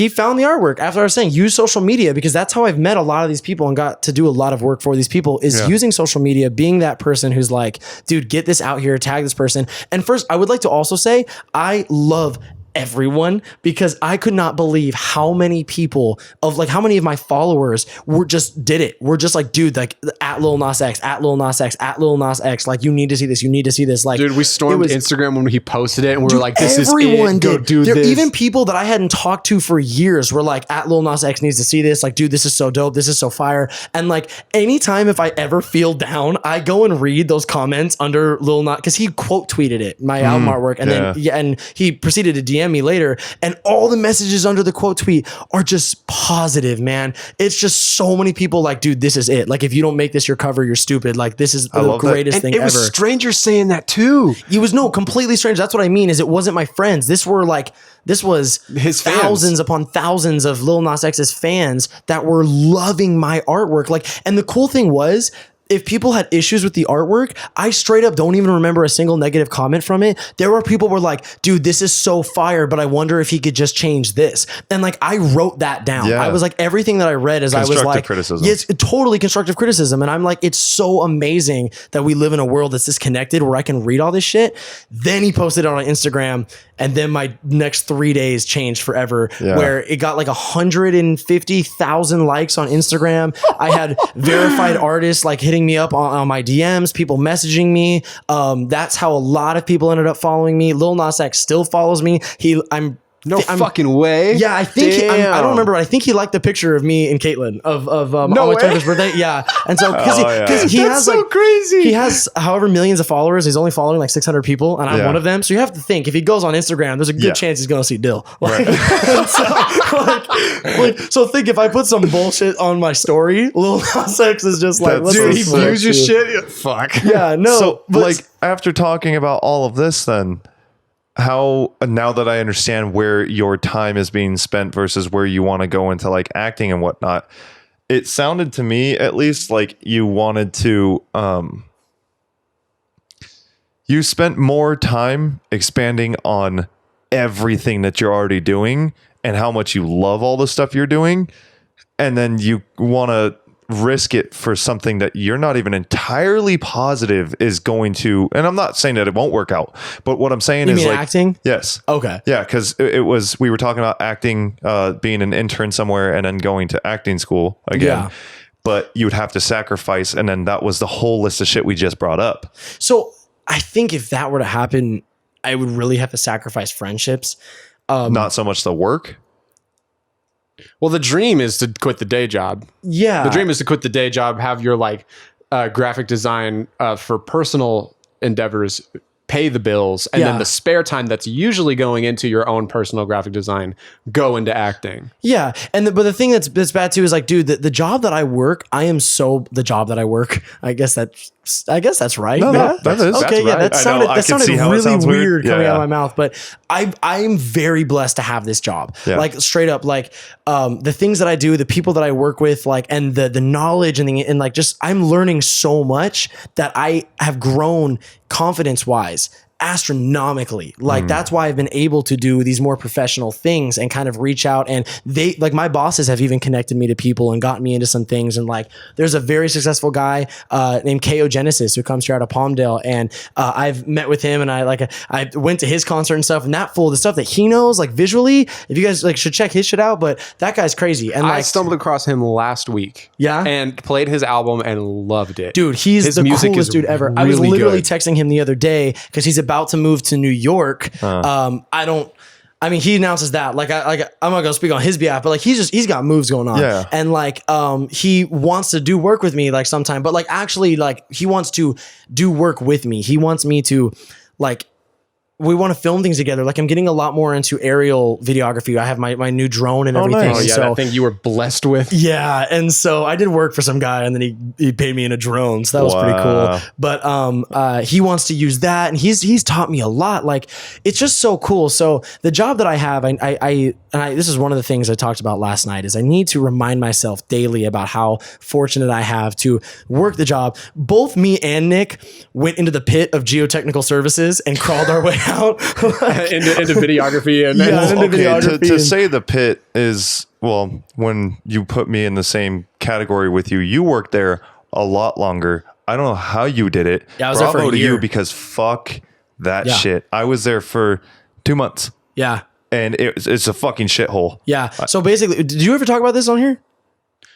S3: found the artwork after I was saying use social media, because that's how I've met a lot of these people and got to do a lot of work for these people is using social media, being that person who's like, dude, get this out here, tag this person. And first, I would like to also say I love everyone, because I could not believe how many of my followers were just did it. We're just like, dude, like at Lil Nas X, at Lil Nas X, at Lil Nas X, like you need to see this, you need to see this. Like,
S1: dude, we stormed Instagram when he posted it and we were like, this is it, go do this.
S3: Even people that I hadn't talked to for years were like, at Lil Nas X needs to see this. Like, dude, this is so dope, this is so fire. And like anytime if I ever feel down, I go and read those comments under Lil Nas, because he quote tweeted it, my album artwork, and then and he proceeded to DM me later, and all the messages under the quote tweet are just positive, man. It's just so many people like, dude, this is it. Like, if you don't make this your cover, you're stupid. Like, this is the greatest thing ever.
S1: It was strangers saying that too.
S3: It was completely strange. That's what I mean, is it wasn't my friends. This was
S1: his
S3: thousands upon thousands of Lil Nas X's fans that were loving my artwork. Like, and the cool thing was, if people had issues with the artwork, I straight up don't even remember a single negative comment from it. There were people who were like, dude, this is so fire, but I wonder if he could just change this. And like, I wrote that down.
S2: Yeah.
S3: I was like, everything that I read is I was like,
S2: criticism.
S3: Yes, totally constructive criticism. And I'm like, it's so amazing that we live in a world that's disconnected where I can read all this shit. Then he posted it on Instagram, and then my next 3 days changed forever, where it got like 150,000 likes on Instagram. I had verified artists like hitting me up on my DMs, people messaging me. That's how a lot of people ended up following me. Lil Nas X still follows me. I'm
S1: No fucking way.
S3: Yeah, I think I
S1: Damn.
S3: don't remember, but I think he liked the picture of me and Caitlin of on
S1: No
S3: my
S1: way.
S3: 21st birthday. Yeah, and so because he
S1: That's
S3: has
S1: so
S3: like
S1: crazy.
S3: he has however millions of followers. He's only following like 600 people, and I'm
S2: Yeah.
S3: one of them. So you have to think if he goes on Instagram, there's a good
S2: Yeah.
S3: chance he's going to see Dill. Like, so think if I put some bullshit on my story, Lil Nas X is just like,
S2: That's
S3: let's
S2: so
S1: Dude, he
S2: sick.
S1: views your shit. Fuck.
S3: Yeah, no.
S2: So,
S3: but
S2: like, after talking about all of this, then how, now that I understand where your time is being spent versus where you want to go into like acting and whatnot, it sounded to me at least like you wanted to, you spent more time expanding on everything that you're already doing and how much you love all the stuff you're doing. And then you want to risk it for something that you're not even entirely positive is going to, and I'm not saying that it won't work out, but what I'm saying
S3: you
S2: is
S3: mean
S2: like,
S3: acting?
S2: yes.
S3: Okay.
S2: Yeah. Cause it was, we were talking about acting, being an intern somewhere and then going to acting school again,
S3: Yeah.
S2: but you would have to sacrifice. And then that was the whole list of shit we just brought up.
S3: So I think if that were to happen, I would really have to sacrifice friendships.
S2: Not so much the work.
S1: Well, the dream is to quit the day job.
S3: Yeah.
S1: The dream is to quit the day job, have your like graphic design for personal endeavors pay the bills, and
S3: Yeah.
S1: then the spare time that's usually going into your own personal graphic design go into acting.
S3: Yeah, but the thing that's bad too is like, dude, the job that I work, the job that I work. I guess that's right.
S2: No,
S3: yeah.
S2: that is.
S3: Okay.
S1: That's
S3: Yeah,
S1: right.
S3: that
S2: I know,
S3: sounded
S2: I
S3: that
S2: can see
S3: sounded
S2: how it
S3: really
S2: sounds
S3: weird
S2: weird.
S3: coming out
S2: Yeah.
S3: of my mouth, but I'm very blessed to have this job.
S2: Yeah.
S3: Like straight up, like the things that I do, the people that I work with, like and the knowledge and like just I'm learning so much that I have grown confidence wise astronomically. Like that's why I've been able to do these more professional things and kind of reach out, and they like my bosses have even connected me to people and gotten me into some things. And like there's a very successful guy named KO Genesis who comes here out of Palmdale, and I've met with him, and I went to his concert and stuff, and that fool, the stuff that he knows like visually, if you guys like should check his shit out, but that guy's crazy. And
S1: I
S3: like
S1: stumbled across him last week.
S3: Yeah?
S1: And played his album and loved it.
S3: dude, he's
S1: His
S3: the
S1: music
S3: coolest
S1: is
S3: dude ever. I was
S1: really
S3: literally
S1: good.
S3: texting him the other day because he's about to move to New York. I mean, he announces that I'm not gonna speak on his behalf, but like he's got moves going on.
S2: Yeah.
S3: And like he wants to do work with me like sometime, but like actually like he wants to do work with me. He wants me to like we want to film things together. Like I'm getting a lot more into aerial videography. I have my new drone and everything.
S2: nice.
S1: Oh
S3: And
S1: yeah,
S3: so
S1: that thing you were blessed with.
S3: yeah, and so I did work for some guy, and then he paid me in a drone, so that was pretty
S2: Wow.
S3: cool. But he wants to use that, and he's taught me a lot. Like it's just so cool. So the job that I have, this is one of the things I talked about last night, is I need to remind myself daily about how fortunate I have to work the job. Both me and Nick went into the pit of geotechnical services and crawled our way out.
S1: into videography and
S3: Yeah.
S1: and-
S3: Into videography
S2: to
S3: and-
S2: say the pit is, well, when you put me in the same category with you, you worked there a lot longer. I don't know how you did it.
S3: Yeah, I was there for a
S2: to
S3: year.
S2: you, because fuck that
S3: Yeah.
S2: shit. I was there for 2 months
S3: Yeah.
S2: and it's a fucking shithole.
S3: Yeah. So basically, did you ever talk about this on here?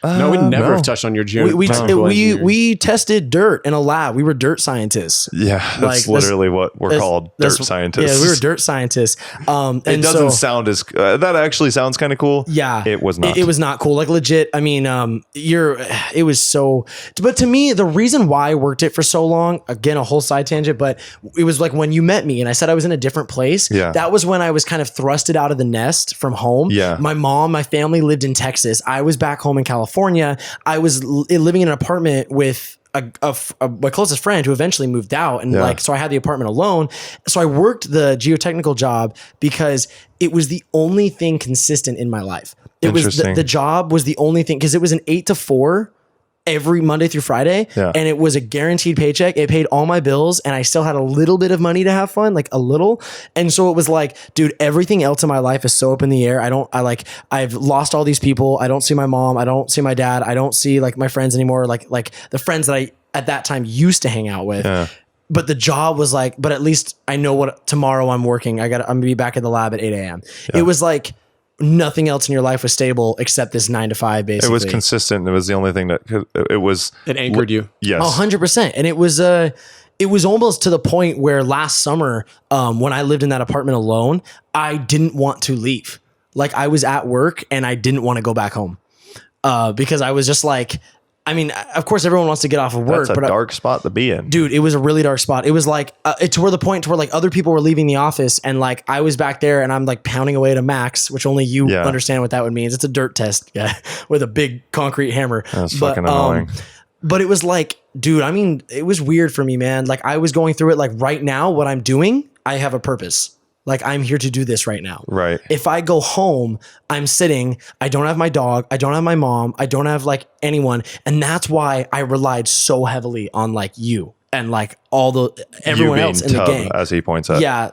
S1: no, we never
S2: no.
S1: have touched on your geo.
S3: We tested dirt in a lab. We were dirt scientists.
S2: Yeah,
S3: Like,
S2: that's literally what we're called, dirt scientists.
S3: Yeah, we were dirt scientists.
S2: It doesn't sound as that actually sounds kind of cool.
S3: Yeah,
S2: it was not.
S3: It was not cool. Like legit. I mean, it was so. But to me, the reason why I worked it for so long, again, a whole side tangent, but it was like when you met me and I said I was in a different place.
S2: Yeah.
S3: That was when I was kind of thrusted out of the nest from home.
S2: Yeah.
S3: My family lived in Texas. I was back home in California. I was living in an apartment with my closest friend who eventually moved out, and so I had the apartment alone. So I worked the geotechnical job because it was the only thing consistent in my life. It was the job was the only thing, because it was an 8 to 4 every Monday through Friday, and it was a guaranteed paycheck. It paid all my bills, and I still had a little bit of money to have fun, like a little. And so it was like, dude, everything else in my life is so up in the air. I've lost all these people. I don't see my mom. I don't see my dad. I don't see like my friends anymore. Like the friends that I at that time used to hang out with.
S2: Yeah.
S3: But the job was like, but at least I know what tomorrow I'm working. I'm gonna be back at the lab at 8 a.m. It was like nothing else in your life was stable except this 9 to 5, basically.
S2: It was consistent. It was the only thing that it was.
S1: It anchored you.
S2: Yes.
S3: 100%. And it was it was almost to the point where last summer, when I lived in that apartment alone, I didn't want to leave. Like I was at work and I didn't want to go back home because I was just like, I mean, of course, everyone wants to get off of work.
S2: That's a dark spot to be in.
S3: Dude, it was a really dark spot. It was like, to where the point to where like other people were leaving the office and like I was back there and I'm like pounding away at a max, which only you understand what that would mean. It's a dirt test with a big concrete hammer.
S2: That's fucking annoying.
S3: But it was like, dude, I mean, it was weird for me, man. Like I was going through it. Like right now, what I'm doing, I have a purpose. Like I'm here to do this right now.
S2: Right.
S3: If I go home, I'm sitting, I don't have my dog, I don't have my mom, I don't have like anyone. And that's why I relied so heavily on like you and like everyone else in the gang.
S2: As he points out.
S3: Yeah,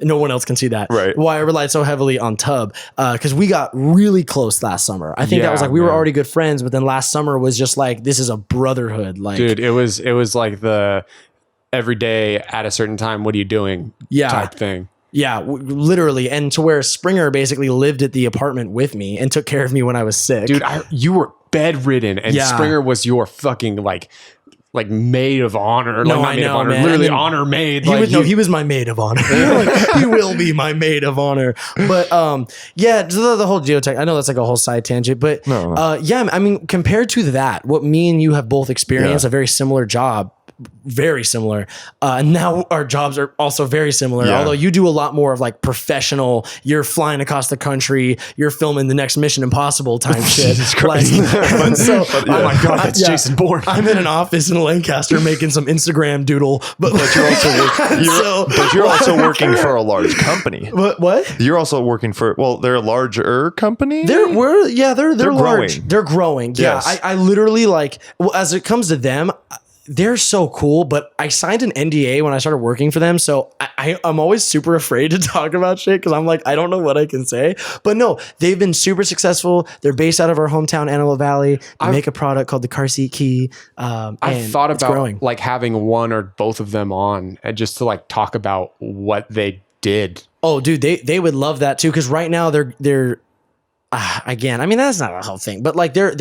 S3: no one else can see that.
S2: Right.
S3: Why I relied so heavily on Tub. Because we got really close last summer. I think that was like we were already good friends, but then last summer was just like this is a brotherhood. Like,
S1: dude, it was like the every day at a certain time, what are you doing? Type thing.
S3: Yeah, literally. And to where Springer basically lived at the apartment with me and took care of me when I was sick.
S1: Dude, you were bedridden and Springer was your fucking like maid of honor.
S3: No,
S1: like not
S3: I
S1: maid
S3: know,
S1: of honor,
S3: man.
S1: literally honor maid.
S3: He was my maid of honor. Like, he will be my maid of honor. But the whole geotech, I know that's like a whole side tangent, but I mean, compared to that, what me and you have both experienced, a very similar job, very similar. Now our jobs are also very similar.
S2: Yeah.
S3: Although you do a lot more of like professional, you're flying across the country, you're filming the next Mission Impossible type shit.
S2: Jesus Christ.
S3: And so,
S1: oh my God, that's Jason Bourne.
S3: I'm in an office in Lancaster making some Instagram doodle, but
S2: you're also working for a large company.
S3: What?
S2: You're also working for, they're a larger company.
S3: They're large.
S2: growing.
S3: They're growing. Yeah.
S2: Yes.
S3: I literally like, as it comes to them, they're so cool, but I signed an NDA when I started working for them. So I'm always super afraid to talk about shit because I'm like, I don't know what I can say. But no, they've been super successful. They're based out of our hometown, Antelope Valley. They make a product called the Car Seat Key.
S1: I've thought about like having one or both of them on and just to like talk about what they did.
S3: Oh, dude, they would love that too. Because right now they're again, I mean, that's not a whole thing, but like they're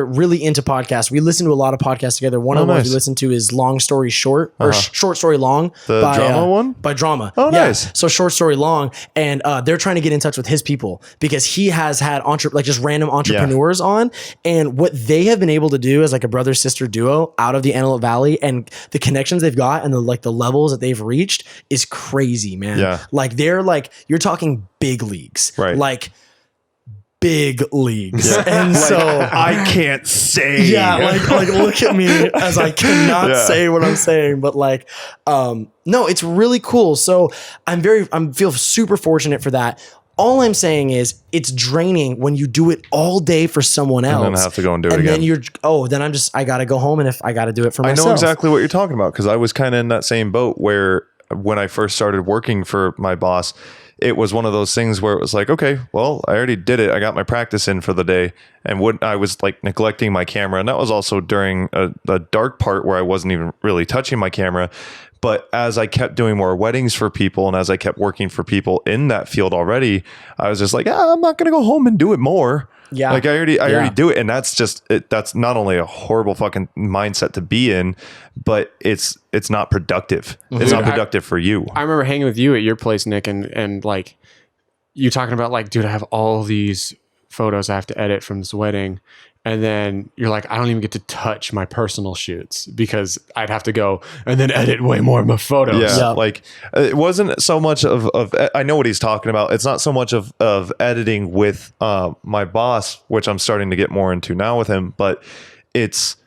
S3: really into podcasts. We listen to a lot of podcasts together. One of the ones we listen to is Long Story Short or Short Story Long.
S2: The drama one?
S3: By Drama.
S2: Oh, nice.
S3: So Short Story Long. And they're trying to get in touch with his people because he has had just random entrepreneurs on. And what they have been able to do as like a brother-sister duo out of the Antelope Valley and the connections they've got and the levels that they've reached is crazy, man.
S2: Yeah.
S3: Like they're like, you're talking big leagues.
S2: Right.
S3: Like big leagues. And so
S2: I can't say.
S3: Yeah, like look at me as I cannot say what I'm saying, but like no, it's really cool. So I feel super fortunate for that. All I'm saying is it's draining when you do it all day for someone else.
S2: And then have to go and do it again.
S3: Then I got to go home and if I got to do it for myself.
S2: I know exactly what you're talking about because I was kind of in that same boat where when I first started working for my boss, it was one of those things where it was like, okay, well, I already did it. I got my practice in for the day. And I was like neglecting my camera. And that was also during a dark part where I wasn't even really touching my camera. But as I kept doing more weddings for people and as I kept working for people in that field already, I was just like, I'm not going to go home and do it more.
S3: Yeah.
S2: Like I already do it. And that's just, that's not only a horrible fucking mindset to be in, but it's not productive. Mm-hmm. It's not productive for you.
S1: I remember hanging with you at your place, Nick, and like you talking about like, dude, I have all these photos I have to edit from this wedding. And then you're like, I don't even get to touch my personal shoots because I'd have to go and then edit way more of my photos.
S2: Yeah. Like it wasn't so much of I know what he's talking about. It's not so much of editing with my boss, which I'm starting to get more into now with him, but it's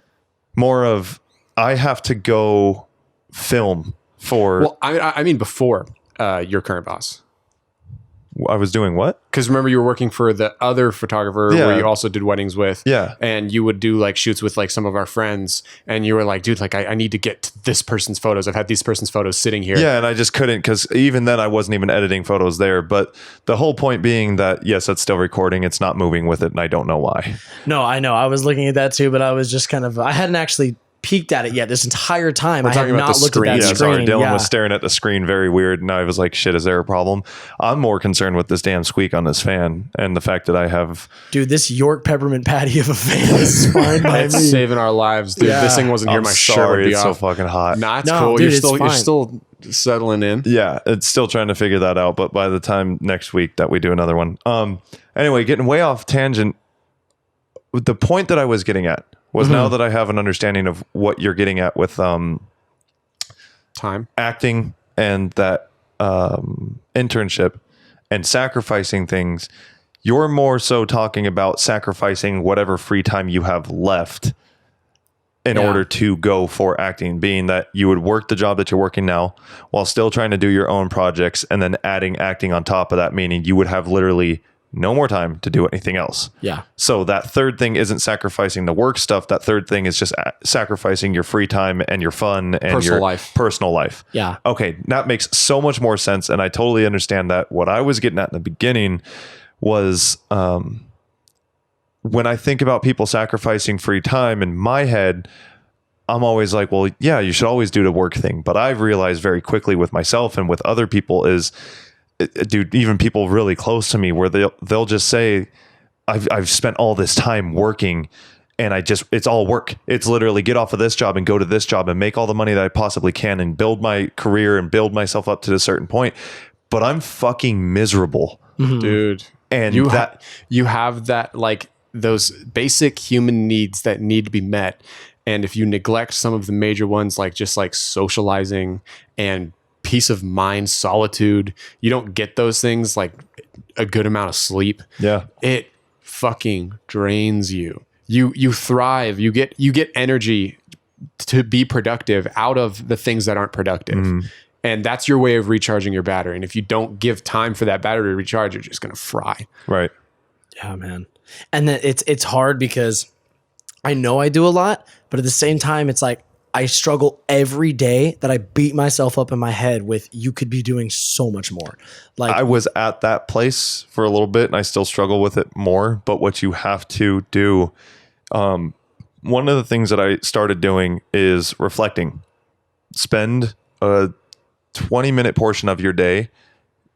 S2: more of I have to go film for.
S1: Well, I mean before your current boss.
S2: I was doing what?
S1: Because remember you were working for the other photographer where you also did weddings with.
S2: Yeah.
S1: And you would do like shoots with like some of our friends. And you were like, dude, like I need to get to this person's photos. I've had this person's photos sitting here.
S2: Yeah. And I just couldn't because even then I wasn't even editing photos there. But the whole point being that, yes, it's still recording. It's not moving with it. And I don't know why.
S3: No, I know. I was looking at that too, but I was just I hadn't actually peeked at it yet. This entire time, I have
S1: talking about
S3: not
S1: the
S3: looked
S1: screen.
S3: at that
S2: Yeah,
S3: screen.
S2: sorry. Dylan was staring at the screen very weird, and I was like, "Shit, is there a problem?" I'm more concerned with this damn squeak on this fan and the fact that I have.
S3: Dude, this York peppermint patty of a fan is fine by me.
S1: It's saving our lives, dude.
S3: Yeah.
S1: This thing wasn't here.
S2: I'm
S1: My shirt
S2: sorry,
S1: would be
S2: it's
S1: off.
S2: so fucking hot.
S1: Nah, it's
S3: No,
S1: cool.
S3: dude,
S1: You're
S3: it's
S1: still settling in.
S2: Yeah, it's still trying to figure that out. But by the time next week that we do another one, anyway, getting way off tangent. The point that I was getting at was now that I have an understanding of what you're getting at with
S1: Time.
S2: acting and that internship and sacrificing things, you're more so talking about sacrificing whatever free time you have left in order to go for acting, being that you would work the job that you're working now while still trying to do your own projects and then adding acting on top of that, meaning you would have literally no more time to do anything else.
S3: Yeah.
S2: So that third thing isn't sacrificing the work stuff. That third thing is just sacrificing your free time and your fun and
S1: Personal
S2: your
S1: life.
S2: personal life.
S3: Yeah.
S2: Okay, that makes so much more sense, and I totally understand that. What I was getting at in the beginning was when I think about people sacrificing free time in my head, I'm always like, well, yeah, you should always do the work thing. But I've realized very quickly with myself and with other people is, dude, even people really close to me where they'll just say, I've spent all this time working and it's all work. It's literally get off of this job and go to this job and make all the money that I possibly can and build my career and build myself up to a certain point. But I'm fucking miserable.
S1: Dude.
S2: And
S1: you have that, like, those basic human needs that need to be met. And if you neglect some of the major ones, like just like socializing and peace of mind, solitude, you don't get those things, like a good amount of sleep.
S2: Yeah.
S1: It fucking drains you. You thrive. You get energy to be productive out of the things that aren't productive. And that's your way of recharging your battery. And if you don't give time for that battery to recharge, you're just going to fry.
S2: Right.
S3: Yeah, man. And then it's hard because I know I do a lot, but at the same time, it's like I struggle every day that I beat myself up in my head with you could be doing so much more. Like
S2: I was at that place for a little bit and I still struggle with it more. But what you have to do, one of the things that I started doing is reflecting. Spend a 20-minute portion of your day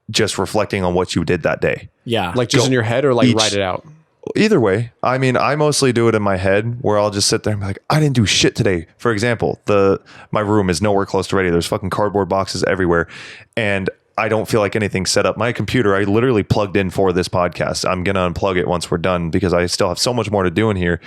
S2: just reflecting on what you did that day.
S3: yeah,
S1: Like just in your head or like write it out?
S2: Either way. I mean, I mostly do it in my head where I'll just sit there and be like, I didn't do shit today. For example, my room is nowhere close to ready. There's fucking cardboard boxes everywhere. And I don't feel like anything's set up. My computer, I literally plugged in for this podcast. I'm going to unplug it once we're done because I still have so much more to do in here.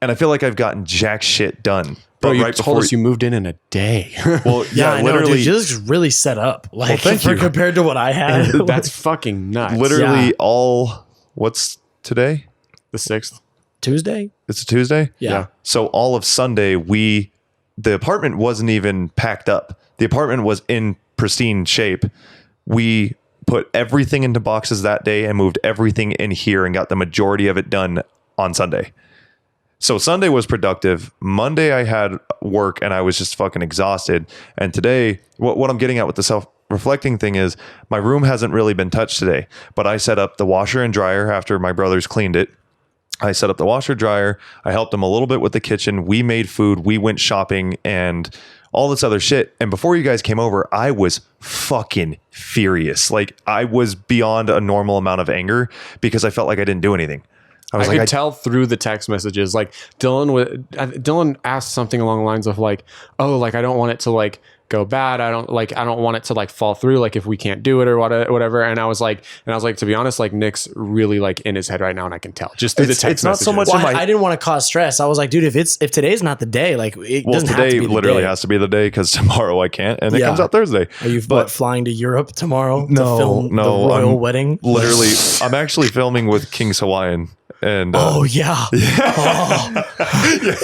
S2: And I feel like I've gotten jack shit done.
S1: Bro,
S2: But
S1: you
S2: right
S1: told us you moved in a day.
S2: well,
S3: yeah, I know,
S2: literally,
S3: dude, you just really set up. Like
S2: thank you.
S3: compared to what I had.
S1: That's fucking nuts.
S2: literally
S3: Yeah.
S2: what's today?
S1: The 6th.
S3: Tuesday.
S2: It's a Tuesday?
S3: Yeah.
S2: So all of Sunday, the apartment wasn't even packed up. The apartment was in pristine shape. We put everything into boxes that day and moved everything in here and got the majority of it done on Sunday. So Sunday was productive. Monday I had work and I was just fucking exhausted. And today, what I'm getting at with the self-reflecting thing is my room hasn't really been touched today, but I set up the washer and dryer after my brothers cleaned it. I set up the washer dryer. I helped them a little bit with the kitchen. We made food. We went shopping and all this other shit. And before you guys came over, I was fucking furious. Like I was beyond a normal amount of anger because I felt like I didn't do anything. I
S1: could tell through the text messages. Like Dylan asked something along the lines of like, oh, like I don't want it to like go bad. I don't want it to like fall through. Like if we can't do it or whatever. And I was like, to be honest, like Nick's really like in his head right now, and I can tell just through the text.
S2: It's not so
S1: messages.
S2: much.
S3: Well, I didn't want to cause stress. I was like, dude, if today's not the day, like it doesn't have to
S2: today
S3: be the
S2: literally
S3: day.
S2: has to be the day because tomorrow I can't, and it
S3: Yeah.
S2: comes out Thursday.
S3: Are you flying to Europe tomorrow to
S2: No,
S3: film
S2: no,
S3: the royal
S2: I'm
S3: wedding?
S2: Literally, I'm actually filming with King's Hawaiian. And
S3: Oh yeah.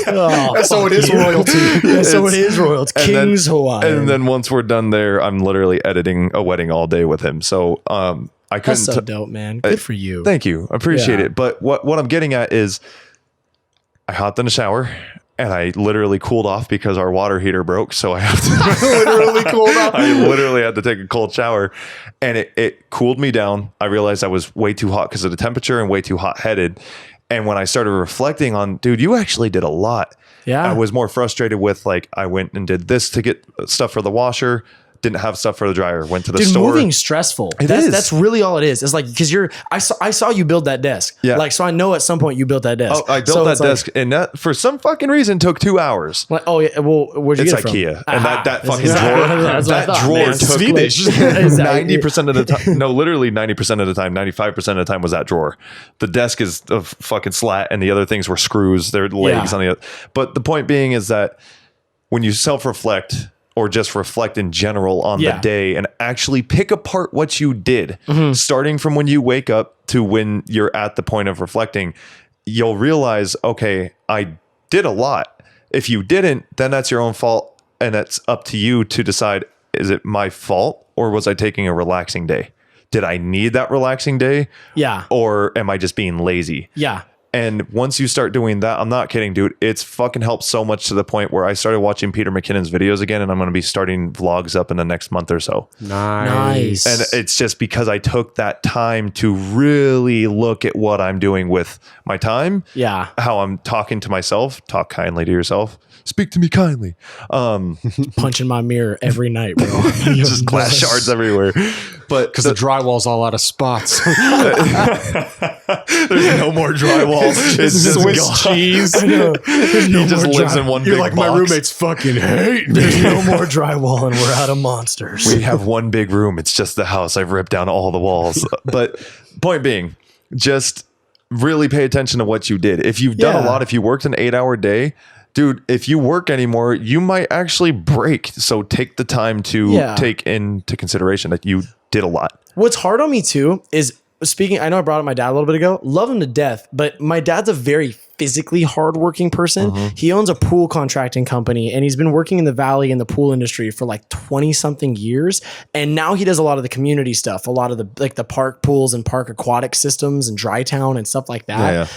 S3: Oh,
S1: So it is
S3: you.
S1: royalty.
S3: Yeah, so it is royal. It's
S2: and then-
S3: King's Hawaiian.
S2: And then once we're done there, I'm literally editing a wedding all day with him. So I couldn't.
S3: That's so dope, man. Good for you.
S2: Thank you, I appreciate
S3: Yeah.
S2: it. But what I'm getting at is, I hopped in the shower and I literally cooled off because our water heater broke. So I have to literally cooled off. I literally had to take a cold shower, and it cooled me down. I realized I was way too hot because of the temperature and way too hot headed. And when I started reflecting on, dude, you actually did a lot.
S3: Yeah.
S2: I was more frustrated with like, I went and did this to get stuff for the washer. Didn't have stuff for the dryer. Went to the store.
S3: Moving's stressful.
S2: It is.
S3: That's really all it is. It's like, because I saw you build that desk.
S2: Yeah.
S3: Like, so I know at some point you built that desk.
S2: Oh, I built that desk, and that for some fucking reason took 2 hours.
S3: Like, oh yeah. Well, where'd you
S2: It's
S3: get it
S2: IKEA,
S3: from?
S2: and that fucking
S3: exactly-
S2: drawer,
S3: that's what I
S2: that
S3: thought,
S2: drawer
S3: man.
S2: took
S1: Swedish.
S2: 90% of the time. No, literally 90% of the time. 95% of the time was that drawer. The desk is a fucking slat, and the other things were screws. Their legs on the other. But the point being is that when you self-reflect, or just reflect in general on the day and actually pick apart what you did, starting from when you wake up to when you're at the point of reflecting, you'll realize, okay, I did a lot. If you didn't, then that's your own fault. And it's up to you to decide, is it my fault or was I taking a relaxing day? Did I need that relaxing day?
S3: Yeah.
S2: Or am I just being lazy?
S3: Yeah.
S2: And once you start doing that, I'm not kidding, dude. It's fucking helped so much to the point where I started watching Peter McKinnon's videos again, and I'm going to be starting vlogs up in the next month or so.
S1: Nice.
S2: And it's just because I took that time to really look at what I'm doing with my time.
S3: Yeah.
S2: How I'm talking to myself. Talk kindly to yourself. Speak to me kindly.
S3: Punching my mirror every night, bro.
S2: Just glass shards everywhere. But
S1: Because the drywall's all out of spots.
S2: there's no more drywall. It's just
S1: Swiss
S2: gone.
S1: cheese.
S2: He just lives in one
S1: You're
S2: big
S1: like,
S2: box.
S1: my roommates fucking hate me.
S3: There's no more drywall and we're out of monsters.
S2: We have one big room. It's just the house. I've ripped down all the walls. But point being, just really pay attention to what you did. If you've done a lot, if you worked an 8-hour day, dude, if you work anymore, you might actually break. So take the time to take into consideration that you did a lot.
S3: What's hard on me too is speaking, I know I brought up my dad a little bit ago, love him to death, but my dad's a very physically hardworking person. He owns a pool contracting company and he's been working in the Valley in the pool industry for like 20 something years. And now he does a lot of the community stuff, a lot of the like the park pools and park aquatic systems and dry town and stuff like that.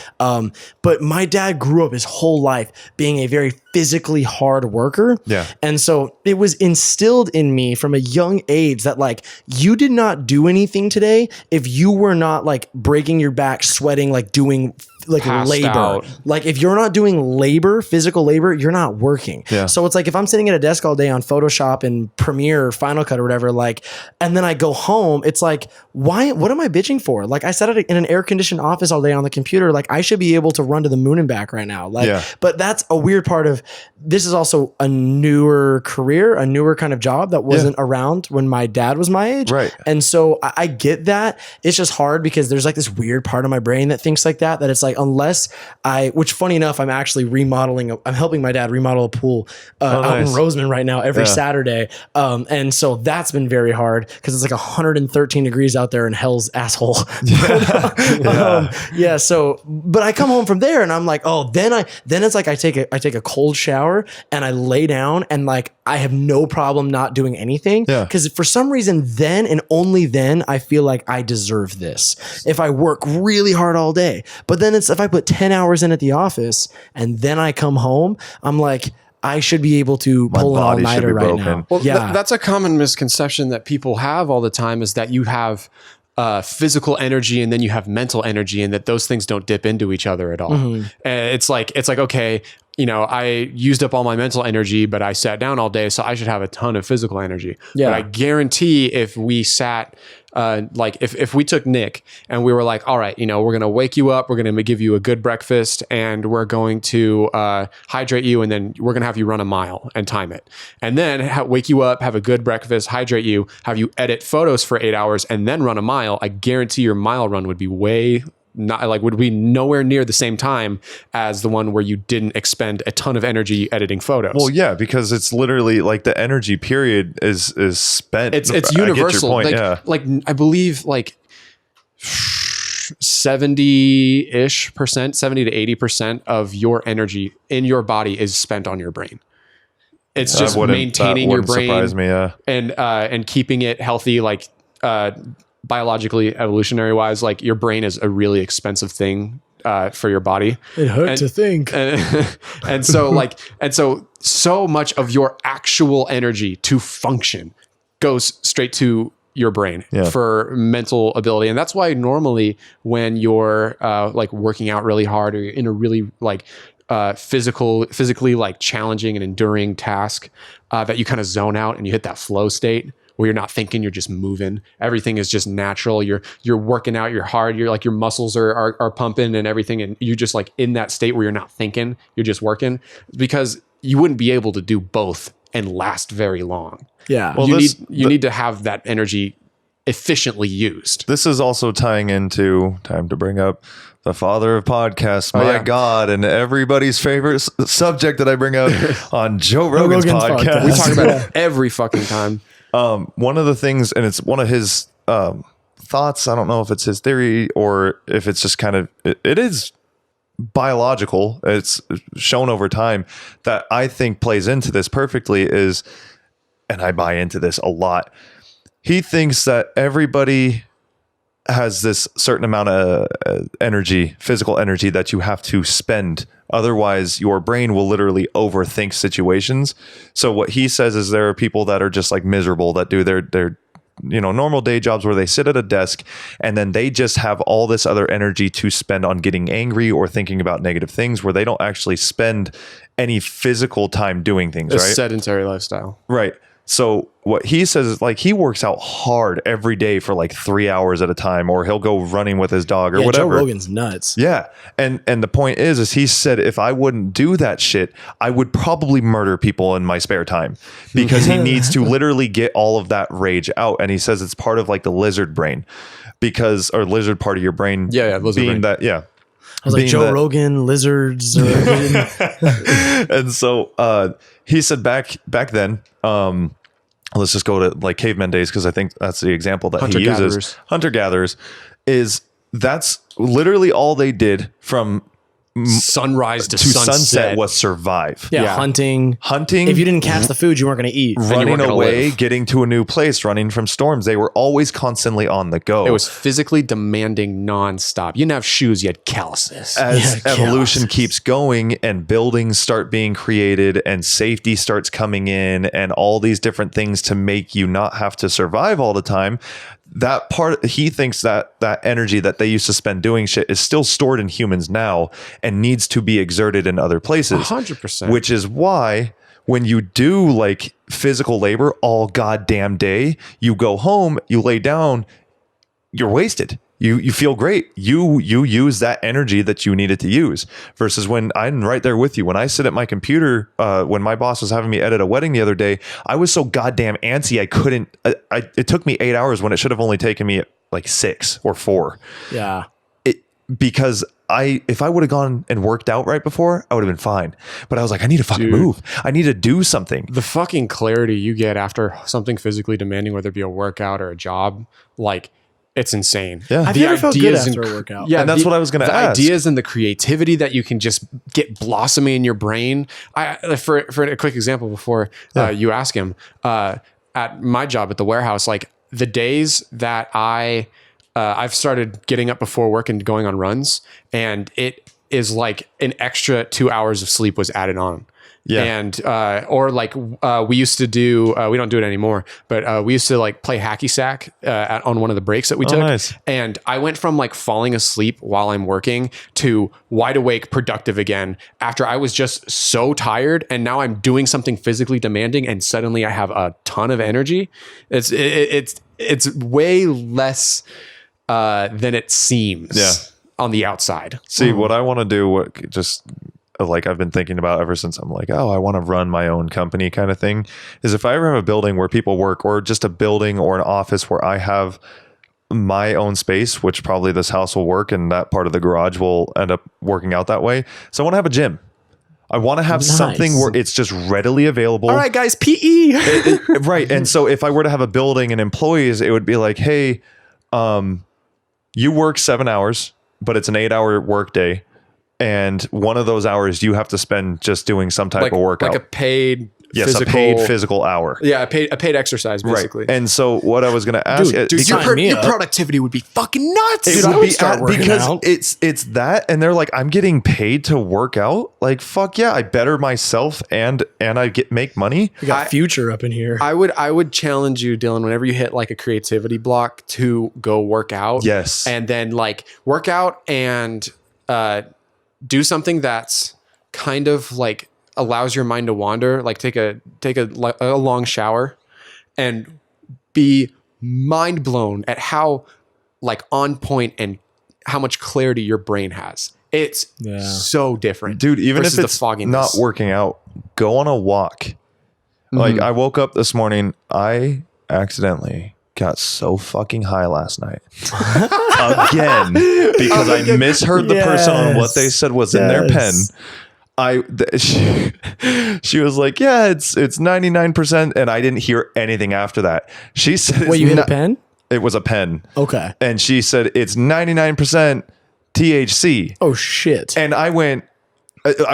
S3: But my dad grew up his whole life being a very physically hard worker. And so it was instilled in me from a young age that like you did not do anything today if you were not like breaking your back, sweating, like doing like
S1: Passed
S3: labor.
S1: out.
S3: Like if you're not doing labor, physical labor, you're not working. So it's like if I'm sitting at a desk all day on Photoshop and Premiere or Final Cut or whatever, like, and then I go home, it's like, why? What am I bitching for? Like I sat in an air conditioned office all day on the computer. Like I should be able to run to the moon and back right now. Like, but that's a weird part of this. Is also a newer career, a newer kind of job that wasn't around when my dad was my age.
S2: Right.
S3: And so I get that. It's just hard because there's like this weird part of my brain that thinks like that it's like, unless which funny enough, I'm actually I'm helping my dad remodel a pool out in Roseman right now every Saturday. And so that's been very hard because it's like 113 degrees out there in hell's asshole. So, but I come home from there and I'm like, oh, then it's like I take a cold shower and I lay down and like, I have no problem not doing anything. Because for some reason then and only then I feel like I deserve this. If I work really hard all day, but then it's if I put 10 hours in at the office and then I come home, I'm like, I should be able to pull an all-nighter right now.
S1: Well, that's a common misconception that people have all the time is that you have physical energy and then you have mental energy and that those things don't dip into each other at all. And it's like, okay, you know, I used up all my mental energy, but I sat down all day, so I should have a ton of physical energy. But I guarantee if we sat, like if we took Nick and we were like, all right, you know, we're going to wake you up, we're going to give you a good breakfast and we're going to hydrate you. And then we're going to have you run a mile and time it. And then wake you up, have a good breakfast, hydrate you, have you edit photos for 8 hours and then run a mile. I guarantee your mile run would be would be nowhere near the same time as the one where you didn't expend a ton of energy editing photos.
S2: Well, yeah, because it's literally like the energy period is spent.
S1: It's universal. Like I believe like 70-ish percent, 70 to 80% of your energy in your body is spent on your brain. It's just maintaining your brain
S2: surprise me,
S1: and keeping it healthy, like biologically, evolutionary wise, like your brain is a really expensive thing for your body.
S3: It hurt to think.
S1: And so much of your actual energy to function goes straight to your brain for mental ability. And that's why normally when you're like working out really hard or you're in a really like physically like challenging and enduring task that you kind of zone out and you hit that flow state where you're not thinking, you're just moving. Everything is just natural. You're working out, you're hard, you're like your muscles are pumping and everything, and you're just like in that state where you're not thinking, you're just working, because you wouldn't be able to do both and last very long.
S3: Yeah.
S2: Well,
S1: you need to have that energy efficiently used.
S2: This is also tying into time to bring up the father of podcasts, my
S1: yeah.
S2: God, and everybody's favorite subject that I bring up on Joe Rogan's podcast.
S1: We talk about it every fucking time.
S2: One of the things, and it's one of his thoughts, I don't know if it's his theory or if it's just kind of, it is biological, it's shown over time, that I think plays into this perfectly is, and I buy into this a lot, he thinks that everybody has this certain amount of energy, physical energy, that you have to spend. Otherwise, your brain will literally overthink situations. So what he says is there are people that are just like miserable, that do their normal day jobs where they sit at a desk and then they just have all this other energy to spend on getting angry or thinking about negative things, where they don't actually spend any physical time doing things,
S1: A
S2: right?
S1: sedentary lifestyle.
S2: Right. So what he says is like he works out hard every day for like 3 hours at a time, or he'll go running with his dog or whatever.
S3: Joe Rogan's nuts.
S2: Yeah. And the point is he said, if I wouldn't do that shit, I would probably murder people in my spare time, because he needs to literally get all of that rage out. And he says it's part of like the lizard brain, or lizard part of your brain.
S1: Yeah. Lizard
S2: being
S1: brain.
S2: that, yeah.
S3: I was like, Joe Rogan, lizards.
S2: And so he said back then, let's just go to like caveman days, because I think that's the example that he uses. Hunter-gatherers that's literally all they did from
S1: sunrise to
S2: sunset was survive.
S3: Yeah, hunting. If you didn't catch the food, you weren't going to eat.
S2: Running away, getting to a new place, running from storms. They were always constantly on the go.
S1: It was physically demanding nonstop. You didn't have shoes, you had calluses.
S2: As evolution keeps going and buildings start being created and safety starts coming in and all these different things to make you not have to survive all the time, that part, he thinks that energy that they used to spend doing shit is still stored in humans now and needs to be exerted in other places.
S1: 100%.
S2: Which is why when you do like physical labor all goddamn day, you go home, you lay down, you're wasted. You feel great. You use that energy that you needed to use, versus when I'm right there with you. When I sit at my computer, when my boss was having me edit a wedding the other day, I was so goddamn antsy. I couldn't, it took me 8 hours when it should have only taken me like 6 or 4.
S3: Yeah.
S2: Because if I would have gone and worked out right before, I would have been fine. But I was like, I need to fucking move. I need to do something.
S1: The fucking clarity you get after something physically demanding, whether it be a workout or a job, like, it's insane.
S2: Yeah.
S3: Have you ever felt good after a workout?
S2: Yeah, and that's what I was going to ask.
S1: The ideas and the creativity that you can just get blossoming in your brain. For a quick example, before you ask him, at my job at the warehouse, like the days that I've started getting up before work and going on runs, and it is like an extra 2 hours of sleep was added on. Yeah. And, or like, we used to do, we don't do it anymore, but, we used to like play hacky sack, on one of the breaks that we took.
S2: Nice.
S1: And I went from like falling asleep while I'm working to wide awake, productive again after I was just so tired. And now I'm doing something physically demanding and suddenly I have a ton of energy. It's way less, than it seems on the outside.
S2: See, what I want to do, like I've been thinking about ever since I'm like, I want to run my own company kind of thing, is if I ever have a building where people work, or just a building or an office where I have my own space, which probably this house will work and that part of the garage will end up working out that way. So I want to have a gym. I want to have something where it's just readily available.
S1: All right, guys, PE.
S2: Right. And so if I were to have a building and employees, it would be like, hey, you work 7 hours, but it's an 8-hour work day. And one of those hours you have to spend just doing some type of workout.
S1: Like a paid
S2: a paid physical hour.
S1: Yeah, a paid exercise, basically.
S2: Right. And so what I was going to ask...
S1: Dude, your productivity would be fucking nuts.
S2: It would be because it's that, and they're like, I'm getting paid to work out. Like, fuck yeah, I better myself and I make money.
S3: We got future up in here.
S1: I would challenge you, Dylan, whenever you hit like a creativity block, to go work out.
S2: Yes.
S1: And then like work out and... do something that's kind of like allows your mind to wander, like take a long shower and be mind blown at how like on point and how much clarity your brain has. It's so different.
S2: Dude, even if
S1: versus
S2: it's
S1: the fogginess.
S2: not working out, go on a walk. Like I woke up this morning, I accidentally got so fucking high last night. Again, because I misheard the person on what they said was in their pen. She was like, yeah, it's 99%. And I didn't hear anything after that. She said,
S3: Wait, you hit a pen?
S2: It was a pen.
S3: Okay.
S2: And she said, it's 99% THC.
S3: Oh, shit.
S2: And I went,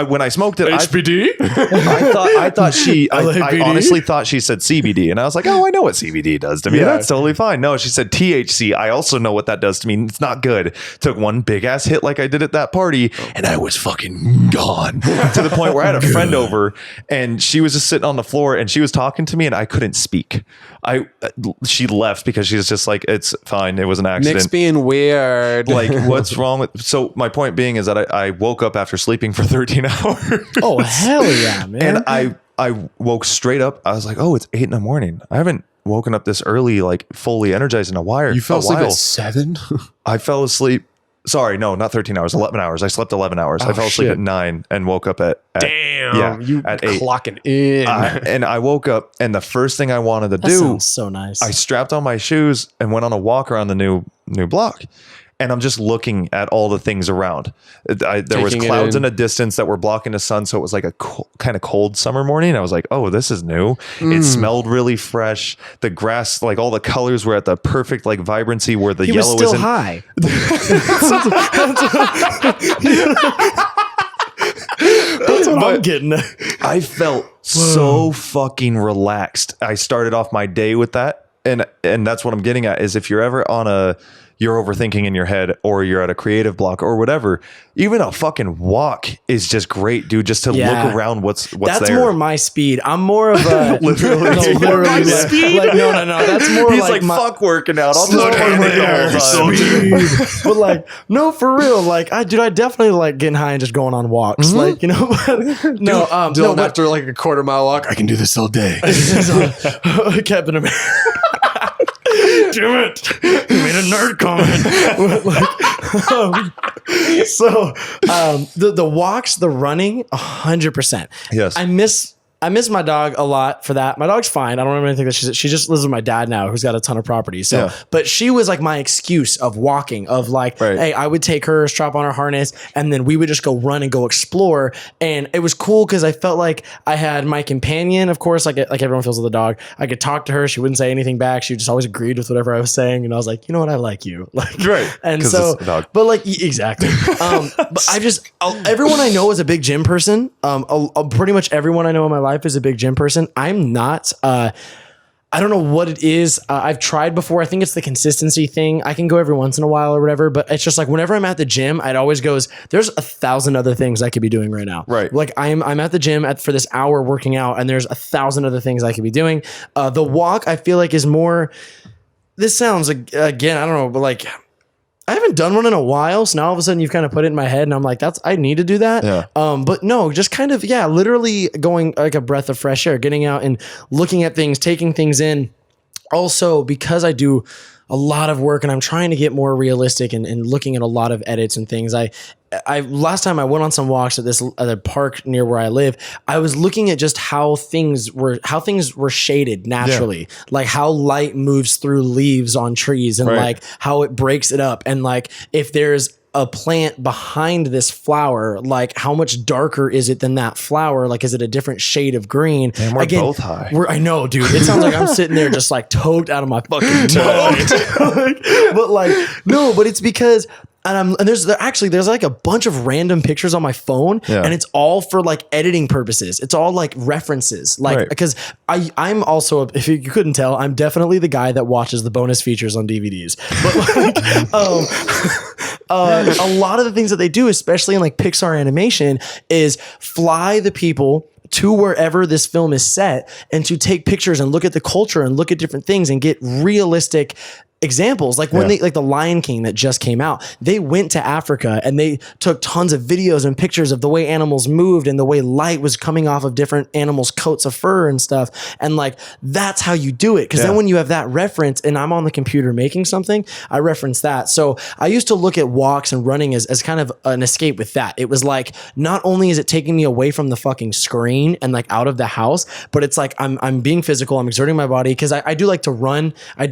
S2: when I smoked it,
S1: HBD?
S2: I thought she, I
S3: LAPD?
S2: honestly thought she said CBD. And I was like, oh, I know what CBD does to me.
S1: Yeah.
S2: That's totally fine. No, she said THC. I also know what that does to me. It's not good. Took one big ass hit like I did at that party, and I was fucking gone to the point where I had a friend over and she was just sitting on the floor and she was talking to me and I couldn't speak. She left because she was just like, it's fine. It was an accident.
S1: Nick's being weird.
S2: Like, what's wrong with? So my point being is that I woke up after sleeping for 13 hours.
S3: Oh, hell yeah, man.
S2: And I woke straight up. I was like, oh, it's 8 a.m. I haven't woken up this early, like fully energized in a while.
S1: You fell asleep at 7?
S2: I fell asleep. Sorry, no, not 13 hours, 11 hours. I slept 11 hours. I fell asleep
S1: shit.
S2: at 9 and woke up at
S1: Damn, you
S2: at 8.
S1: clocking in.
S2: And I woke up and the first thing I wanted to
S3: That
S2: do,
S3: sounds so nice.
S2: I strapped on my shoes and went on a walk around the new block. And I'm just looking at all the things around. There was
S1: Taking it
S2: clouds
S1: in.
S2: in a distance that were blocking the sun. So it was like a kind of cold summer morning. I was like, oh, this is new. It smelled really fresh. The grass, like all the colors were at the perfect like vibrancy where the
S3: he
S2: yellow
S3: was still
S2: isn't.
S3: high. That's what I'm getting at.
S2: I felt so fucking relaxed. I started off my day with that. And that's what I'm getting at is if you're ever on you're overthinking in your head or you're at a creative block or whatever, even a fucking walk is just great, dude, just to look around what's
S3: That's
S2: there.
S3: more my speed. I'm more of a
S2: Literally.
S3: literally
S2: My
S3: like,
S2: speed?
S3: like, no. That's more
S2: He's
S3: like,
S2: like, fuck working out. I'll just
S3: Slow
S2: turn it
S3: down,
S2: the whole time.
S3: but like, no, for real. Like, I definitely like getting high and just going on walks. Like, you know, no,
S1: Dylan, after like a quarter-mile walk, I can do this all day.
S3: Captain America. Damn it! You made a nerd comment. The walks, the running, 100%.
S2: Yes.
S3: I miss my dog a lot for that. My dog's fine. I don't remember anything that she just lives with my dad now, who's got a ton of property. So, but she was like my excuse of walking, of like, hey, I would take her, strap on her harness, and then we would just go run and go explore. And it was cool because I felt like I had my companion, of course, like everyone feels with a dog. I could talk to her. She wouldn't say anything back. She just always agreed with whatever I was saying. And I was like, you know what? I like you. Like,
S2: Right.
S3: And so,
S2: it's a dog.
S3: but like, exactly. But everyone I know is a big gym person. Pretty much everyone I know in my life is a big gym person. I'm not. I don't know what it is. I've tried before. I think it's the consistency thing. I can go every once in a while or whatever, but it's just like whenever I'm at the gym, it always goes, there's 1,000 other things I could be doing right now.
S2: Right.
S3: Like I'm at the gym for this hour working out, and there's 1,000 other things I could be doing. The walk, I feel like, is more. This sounds like, again, I don't know, but like, I haven't done one in a while, so now all of a sudden you've kind of put it in my head, and I'm like, I need to do that.
S2: Yeah.
S3: But no, just kind of, literally going like a breath of fresh air, getting out and looking at things, taking things in. Also, because I do a lot of work and I'm trying to get more realistic and looking at a lot of edits and things. I last time I went on some walks at the park near where I live, I was looking at just how things were shaded naturally, like how light moves through leaves on trees and like how it breaks it up. And like, if there's a plant behind this flower, like how much darker is it than that flower? Like, is it a different shade of green?
S2: And we're both high.
S3: I know, dude. It sounds like I'm sitting there just like toked out of my fucking mind. But like, no, but it's because there's like a bunch of random pictures on my phone, and it's all for like editing purposes. It's all like references, like because I'm also, if you couldn't tell, I'm definitely the guy that watches the bonus features on DVDs. But like, a lot of the things that they do, especially in like Pixar animation, is fly the people to wherever this film is set and to take pictures and look at the culture and look at different things and get realistic examples. Like when like the Lion King that just came out, they went to Africa and they took tons of videos and pictures of the way animals moved and the way light was coming off of different animals' coats of fur and stuff. And like, that's how you do it. Cause then when you have that reference and I'm on the computer making something, I reference that. So I used to look at walks and running as kind of an escape with that. It was like, not only is it taking me away from the fucking screen and like out of the house, but it's like, I'm being physical. I'm exerting my body. Cause I do like to run. I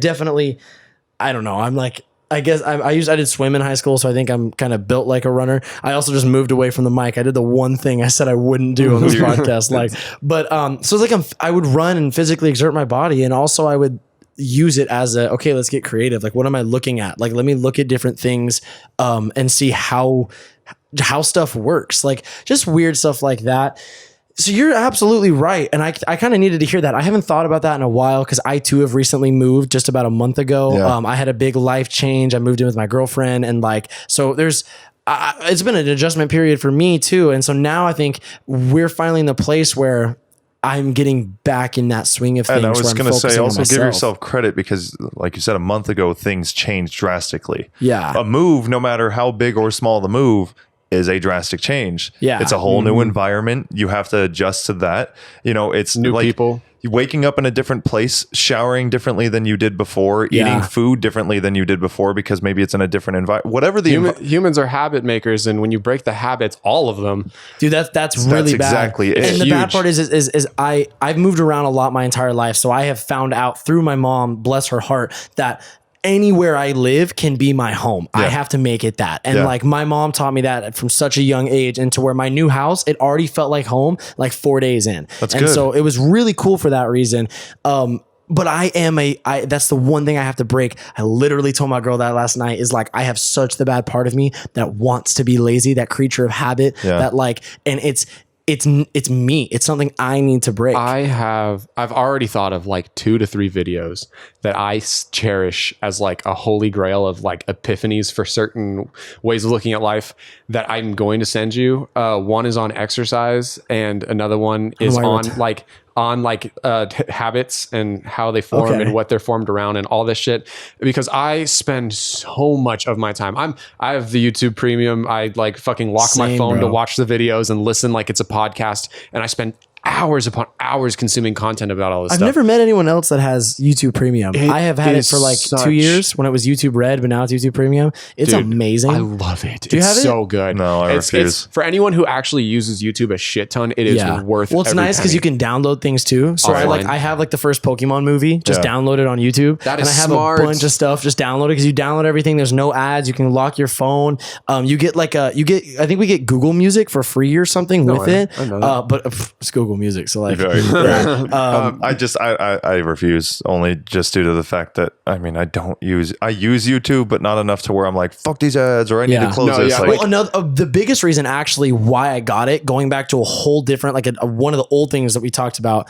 S3: don't know. I'm like, I guess I did swim in high school, so I think I'm kind of built like a runner. I also just moved away from the mic. I did the one thing I said I wouldn't do on this podcast. So it's like I would run and physically exert my body, and also I would use it as okay, let's get creative. Like, what am I looking at? Like, let me look at different things and see how stuff works. Like, just weird stuff like that. So you're absolutely right. And I kind of needed to hear that. I haven't thought about that in a while because I too have recently moved just about a month ago.
S2: Yeah.
S3: I had a big life change. I moved in with my girlfriend and like, so there's, it's been an adjustment period for me too. And so now I think we're finally in the place where I'm getting back in that swing of things.
S2: And I was
S3: going to
S2: say, also give yourself credit because like you said, a month ago, things changed drastically.
S3: Yeah.
S2: A move, no matter how big or small the move, is a drastic change.
S3: Yeah.
S2: It's a whole new environment. You have to adjust to that. You know, it's
S1: New
S2: like
S1: people.
S2: Waking up in a different place, showering differently than you did before, eating food differently than you did before because maybe it's in a different environment. Whatever the
S1: humans are habit makers, and when you break the habits, all of them,
S3: dude, that's really bad.
S2: Exactly it.
S3: And the
S2: Huge.
S3: bad part is I've moved around a lot my entire life, so I have found out through my mom, bless her heart, that anywhere I live can be my home. I have to make it that. And like my mom taught me that from such a young age, and to where my new house, it already felt like home like 4 days in.
S2: That's
S3: and
S2: good.
S3: So it was really cool for that reason. But that's the one thing I have to break. I literally told my girl that last night is like, I have such the bad part of me that wants to be lazy, that creature of habit that like, and it's me. It's something I need to break.
S1: I've already thought of like 2 to 3 videos that I cherish as like a holy grail of like epiphanies for certain ways of looking at life that I'm going to send you. One is on exercise, and another one is on habits and how they form and what they're formed around and all this shit, because I spend so much of my time. I have the YouTube premium. I like fucking lock my phone to watch the videos and listen like it's a podcast, and I spend hours upon hours consuming content about all this stuff.
S3: I've never met anyone else that has YouTube Premium. I have had it for like 2 years when it was YouTube Red, but now it's YouTube Premium. It's amazing.
S1: I love it.
S3: Do you have it?
S1: So good.
S2: No, I refuse.
S1: For anyone who actually uses YouTube a shit ton, it is worth.
S3: Well, it's nice because you can download things too. So I have like the first Pokemon movie just downloaded on YouTube.
S1: That is
S3: and I have
S1: smart.
S3: a bunch of stuff just downloaded because you download everything. There's no ads. You can lock your phone. You get I think we get Google Music for free or something with it.
S1: I know that.
S3: But it's Google Music, so like.
S2: I refuse only just due to the fact that I use YouTube, but not enough to where I'm like, fuck these ads, or I need to close this.
S3: Like, the biggest reason actually why I got it, going back to a whole different, like one of the old things that we talked about,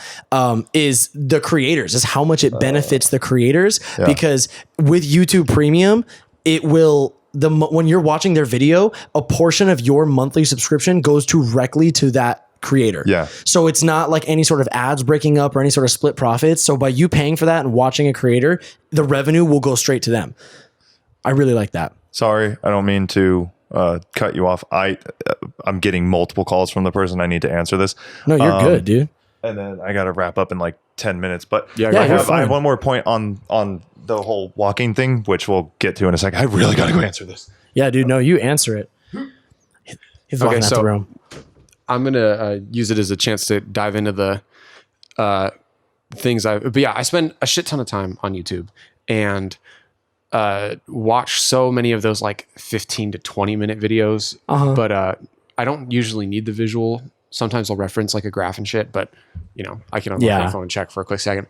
S3: is the creators, is how much it benefits the creators, because with YouTube Premium, it will, when you're watching their video, a portion of your monthly subscription goes directly to that creator. Yeah. So it's not like any sort of ads breaking up or any sort of split profits. So by you paying for that and watching a creator, the revenue will go straight to them. I really like that.
S2: Sorry, I don't mean to cut you off. I'm getting multiple calls from the person. I need to answer this.
S3: No, you're good, dude.
S2: And then I got to wrap up in like 10 minutes. But
S3: I
S2: have one more point on the whole walking thing, which we'll get to in a second. I really got to go answer this.
S3: Yeah, dude. No, you answer it. He's walking out the room.
S1: I'm going to use it as a chance to dive into the things but yeah, I spend a shit ton of time on YouTube and watch so many of those like 15 to 20 minute videos. But I don't usually need the visual. Sometimes I'll reference like a graph and shit, but I can unlock my phone and check for a quick second.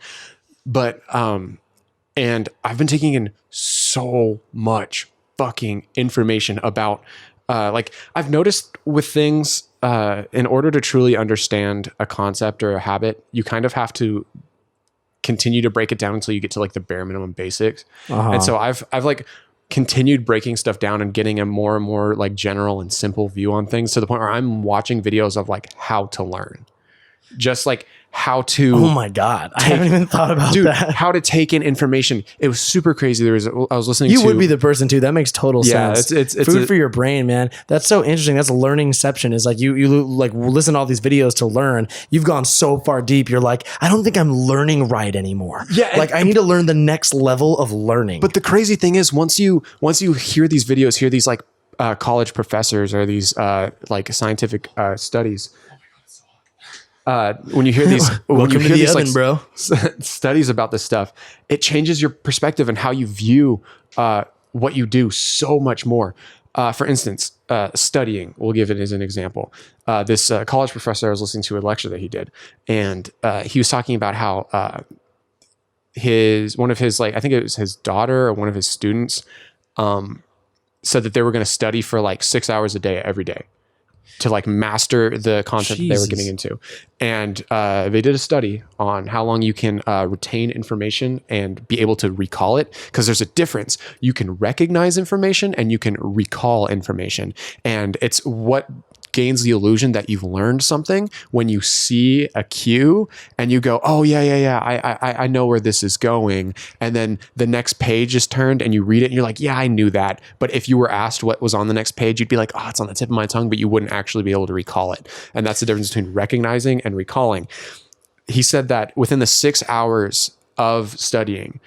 S1: But, and I've been taking in so much fucking information about, like I've noticed with things, in order to truly understand a concept or a habit, you kind of have to continue to break it down until you get to like the bare minimum basics. And so I've like continued breaking stuff down and getting a more and more like general and simple view on things, to the point where I'm watching videos of like how to learn, just like how to
S3: Oh my God. I haven't even thought about that.
S1: how to take in information. It was super crazy. I was listening
S3: You
S1: to
S3: would be the person too. That makes total
S1: Yeah,
S3: sense.
S1: it's
S3: food for your brain, man. That's so interesting. That's learningception. Is like you like listen to all these videos to learn. You've gone so far deep. You're like, I don't think I'm learning right anymore.
S1: Yeah,
S3: like I need to learn the next level of learning.
S1: But the crazy thing is, once you hear these videos, hear these like college professors or these like scientific studies. When you hear these,
S3: Welcome to the oven, bro.
S1: Studies about this stuff, it changes your perspective and how you view what you do so much more. For instance, studying. We'll give it as an example. This college professor, I was listening to a lecture that he did, and he was talking about how one of his I think it was his daughter or one of his students said that they were going to study for like 6 hours a day every day to like master the content that they were getting into. And they did a study on how long you can retain information and be able to recall it. Because there's a difference. You can recognize information and you can recall information. And it's what gains the illusion that you've learned something when you see a cue and you go, oh yeah, I know where this is going. And then the next page is turned and you read it and you're like, yeah, I knew that. But if you were asked what was on the next page, you'd be like, oh, it's on the tip of my tongue, but you wouldn't actually be able to recall it. And that's the difference between recognizing and recalling. He said that within the 6 hours of studying,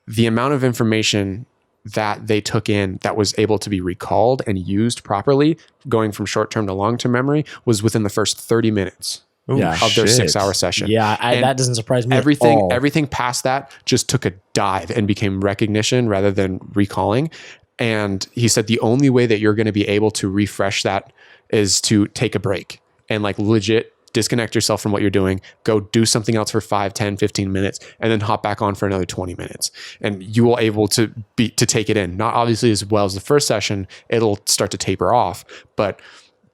S1: the amount of information that they took in that was able to be recalled and used properly, going from short-term to long-term memory, was within the first 30 minutes of their 6-hour session.
S3: Yeah, that doesn't surprise me
S1: everything,
S3: at all.
S1: Everything past that just took a dive and became recognition rather than recalling. And he said the only way that you're going to be able to refresh that is to take a break and like legit disconnect yourself from what you're doing, go do something else for 5, 10, 15 minutes, and then hop back on for another 20 minutes. And you will able to take it in. Not obviously as well as the first session, it'll start to taper off, but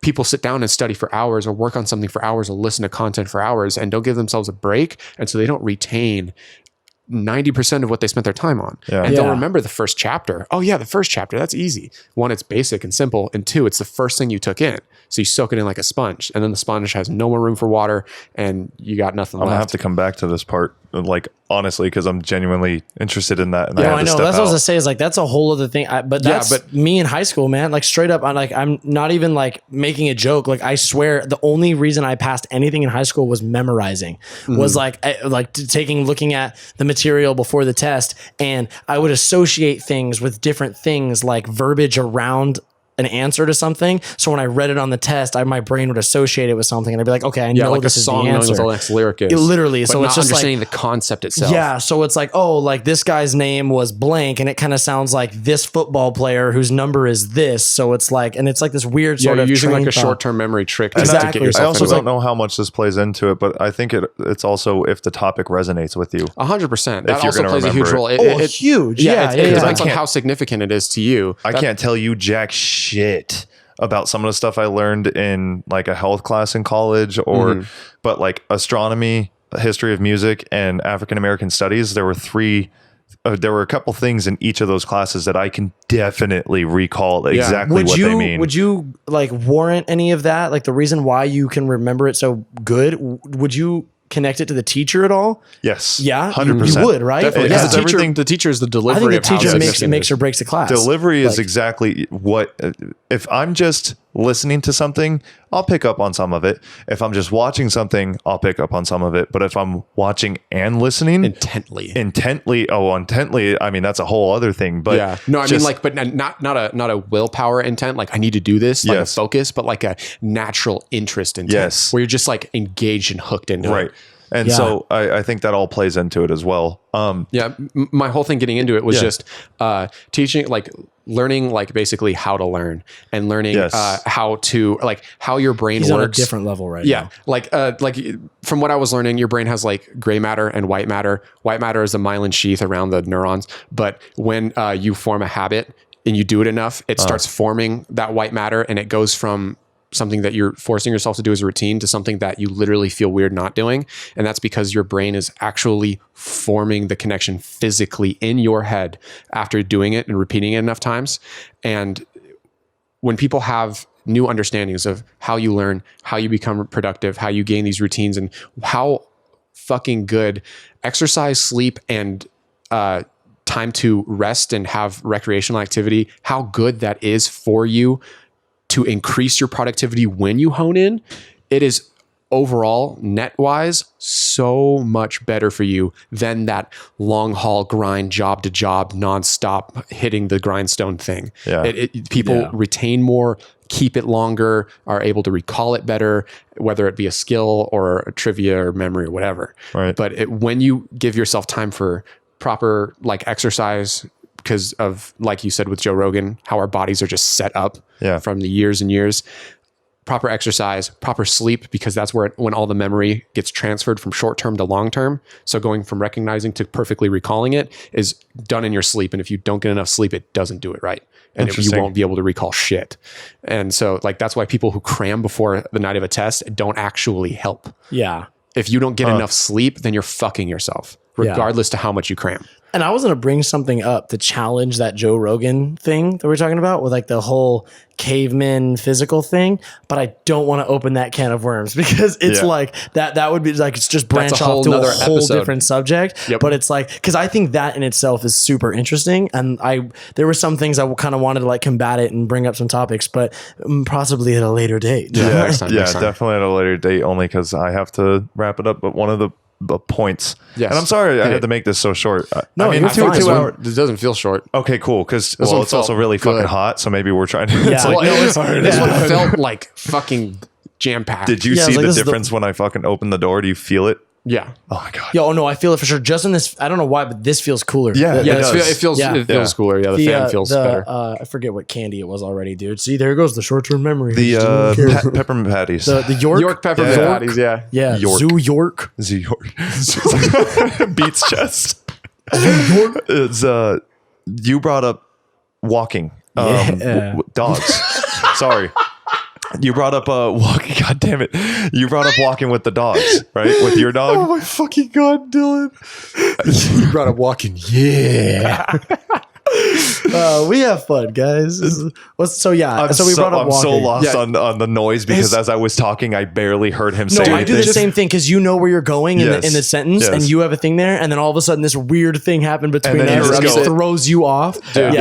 S1: people sit down and study for hours or work on something for hours or listen to content for hours and don't give themselves a break. And so they don't retain 90% of what they spent their time on. Yeah. And they'll remember the first chapter. Oh yeah, the first chapter, that's easy. 1, it's basic and simple. And 2, it's the first thing you took in. So you soak it in like a sponge, and then the sponge has no more room for water and you got nothing left.
S2: I'm gonna have to come back to this part, like honestly, because I'm genuinely interested in that. And
S3: I know. That's what I was gonna say is like, that's a whole other thing. But me in high school, man, like straight up, I'm not even like making a joke. Like I swear the only reason I passed anything in high school was memorizing, was looking at the material before the test. And I would associate things with different things like verbiage around an answer to something. So when I read it on the test, my brain would associate it with something, and I'd be like, okay, I know like this is the answer. Knowing what the next lyric is. Literally.
S1: But
S3: so it's just
S1: understanding
S3: like
S1: the concept itself.
S3: Yeah. So it's like, oh, like this guy's name was blank, and it kind of sounds like this football player whose number is this. So it's like, and it's like this weird sort of
S1: using like a short-term memory trick.
S3: Exactly.
S1: To get yourself
S2: I also don't know how much this plays into it, but I think it's also if the topic resonates with you.
S1: 100%. That also plays a huge role.
S3: It's huge.
S1: It depends on how significant it is to you.
S2: I can't tell you jack shit about some of the stuff I learned in like a health class in college but like astronomy, history of music, and African American studies, there were a couple things in each of those classes that I can definitely recall exactly what they mean.
S3: Would you like warrant any of that? Like the reason why you can remember it so good, would you connect it to the teacher at all?
S2: Yes.
S3: Yeah.
S2: 100%.
S3: You would, right?
S1: Definitely. Yeah. The teacher is the delivery.
S3: I think the teacher makes or breaks the class.
S2: Delivery is exactly what, if I'm just listening to something, I'll pick up on some of it. If I'm just watching something, I'll pick up on some of it. But if I'm watching and listening intently, I mean, that's a whole other thing. But
S1: yeah, no, I mean like, but not a willpower intent. Like I need to do this, like a focus, but like a natural interest intent.
S2: Yes.
S1: Where you're just like engaged and hooked into it.
S2: And so I think that all plays into it as well.
S1: My whole thing getting into it was just teaching, like learning, like basically how to learn and learning how to, like how your brain works.
S3: On a different level right now.
S1: Like from what I was learning, your brain has like gray matter and white matter. White matter is the myelin sheath around the neurons. But when you form a habit and you do it enough, it starts forming that white matter, and it goes from something that you're forcing yourself to do as a routine to something that you literally feel weird not doing. And that's because your brain is actually forming the connection physically in your head after doing it and repeating it enough times. And when people have new understandings of how you learn, how you become productive, how you gain these routines, and how fucking good exercise, sleep, and time to rest and have recreational activity, how good that is for you to increase your productivity when you hone in. It is overall, net wise, so much better for you than that long haul grind, job to job, nonstop hitting the grindstone thing.
S2: Yeah.
S1: People retain more, keep it longer, are able to recall it better, whether it be a skill or a trivia or memory or whatever.
S2: Right.
S1: But when you give yourself time for proper like exercise, because of, like you said with Joe Rogan, how our bodies are just set up from the years and years. Proper exercise, proper sleep, because that's when all the memory gets transferred from short term to long term. So going from recognizing to perfectly recalling it is done in your sleep. And if you don't get enough sleep, it doesn't do it right. And you won't be able to recall shit. And so like, that's why people who cram before the night of a test don't actually help.
S3: Yeah.
S1: If you don't get enough sleep, then you're fucking yourself, regardless to how much you cram.
S3: And I was going to bring something up to challenge that Joe Rogan thing that we're talking about with like the whole caveman physical thing, but I don't want to open that can of worms because it's like that would be like, it's just branch off to a whole different subject. But it's like, because I think that in itself is super interesting. And there were some things I kind of wanted to like combat it and bring up some topics, but possibly at a later date.
S2: Next time. Definitely at a later date, only because I have to wrap it up. But one of the points. Yes. And I'm sorry I had to make this so short.
S1: No, I mean, 2 hours. It doesn't feel short.
S2: Okay, cool. Because it's also really fucking hot. So maybe we're trying to.
S1: This one felt like fucking jam packed.
S2: Did you see the difference when I fucking opened the door? Do you feel it?
S1: Yeah.
S2: Oh my god.
S3: Yo, no, I feel it for sure. Just in this, I don't know why, but this feels cooler.
S2: Yeah,
S1: it feels cooler. Yeah, the fan feels better.
S3: I forget what candy it was already, dude. See, there goes the short-term memory.
S2: The peppermint patties.
S3: The York
S1: peppermint patties. Yeah.
S3: York. Zoo York.
S2: Beats chest. It's you brought up walking. Dogs. Sorry. You brought up walking. God damn it! You brought up walking with the dogs, right? With your dog.
S1: Oh my fucking god, Dylan! You brought up walking. Yeah.
S3: We have fun, guys. So we brought up walking.
S2: I'm so lost on the noise because as I was talking, I barely heard him say anything.
S3: I do the same thing because you know where you're going in the sentence, and you have a thing there, and then all of a sudden this weird thing happened between us and it throws you off.
S1: Dude,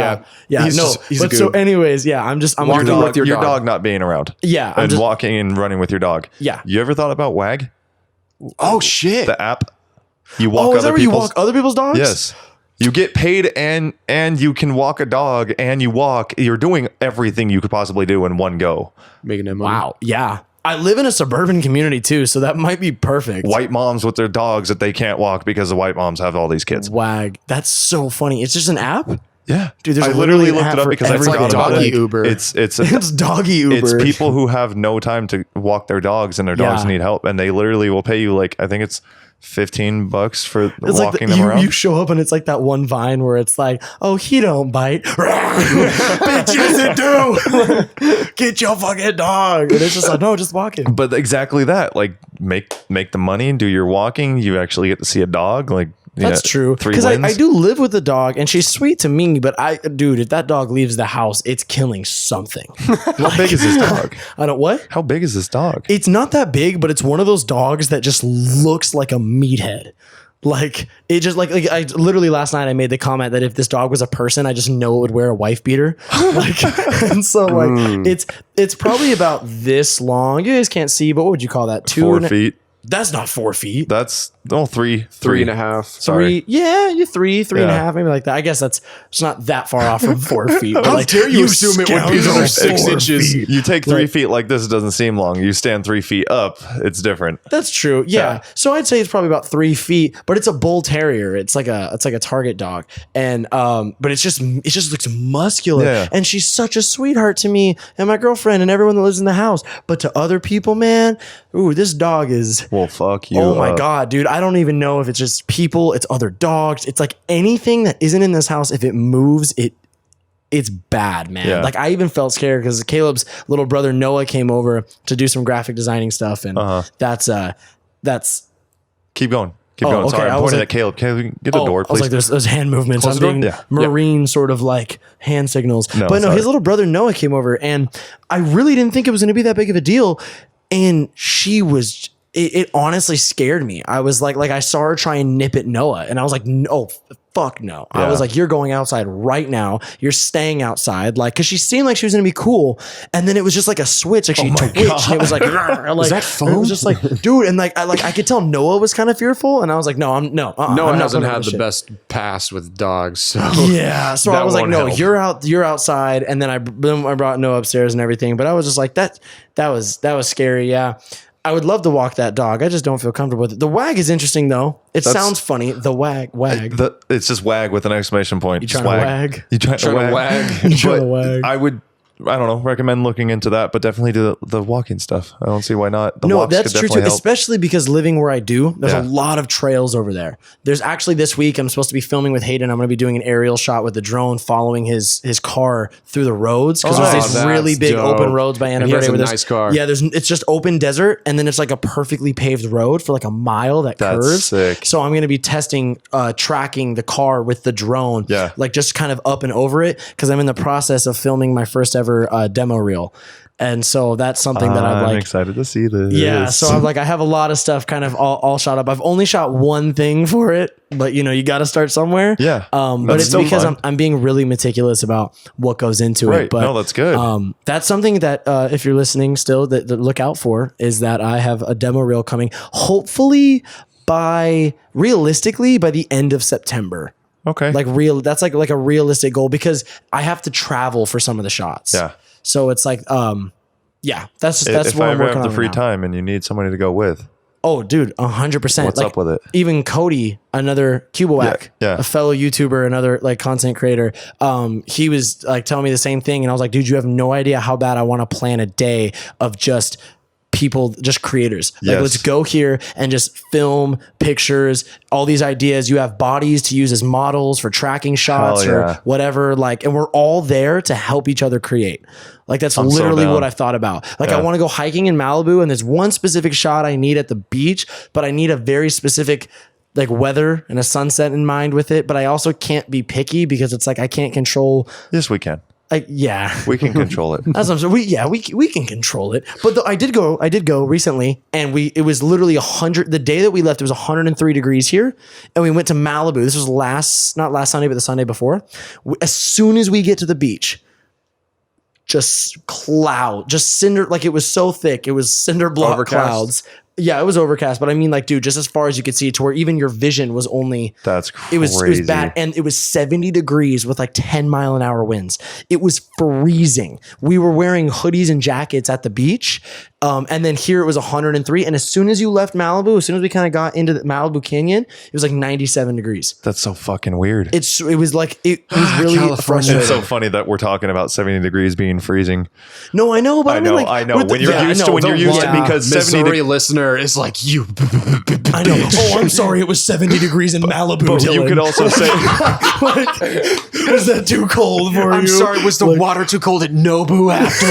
S3: anyways, I'm
S2: walking with your dog not being around.
S3: Yeah,
S2: and walking and running with your dog.
S3: Yeah.
S2: You ever thought about WAG?
S1: Oh shit!
S2: The app. You walk
S3: is that where you walk other people's dogs?
S2: Yes. You get paid and you can walk a dog and you walk. You're doing everything you could possibly do in one go.
S1: Making that money.
S3: Wow. Yeah. I live in a suburban community too, so that might be perfect.
S2: White moms with their dogs that they can't walk because the white moms have all these kids.
S3: WAG. That's so funny. It's just an app?
S2: Yeah.
S3: Dude, there's
S2: I literally looked it up because I forgot about
S1: doggy
S2: it.
S1: Uber.
S2: It's
S3: doggy Uber.
S2: It's people who have no time to walk their dogs and their dogs need help, and they literally will pay you like, I think it's $15 for walking them around.
S3: You show up and it's like that one Vine where it's like, oh, he don't bite. Bitch, yes it do. Get your fucking dog. And it's just like, no, just walk him.
S2: But exactly that. Like make the money and do your walking. You actually get to see a dog. Like
S3: that's true. Because I do live with a dog and she's sweet to me, but if that dog leaves the house, it's killing something.
S2: How big is this dog?
S3: How
S2: big is this dog?
S3: It's not that big, but it's one of those dogs that just looks like a meathead. Like it just like I literally last night I made the comment that if this dog was a person, I just know it would wear a wife beater. And so it's probably about this long. You guys can't see, but what would you call that?
S2: 4 feet.
S3: That's not 4 feet.
S2: That's three
S1: and a half.
S2: Sorry.
S3: You're three and a half, maybe like that. I guess it's not that far off from 4 feet.
S1: How dare you assume it would be 6 inches?
S2: You take 3 feet like this, it doesn't seem long. You stand 3 feet up, it's different.
S3: That's true. Yeah. So I'd say it's probably about 3 feet, but it's a bull terrier. It's like a target dog, and but it just looks muscular, and she's such a sweetheart to me and my girlfriend and everyone that lives in the house. But to other people, man, this dog is.
S2: Well, fuck you.
S3: Oh my god, dude! I don't even know if it's just people, it's other dogs, it's like anything that isn't in this house. If it moves, it's bad, man.
S2: Yeah.
S3: Like I even felt scared because Caleb's little brother Noah came over to do some graphic designing stuff, and that's.
S2: Keep going. Sorry,
S3: okay.
S2: I'm pointing at Caleb. Caleb, get the door, please.
S3: I was like, there's hand movements.
S1: Close
S3: I'm doing marine sort of like hand signals. But no, his little brother Noah came over, and I really didn't think it was going to be that big of a deal. And she was it honestly scared me. I was like I saw her try and nip at Noah, and I was like, no, fuck no. I was like, you're going outside right now. You're staying outside, like, because she seemed like she was gonna be cool, and then it was just like a switch, like she twitched, and it was like, like
S1: that foam?
S3: It was just like, dude, and like I could tell Noah was kind of fearful, and I was like, no,
S1: Noah
S3: I'm not
S1: hasn't
S3: going
S1: had the
S3: shit.
S1: best past with dogs, so
S3: Yeah, so I was like, no,
S2: help.
S3: you're outside, and then I brought Noah upstairs and everything, but I was just like that was scary. Yeah, I would love to walk that dog. I just don't feel comfortable with it. The wag is interesting though. It sounds funny. The wag.
S2: It's just wag with an exclamation point.
S3: You
S2: Just
S3: trying to wag?
S2: You trying to wag?
S3: You trying to
S2: But
S3: wag?
S2: I would, I don't know, recommend looking into that, but definitely do the walking stuff. I don't see why not. The
S3: No,
S2: walks
S3: that's
S2: could
S3: true too.
S2: definitely help.
S3: Especially because living where I do, there's
S2: Yeah.
S3: a lot of trails over there. There's actually this week I'm supposed to be filming with Hayden. I'm going to be doing an aerial shot with the drone following his car through the roads because there's these
S1: that's
S3: really big
S1: dope.
S3: open roads by
S1: And he has
S3: Anaverde.
S1: a
S3: where there's-
S1: nice car.
S3: Yeah, it's just open desert, and then it's like a perfectly paved road for like a mile that
S2: That's
S3: curves.
S2: sick.
S3: So I'm going to be testing, tracking the car with the drone.
S2: Yeah.
S3: like just kind of up and over it because I'm in the process of filming my first ever demo reel. And so that's something that I'm
S2: I'm
S3: like
S2: excited to see this.
S3: yeah, so I'm like, I have a lot of stuff kind of all shot up. I've only shot one thing for it, but you got to start somewhere.
S2: Yeah,
S3: but
S2: that's
S3: it's
S2: still
S3: because
S2: fun.
S3: I'm being really meticulous about what goes into
S2: Right.
S3: it. But
S2: No, that's good.
S3: that's something that if you're listening still, that look out for is that I have a demo reel coming. Hopefully realistically by the end of September.
S2: Okay.
S3: That's like a realistic goal because I have to travel for some of the shots.
S2: Yeah.
S3: So it's like, that's
S2: if
S3: what
S2: I
S3: I'm
S2: ever
S3: working
S2: have
S3: on
S2: the free
S3: right now.
S2: time and you need somebody to go with,
S3: Oh, dude, 100%.
S2: What's up with it?
S3: Even Cody, another Cubowac,
S2: Yeah.
S3: a fellow YouTuber, another like content creator, he was like telling me the same thing, and I was like, dude, you have no idea how bad I want to plan a day of just people, just creators. Like,
S2: Yes.
S3: let's go here and just film pictures, all these ideas. You have bodies to use as models for tracking shots
S2: Hell
S3: or
S2: yeah.
S3: whatever. Like, and we're all there to help each other create. Like, that's
S2: I'm so
S3: literally
S2: down.
S3: what I've thought about. Like,
S2: Yeah.
S3: I want to go hiking in Malibu, and there's one specific shot I need at the beach, but I need a very specific like weather and a sunset in mind with it. But I also can't be picky because it's like I can't control.
S2: yes, we can.
S3: Yeah.
S2: We can control it.
S3: That's what I'm saying. We can control it. But I did go recently, and it was literally 100. The day that we left, it was 103 degrees here, and we went to Malibu. This was not last Sunday, but the Sunday before. As soon as we get to the beach, just cinder, like it was so thick. It was cinder block
S1: Overcast?
S3: clouds. Yeah, it was overcast, but I mean, like, dude, just as far as you could see, to where even your vision was only.
S2: That's crazy.
S3: It was bad, and it was 70 degrees with like 10-mile-an-hour winds. It was freezing. We were wearing hoodies and jackets at the beach, and then here it was 103. And as soon as you left Malibu, as soon as we kind of got into the Malibu Canyon, it was like 97 degrees.
S2: That's so fucking weird.
S3: It was really
S1: California.
S3: frustrating.
S2: It's so funny that we're talking about 70 degrees being freezing.
S3: No, I know, but I mean, like,
S2: I know.
S3: with the-
S2: When you're
S3: yeah, I
S2: used
S3: know,
S2: to, when
S3: the
S2: you're used to,
S3: one-
S2: because 70
S1: Missouri listener is like you.
S3: I know. Oh, I'm sorry. It was 70 degrees in Malibu.
S2: but you
S3: Dylan.
S2: could also say,
S3: Was that too cold for
S1: I'm
S3: you?
S1: sorry, was the water too cold at Nobu after?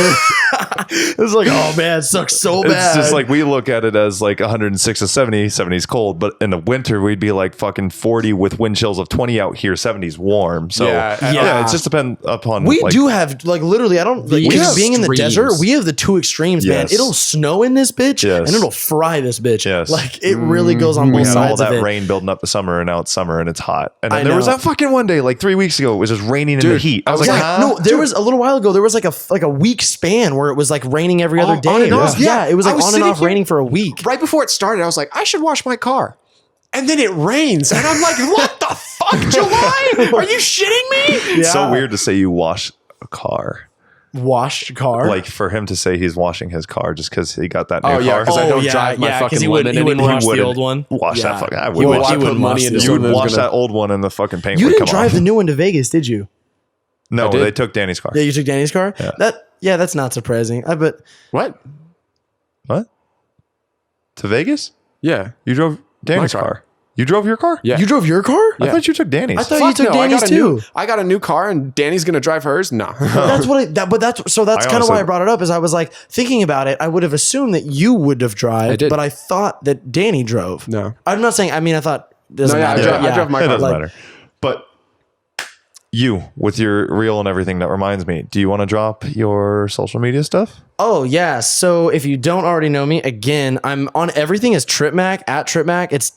S3: It was like, oh man, it sucks so bad.
S2: it's just like we look at it as like 106 to 70, 70's cold, but in the winter we'd be like fucking 40 with wind chills of 20 out here, 70's warm. So
S1: Yeah.
S2: it's just depend upon
S3: we
S2: like,
S3: do have like literally. I don't like,
S1: We have
S3: being in the
S1: extremes.
S3: desert. We have the two extremes, man.
S2: Yes.
S3: It'll snow in this bitch,
S2: Yes.
S3: and it'll fry this bitch.
S2: Yes.
S3: Like it really goes on
S2: we
S3: both
S2: had all
S3: sides of
S2: that
S3: it.
S2: rain building up the summer, and now it's summer and it's hot. And then
S3: I
S2: there was
S3: know.
S2: that fucking one day, like 3 weeks ago, it was just raining in the
S1: Dude,
S2: heat. I was
S1: I was
S2: like,
S1: like,
S2: huh?
S3: No, there was a little while ago. There was like a week span where it was like raining every other
S1: On
S3: day.
S1: and off,
S3: Yeah, it was
S1: I
S3: like
S1: was
S3: on and
S1: sitting
S3: off
S1: here-
S3: raining for a week.
S1: Right before it started, I was like, I should wash my car. And then it rains. And I'm like, what the fuck, July? Are you shitting me?
S2: It's so
S3: Yeah.
S2: weird to say you wash a car.
S3: Washed car.
S2: Like for him to say he's washing his car just because he got that new
S1: Oh, yeah,
S2: car.
S1: 'cause I don't
S3: yeah,
S1: drive my
S3: 'cause
S1: fucking
S3: he wouldn't
S1: lemon
S3: wash
S1: anymore.
S3: the old one.
S2: Wash
S3: Yeah.
S2: that fucking. I
S3: He
S2: would
S3: would-
S2: wash.
S3: he
S1: I put
S3: wouldn't
S1: money
S3: wash
S1: into
S3: the
S2: You
S3: old
S2: would
S1: something
S2: wash
S1: that's gonna-
S2: that old one and the fucking paint
S3: You
S2: would
S3: didn't
S2: come
S3: drive
S2: off.
S3: the new one to Vegas, did you?
S2: No,
S1: did.
S2: they took Danny's car.
S3: Yeah, you took Danny's car. That's not surprising. I bet.
S1: What?
S2: What? To Vegas?
S1: Yeah.
S2: You drove Danny's
S1: car.
S2: car. You drove your car?
S1: Yeah.
S3: You drove your car?
S2: I
S1: Yeah.
S2: thought you took Danny's.
S3: I thought
S1: Fuck
S3: you took
S1: no,
S3: Danny's too.
S1: I got a new car and Danny's going to drive hers? No.
S3: That's what I. That's
S2: I
S3: kind of why
S2: honestly-
S3: I brought it up. Is I was like thinking about it. I would have assumed that you would have driven,
S1: did.
S3: but I thought that Danny drove.
S1: No.
S3: I'm not saying. I mean, I thought. Doesn't
S1: No, yeah, I
S3: matter.
S1: drove- I drove my
S2: it
S1: car.
S2: doesn't
S3: Like-
S2: matter. But you, with your reel and everything, that reminds me. Do you want to drop your social media stuff?
S3: Oh yeah. So if you don't already know me, again, I'm on everything as TripMac at TripMac. It's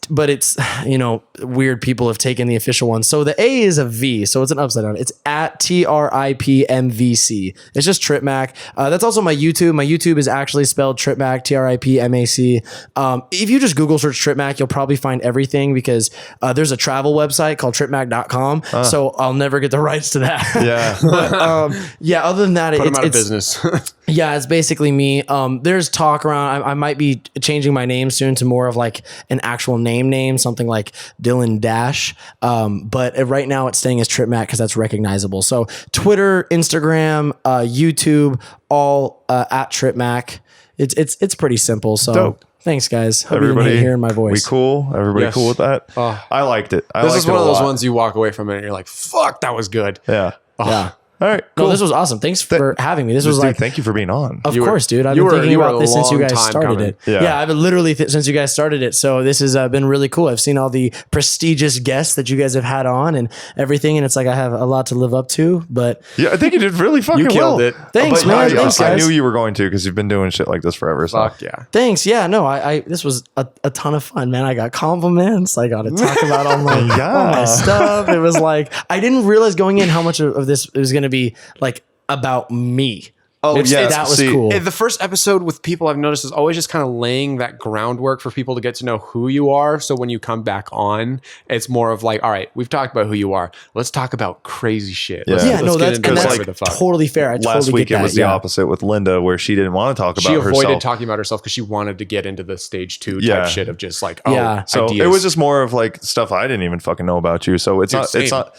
S3: weird people have taken the official one. So the A is a V, so it's an upside down. It's at TRIPMVC. It's just TripMac. That's also my YouTube. My YouTube is actually spelled TripMac, TRIPMAC. If you just Google search TripMac, you'll probably find everything because there's a travel website called TripMac.com. So I'll never get the rights to that.
S2: Yeah.
S3: But other than that,
S1: Put him out of
S3: it's
S1: business.
S3: yeah, it's basically me. There's talk around. I might be changing my name soon to more of like an actual name, something like Dylan Dash. But right now it's staying as TripMac because that's recognizable. So Twitter, Instagram, YouTube, all at TripMac. It's pretty simple. So
S2: Dope.
S3: Thanks, guys. Hope
S2: Everybody
S3: you didn't hate hearing my voice.
S2: We cool? Everybody
S1: Yes.
S2: cool with that? I liked it.
S1: This is one of those ones you walk away from it and you're like, fuck, that was good.
S2: Yeah.
S3: Yeah.
S2: All right.
S3: No,
S2: Cool.
S3: this was awesome. Thanks for having me. This was
S2: Dude,
S3: like,
S2: thank you for being on.
S3: of
S1: You were-
S3: course, dude. I've
S1: you
S3: been
S1: were-
S3: thinking
S1: you were
S3: about
S1: a
S3: this since you
S1: long
S3: guys
S1: time
S3: started
S1: coming.
S3: it.
S2: Yeah.
S3: Yeah, I've been literally since you guys started it. So this has been really cool. I've seen all the prestigious guests that you guys have had on and everything, and it's like I have a lot to live up to. But
S2: Yeah, I think you did really fucking
S1: You killed
S2: well.
S1: it.
S3: Thanks,
S2: But
S3: man.
S2: I,
S3: Thanks,
S2: I
S3: guys.
S2: knew you were going to because you've been doing shit like this forever. So.
S1: Fuck yeah.
S3: thanks. Yeah, no, I this was a ton of fun, man. I got compliments. I got to talk about all my stuff. It was like I didn't realize going in how much of this was going to be like about me.
S1: Oh,
S2: yeah.
S3: That was
S2: See,
S3: cool.
S1: The first episode with people I've noticed is always just kind of laying that groundwork for people to get to know who you are. So when you come back on, it's more of like, all right, we've talked about who you are. Let's talk about crazy shit.
S2: Yeah.
S3: Yeah, no,
S1: get
S3: that's,
S1: into
S3: and that's
S1: whatever the fuck.
S3: totally fair. I
S2: Last
S3: totally
S2: week
S3: get
S2: it
S3: that.
S2: was the opposite with Linda, where she didn't want to talk about
S1: She avoided
S2: herself.
S1: talking about herself because she wanted to get into the stage 2 type
S2: Yeah.
S1: shit of just like,
S3: Yeah.
S2: So
S1: ideas.
S2: it was just more of like stuff I didn't even fucking know about you. So it's
S1: Dude,
S2: not.
S1: same.
S2: It's not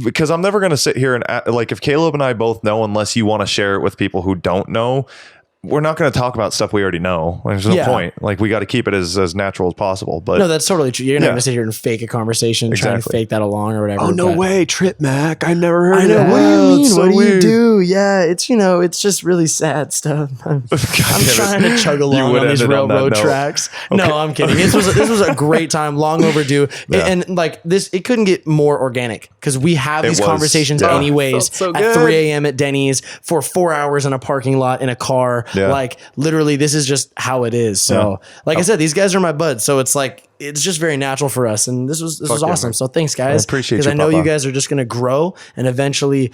S2: because I'm never going to sit here and like if Caleb and I both know, unless you want to share it with people who don't know. We're not going to talk about stuff we already know. There's no
S3: Yeah.
S2: point. Like we got to keep it as natural as possible. But
S3: No, that's totally true. You're not
S2: Yeah.
S3: going to sit here and fake a conversation, trying to
S2: Exactly.
S3: fake that along or whatever.
S1: oh, no
S3: but-
S1: way. Trip Mac. I never heard
S3: I
S1: of
S3: know.
S1: that.
S3: What do you mean?
S2: It's so
S3: What do
S2: weird.
S3: you do? Yeah, it's it's just really sad stuff. I'm trying to chug along
S2: would
S3: on these
S2: end it on that
S3: railroad
S2: note.
S3: tracks. No, I'm kidding. This was a great time, long overdue,
S2: Yeah.
S3: and like this, it couldn't get more organic because we have these
S2: was,
S3: conversations
S2: yeah.
S3: anyways
S1: Felt so
S3: at
S1: good.
S3: 3 a.m. at Denny's for 4 hours in a parking lot in a car.
S2: Yeah.
S3: Like literally, this is just how it is. So, like I said, these guys are my buds. So it's like it's just very natural for us, and this was
S1: yeah,
S3: awesome.
S1: man.
S3: So thanks, guys.
S2: I appreciate
S3: because
S2: you,
S3: I know you
S2: Papa.
S3: guys are just gonna grow and eventually.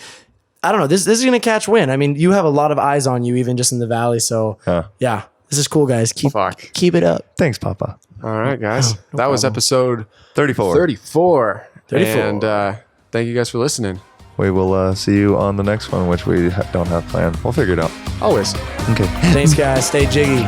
S3: I don't know. This is gonna catch wind. I mean, you have a lot of eyes on you, even just in the valley. So yeah, this is cool, guys.
S1: Fuck.
S3: Keep it up.
S2: thanks, Papa.
S1: All right, guys. That was episode
S2: 34.
S1: 34.
S3: 34.
S1: And thank you guys for listening.
S2: We will see you on the next one, which we don't have planned. We'll figure it out.
S1: Always.
S2: Okay.
S3: Thanks, guys. Stay jiggy.